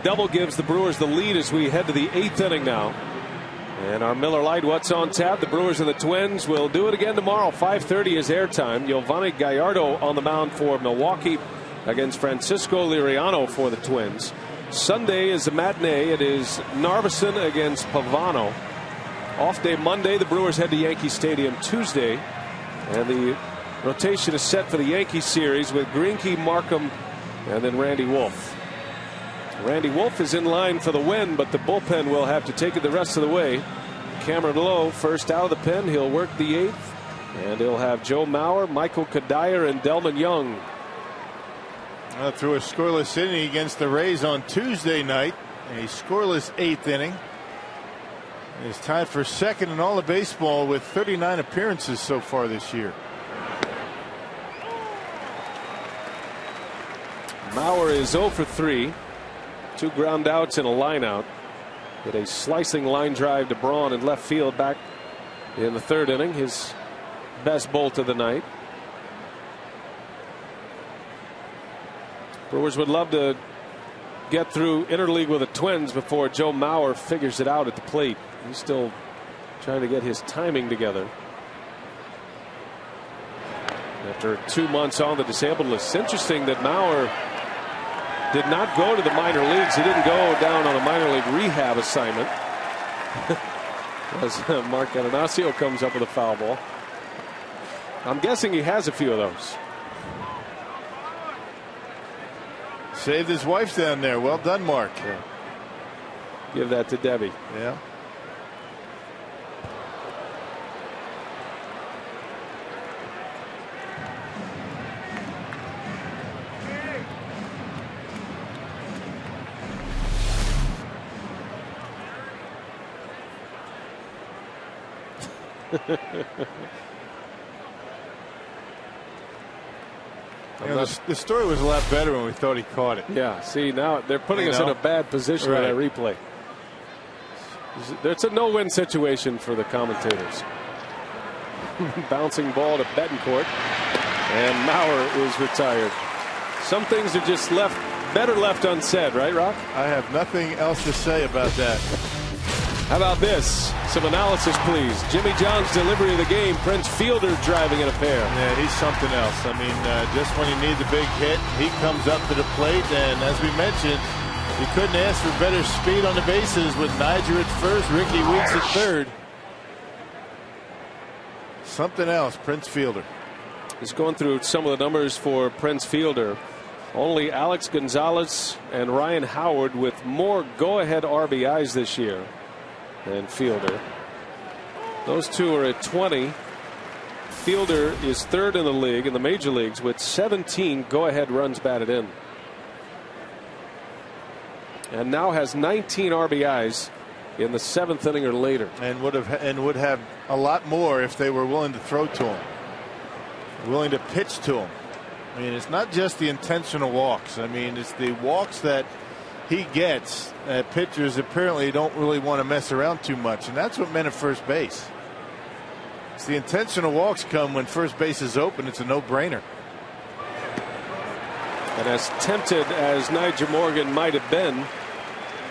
Double gives the Brewers the lead as we head to the 8th inning now. And our Miller Lite, what's on tap? The Brewers and the Twins will do it again tomorrow. 5:30 is airtime. Giovanni Gallardo on the mound for Milwaukee against Francisco Liriano for the Twins. Sunday is a matinee. It is Narveson against Pavano. Off day Monday. The Brewers head to Yankee Stadium Tuesday. And the rotation is set for the Yankee series with Greinke, Markham, and then Randy Wolf. Randy Wolf is in line for the win, but the bullpen will have to take it the rest of the way. Cameron Lowe first out of the pen. He'll work the 8th, and he'll have Joe Mauer, Michael Kadire, and Delman Young. Through a scoreless inning against the Rays on Tuesday night, a scoreless 8th inning. He's tied for second in all of baseball with 39 appearances so far this year. Mauer is 0 for 3. 2 ground outs and a line out. Hit a slicing line drive to Braun in left field back in the 3rd inning. His best bolt of the night. Brewers would love to get through interleague with the Twins before Joe Mauer figures it out at the plate. He's still trying to get his timing together after 2 months on the disabled list. It's interesting that Mauer did not go to the minor leagues. He didn't go down on a minor league rehab assignment. As Mark Ananasio comes up with a foul ball. I'm guessing he has a few of those. Saved his wife down there. Well done, Mark. Yeah. Give that to Debbie. Yeah. The story was a lot better when we thought he caught it. Yeah, see, now they're putting us in a bad position when I replay. It's a no-win situation for the commentators. Bouncing ball to Betancourt, and Mauer is retired. Some things are just better left unsaid, right, Rock? I have nothing else to say about that. How about this? Some analysis, please. Jimmy John's delivery of the game. Prince Fielder driving in a pair. Yeah, he's something else. I mean, just when you need the big hit, he comes up to the plate. And as we mentioned, you couldn't ask for better speed on the bases with Niger at first, Ricky Weeks at third. something else. Prince Fielder. He's going through some of the numbers for Prince Fielder. Only Alex Gonzalez and Ryan Howard with more go-ahead RBIs this year than Fielder. Those two are at 20. Fielder is third in the league, in the major leagues, with 17 go-ahead runs batted in. And now has 19 RBIs in the 7th inning or later. And would have a lot more if they were willing to throw to him. Willing to pitch to him. I mean, it's not just the intentional walks. I mean, it's the walks that he gets that pitchers apparently don't really want to mess around too much. And that's what meant at first base. It's the intentional walks come when first base is open. It's a no-brainer. And as tempted as Nigel Morgan might have been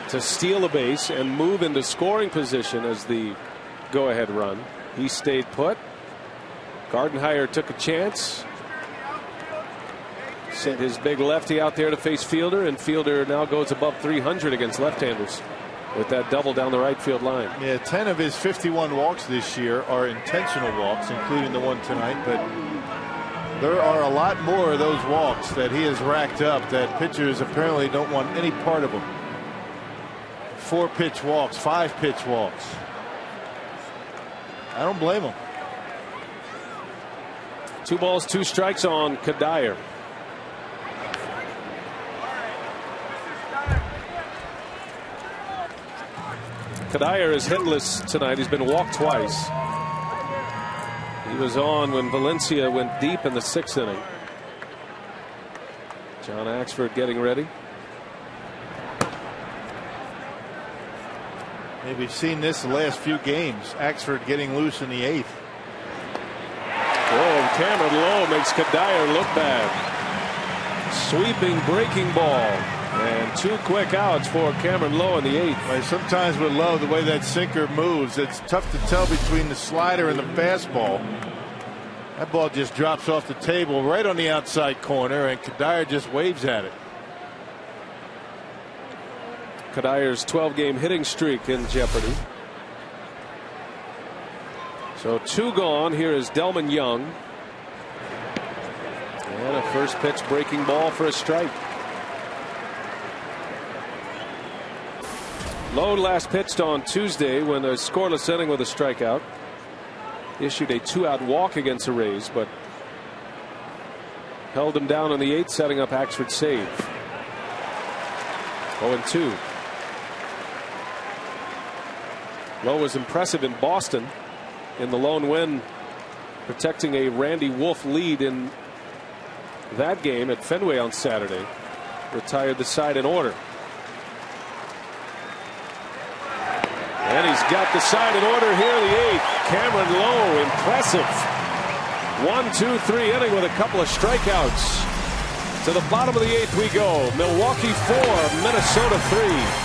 to steal a base and move into scoring position as the go-ahead run, he stayed put. Gardenhire took a chance. Sent his big lefty out there to face Fielder, and Fielder now goes above 300 against left-handers with that double down the right field line. Yeah, 10 of his 51 walks this year are intentional walks, including the one tonight, but there are a lot more of those walks that he has racked up that pitchers apparently don't want any part of them. 4-pitch walks, 5-pitch walks. I don't blame him. 2 balls, 2 strikes on Kadire. Kadire is hitless tonight. He's been walked twice. He was on when Valencia went deep in the 6th inning. John Axford getting ready. Maybe we've seen this the last few games. Axford getting loose in the 8th. Oh, Cameron Lowe makes Kadire look bad. Sweeping breaking ball. And 2 quick outs for Cameron Lowe in the 8th. Well, sometimes with Lowe, the way that sinker moves, it's tough to tell between the slider and the fastball. That ball just drops off the table right on the outside corner, and Kadire just waves at it. Kadire's 12-game hitting streak in jeopardy. So 2 gone. Here is Delman Young. And a first pitch breaking ball for a strike. Lowe last pitched on Tuesday when a scoreless inning with a strikeout. Issued a 2-out walk against the Rays, but held him down in the 8th, setting up Axford's save. 0-2. Lowe was impressive in Boston in the lone win, protecting a Randy Wolf lead in that game at Fenway on Saturday. Retired the side in order. And he's got the side in order here in the 8th. Cameron Lowe, impressive. 1-2-3 inning with a couple of strikeouts. To the bottom of the 8th we go. Milwaukee 4, Minnesota 3.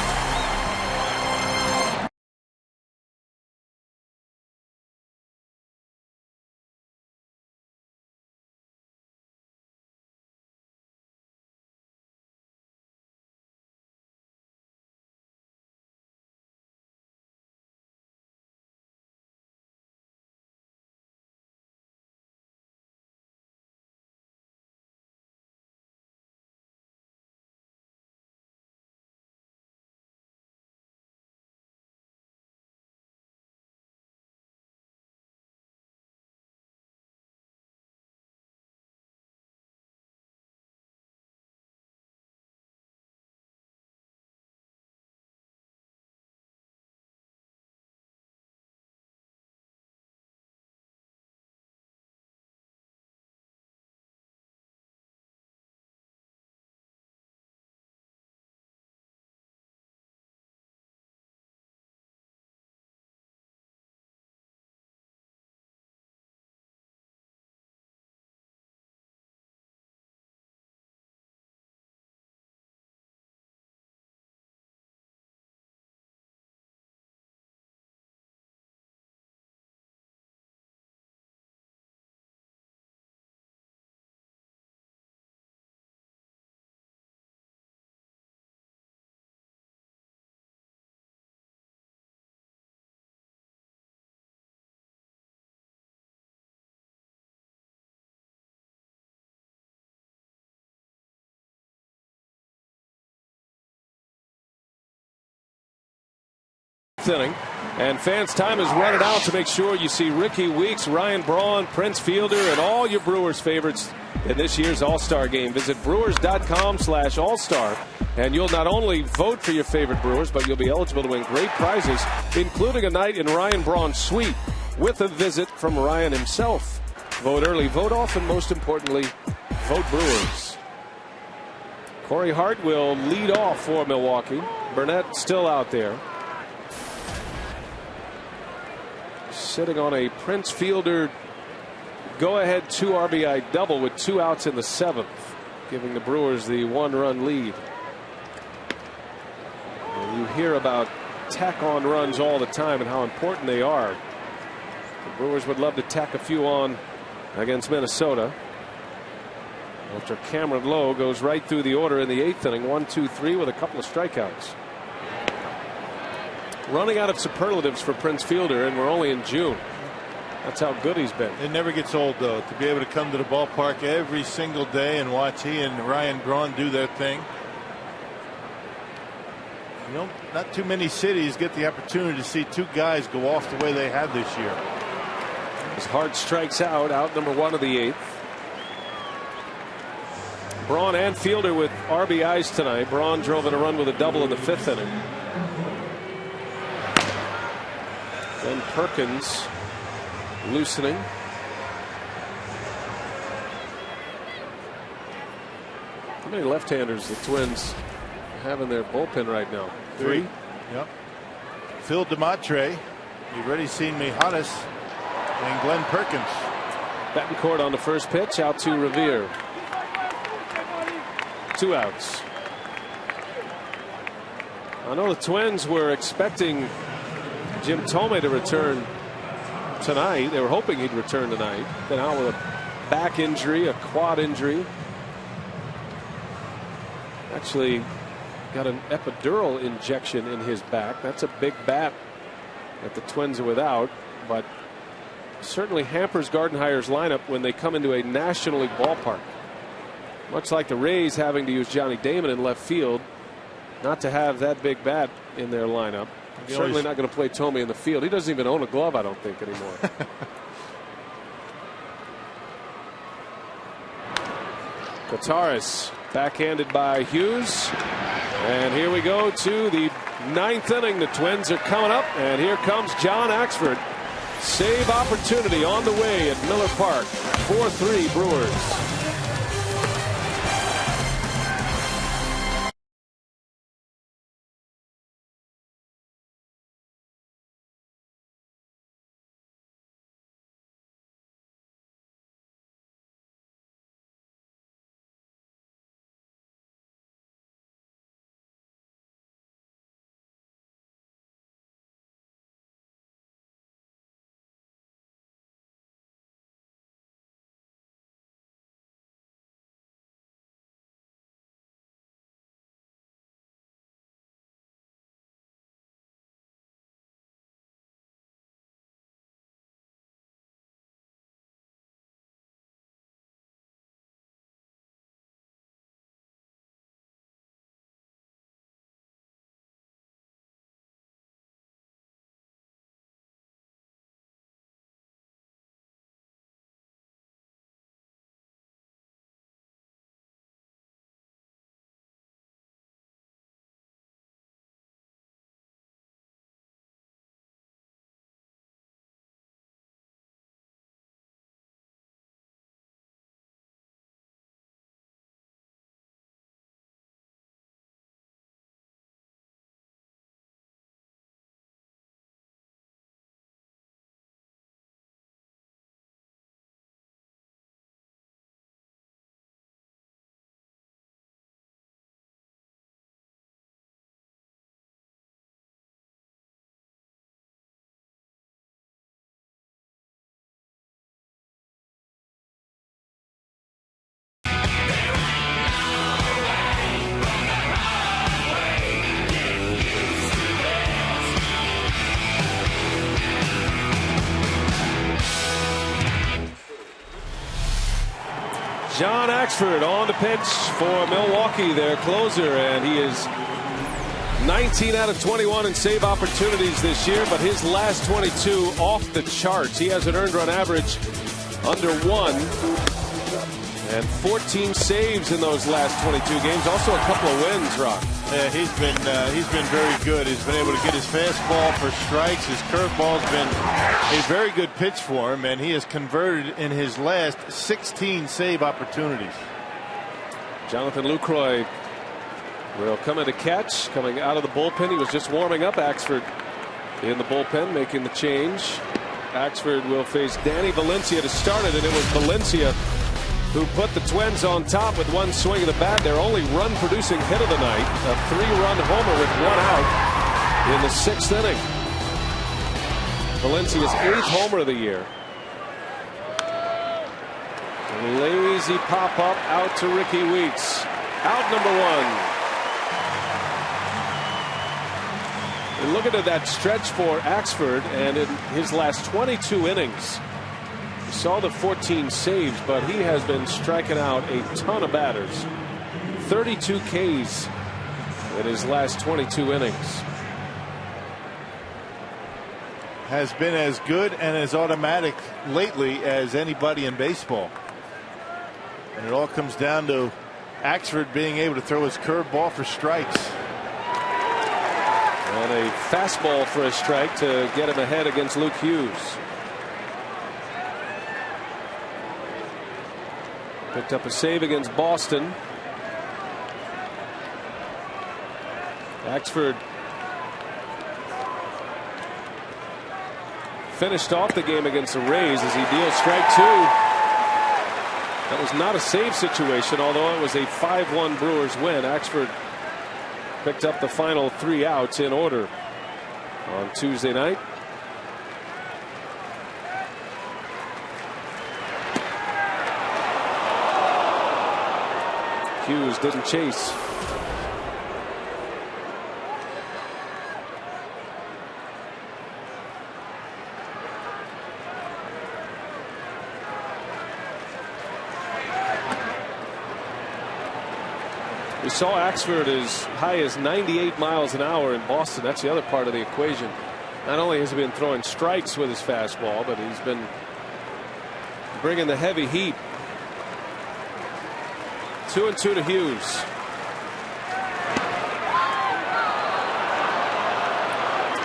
inning. And fans' time is running out to make sure you see Ricky Weeks, Ryan Braun, Prince Fielder, and all your Brewers favorites in this year's All-Star game. Visit brewers.com/all-star, and you'll not only vote for your favorite Brewers, but you'll be eligible to win great prizes, including a night in Ryan Braun's suite with a visit from Ryan himself. Vote early, vote often, most importantly, vote Brewers. Corey Hart will lead off for Milwaukee. Burnett still out there. Sitting on a Prince Fielder go-ahead 2 RBI double with 2 outs in the 7th, giving the Brewers the 1-run lead. And you hear about tack-on runs all the time and how important they are. The Brewers would love to tack a few on against Minnesota. After Cameron Lowe goes right through the order in the 8th inning, 1-2-3 with a couple of strikeouts. Running out of superlatives for Prince Fielder, and we're only in June. That's how good he's been. It never gets old, though, to be able to come to the ballpark every single day and watch he and Ryan Braun do their thing. You know, not too many cities get the opportunity to see 2 guys go off the way they have this year. As Hart strikes out number 1 of the 8th. Braun and Fielder with RBIs tonight. Braun drove in a run with a double in the 5th inning. Then Perkins loosening. How many left-handers the Twins have in their bullpen right now? 3. Yep. Phil DeMatre. You've already seen Mijares and Glenn Perkins. Betancourt on the first pitch, out to Revere. 2 outs. I know the Twins were expecting Jim Thome to return tonight. They were hoping he'd return tonight. Then out with a back injury, a quad injury. Actually got an epidural injection in his back. That's a big bat that the Twins are without, but certainly hampers Gardenhire's lineup when they come into a National League ballpark. Much like the Rays having to use Johnny Damon in left field, not to have that big bat in their lineup. Certainly not going to play Thome in the field. He doesn't even own a glove, I don't think, anymore. Gutierrez backhanded by Hughes. And here we go to the 9th inning. The Twins are coming up, and here comes John Axford. Save opportunity on the way at Miller Park. 4-3 Brewers. John Axford on the pitch for Milwaukee, their closer, and he is 19 out of 21 in save opportunities this year, but his last 22 off the charts. He has an earned run average under 1 and 14 saves in those last 22 games. Also a couple of wins, Rock. Yeah, he's been very good. He's been able to get his fastball for strikes. His curveball's been a very good pitch for him, and he has converted in his last 16 save opportunities. Jonathan Lucroy will come in to catch, coming out of the bullpen. He was just warming up. Axford in the bullpen, making the change. Axford will face Danny Valencia to start it, and it was Valencia who put the Twins on top with one swing of the bat. Their only run-producing hit of the night, a 3-run homer with 1 out in the 6th inning. Valencia's 8th homer of the year. Lazy pop-up out to Ricky Weeks. Out number 1. And looking at that stretch for Axford, and in his last 22 innings, you saw the 14 saves, but he has been striking out a ton of batters. 32 Ks in his last 22 innings. Has been as good and as automatic lately as anybody in baseball. And it all comes down to Axford being able to throw his curveball for strikes. And a fastball for a strike to get him ahead against Luke Hughes. Picked up a save against Boston. Axford finished off the game against the Rays as he deals strike 2. That was not a save situation, although it was a 5-1 Brewers win. Axford picked up the final 3 outs in order on Tuesday night. Hughes didn't chase. We saw Axford as high as 98 miles an hour in Boston. That's the other part of the equation. Not only has he been throwing strikes with his fastball, but he's been bringing the heavy heat. 2-2 to Hughes.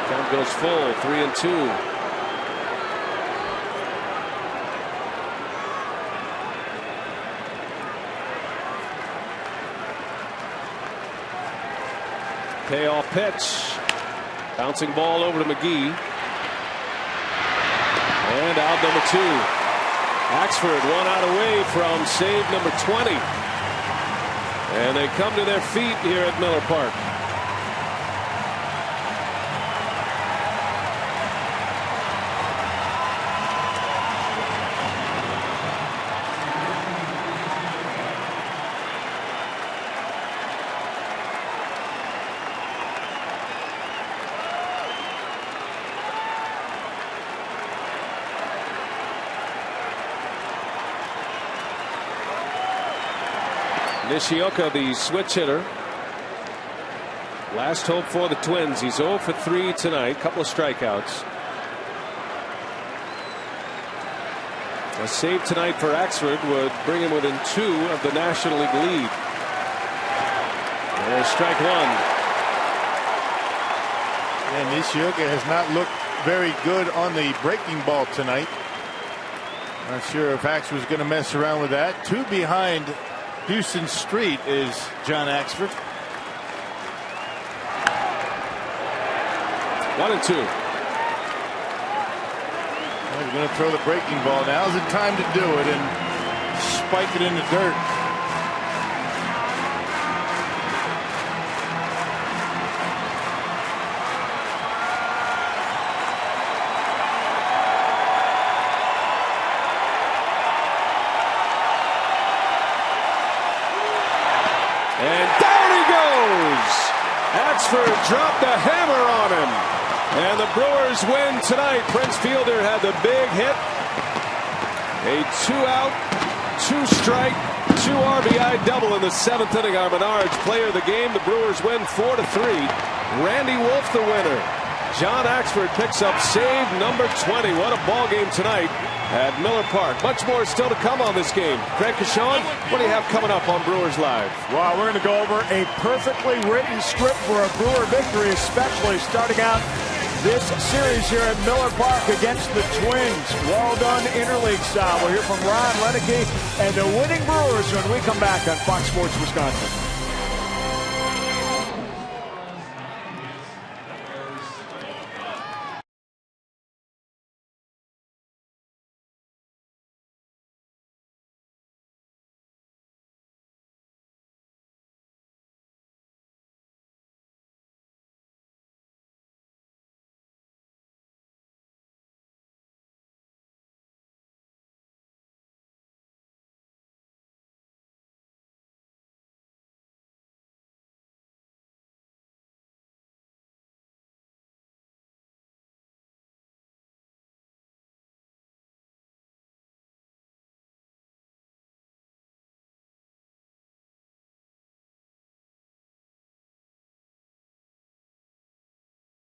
Count goes full, 3-2. Payoff pitch. Bouncing ball over to McGee. And out number 2. Axford 1 out away from save number 20. And they come to their feet here at Miller Park. Nishioka, the switch hitter. Last hope for the Twins. He's 0 for 3 tonight. Couple of strikeouts. A save tonight for Axford would bring him within 2 of the National League lead. There's strike 1. And Nishioka has not looked very good on the breaking ball tonight. Not sure if Axford was going to mess around with that. 2 behind Houston Street is John Axford. 1-2. He's going to throw the breaking ball. Now's the time to do it and spike it in the dirt. And down he goes. Axford dropped the hammer on him. And the Brewers win tonight. Prince Fielder had the big hit. A 2-out, 2-strike, 2 RBI double in the 7th inning. Our Menards player of the game. The Brewers win 4-3. Randy Wolf the winner. John Axford picks up save number 20. What a ball game tonight at Miller Park. Much more still to come on this game. Craig Kashawn, what do you have coming up on Brewers Live? Well, we're going to go over a perfectly written script for a Brewer victory, especially starting out this series here at Miller Park against the Twins. Well done interleague style. We'll hear from Ron Leneke and the winning Brewers when we come back on Fox Sports Wisconsin.